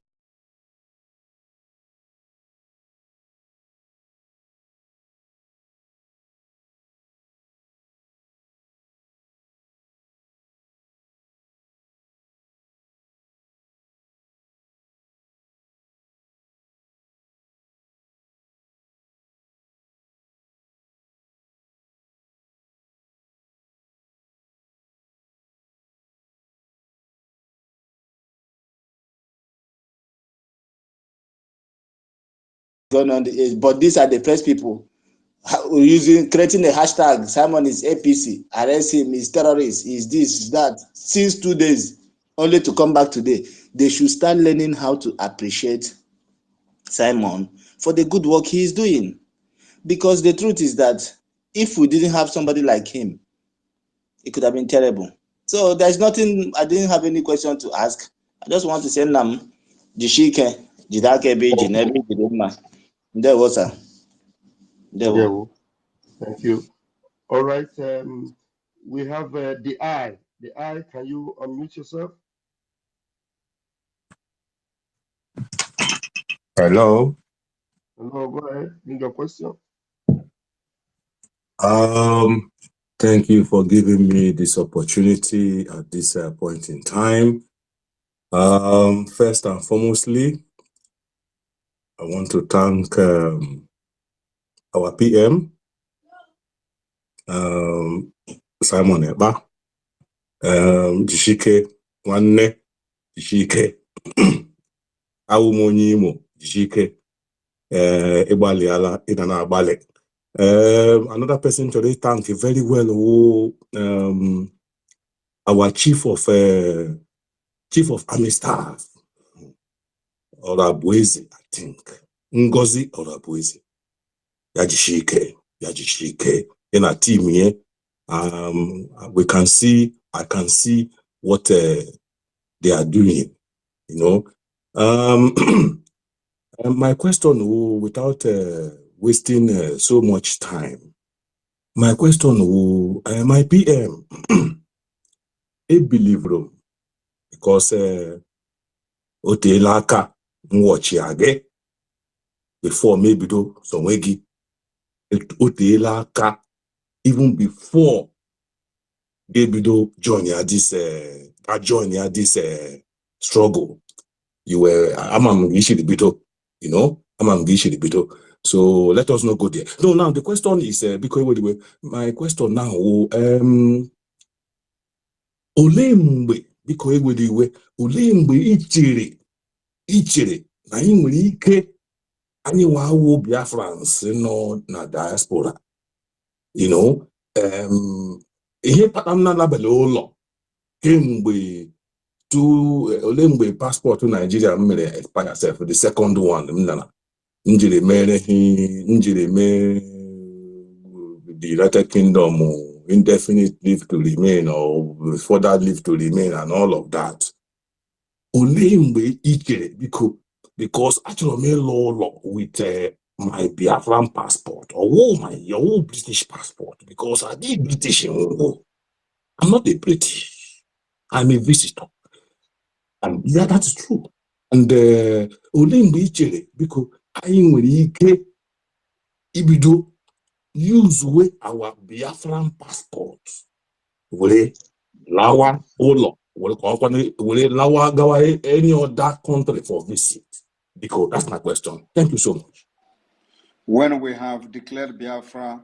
going on the age, but these are the first people creating a hashtag. Simon is APC, arrest him, he's terrorist, he's this, he's that, since 2 days, only to come back today. They should start learning how to appreciate Simon for the good work he is doing. Because the truth is that if we didn't have somebody like him, it could have been terrible. So there's nothing, I didn't have any question to ask. I just want to say Nam, Jishike, Jidakebe, Thank you. Jinebi, Jidema. There was a there Yeah, was. well, thank you. All right. We have the eye. The eye, can you unmute yourself? Hello. Hello, go ahead. Bring your question. Thank you for giving me this opportunity at this point in time. First and foremostly, I want to thank our PM, Simon Ekpa, Jishike, Nwanne, Jishike, Awumonyi Imo, Jishike, Igbaliala, Idana Agbale. Another person today thank you very well, our chief of army staff, Orabueze, I think. Ngozi Orabueze. Yajishike. In our team here, I can see what they are doing, you know. My question, without wasting so much time, my question, my PM, I believe room, because Otelaka watch again before maybe do some wegi Otelaka even before they do join this struggle. You were I'm bito, you know, I'm bito. So let us not go there. No, now the question is because my question now olembe because olembe ichere na anyị nwere ike anyị wawo Biafrans nọ na diaspora, you know, ihe kpatara m na-anabele ụlọ kemgbe ole mgbe paspọtụ Nigeria m mere expire sef, the second one m nara njiri mere njiri mee the United Kingdom indefinite leave to remain or further leave to remain and all of that. Ole mgbe ichere biko, because achọrọ m ịlụ ụlọ with my Biafran passport or your British passport, because I did British. I'm not a British, I'm a visitor. And yeah, that's true. And ole mgbe ichere biko anyị nwere ike ibido use our Biafran passport were lawa ụlọ were lawa gawa any other country for visit, because that's my question. Thank you so much. When we have declared Biafra,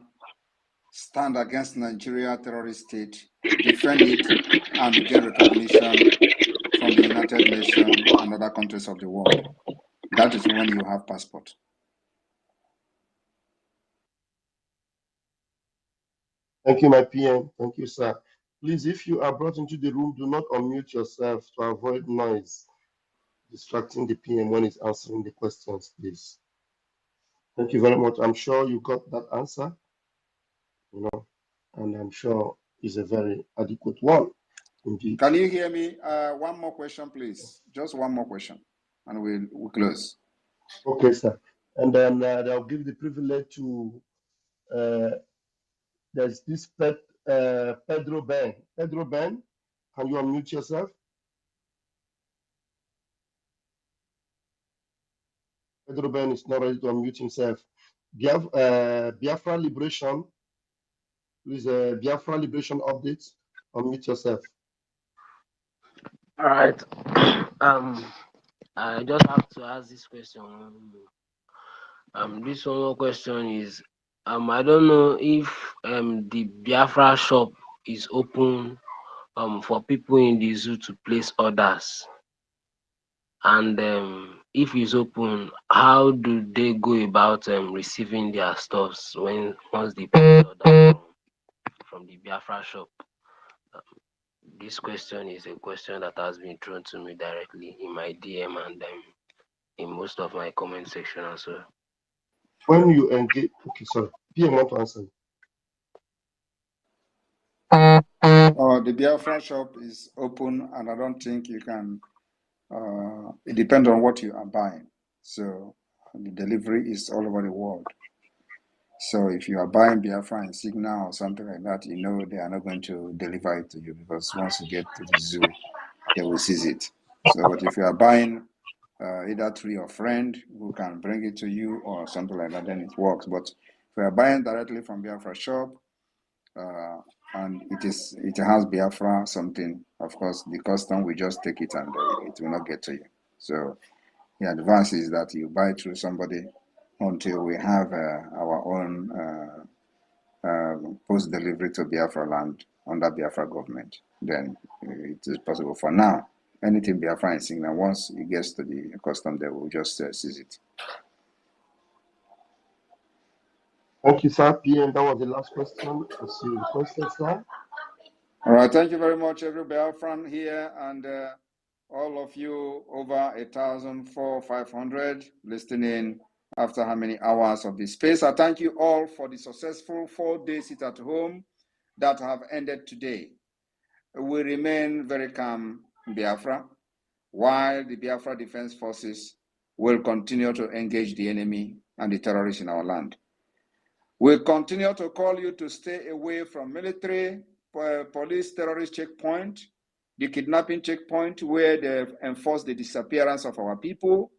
stand against Nigeria terrorist state, defend it, and get recognition from the United Nations and other countries of the world. That is when you have passport. Thank you, my PM. Thank you, sir. Please, if you are brought into the room, do not unmute yourself to avoid noise distracting the PM when he's answering the questions, please. Thank you very much. I'm sure you got that answer, and I'm sure it's a very adequate one indeed. Can you hear me? One more question, please. Just one more question, and we'll close. Okay, sir. And then I'll give the privilege to there's this Pedro Ben. Pedro Ben, can you unmute yourself? Pedro Ben is not ready to unmute himself. Biafra Liberation, please, Biafra Liberation updates. Unmute yourself. All right. I just have to ask this question. This one more question is, I don't know if the Biafra shop is open for people in the zoo to place orders, and if it's open, how do they go about receiving their stuffs once they place order from the Biafra shop? This question is a question that has been thrown to me directly in my DM and in most of my comment section as well. When you engage, okay, sorry, PM want to answer. The Biafra shop is open, and I don't think you can. It depends on what you are buying. So the delivery is all over the world. So if you are buying Biafra in Signal or something like that, you know they are not going to deliver it to you, because once you get to the zoo, they will seize it. So, but if you are buying either through your friend who can bring it to you or something like that, then it works. But if you are buying directly from Biafra shop, and it has Biafra something, of course, the custom will just take it and it will not get to you. So the advice is that you buy through somebody until we have our own post delivery to Biafra land under Biafra government. Then it is possible. For now, anything Biafra is Signal, once it gets to the custom, they will just seize it. Thank you, sir. PM, that was the last question as you requested, sir. All right, thank you very much, every Biafran here, and all of you over 1,500 listening after how many hours of this space. I thank you all for the successful 4-day sit at home that have ended today. We remain very calm in Biafra, while the Biafra Defense Forces will continue to engage the enemy and the terrorists in our land. We'll continue to call you to stay away from military, police, terrorist checkpoint, the kidnapping checkpoint where they enforce the disappearance of our people.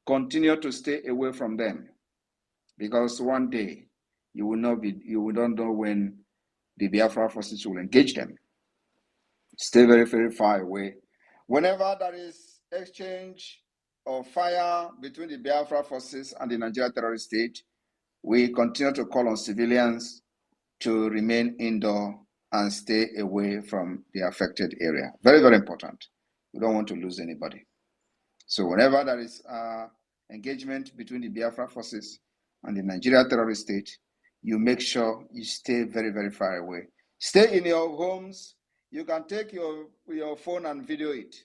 Continue to stay away from them, because one day you will not know when the Biafra forces will engage them. Stay very, very far away. Whenever there is exchange of fire between the Biafra forces and the Nigeria terrorist state, we continue to call on civilians to remain indoor and stay away from the affected area. Very, very important. We don't want to lose anybody. So whenever there is engagement between the Biafra forces and the Nigeria terrorist state, you make sure you stay very, very far away. Stay in your homes. You can take your phone and video it,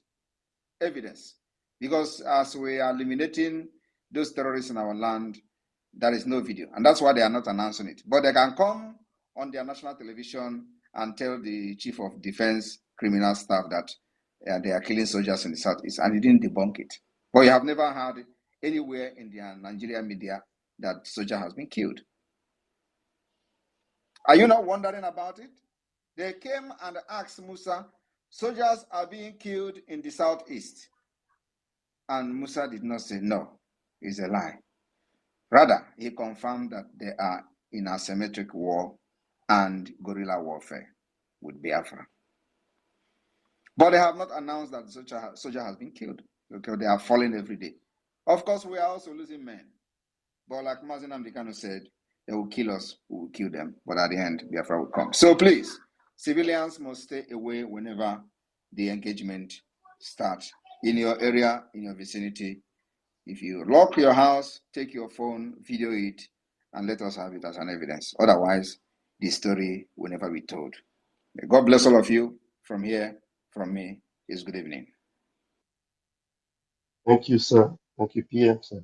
evidence. Because as we are eliminating those terrorists in our land, there is no video. And that's why they are not announcing it. But they can come on their national television and tell the chief of defense criminal staff that they are killing soldiers in the southeast, and he didn't debunk it. But you have never heard anywhere in the Nigeria media that soldier has been killed. Are you not wondering about it? They came and asked Musa, soldiers are being killed in the southeast. And Musa did not say no, it's a lie. Rather, he confirmed that they are in asymmetric war and guerrilla warfare with Biafra. But they have not announced that the soldier has been killed, because they are falling every day. Of course, we are also losing men. But like Mazin Amdekano said, they will kill us, we will kill them. But at the end, Biafra will come. So please, civilians must stay away whenever the engagement starts. In your area, in your vicinity, if you lock your house, take your phone, video it, and let us have it as an evidence. Otherwise, the story will never be told. God bless all of you. From here, from me, is good evening. Thank you, sir. Thank you, PM, sir.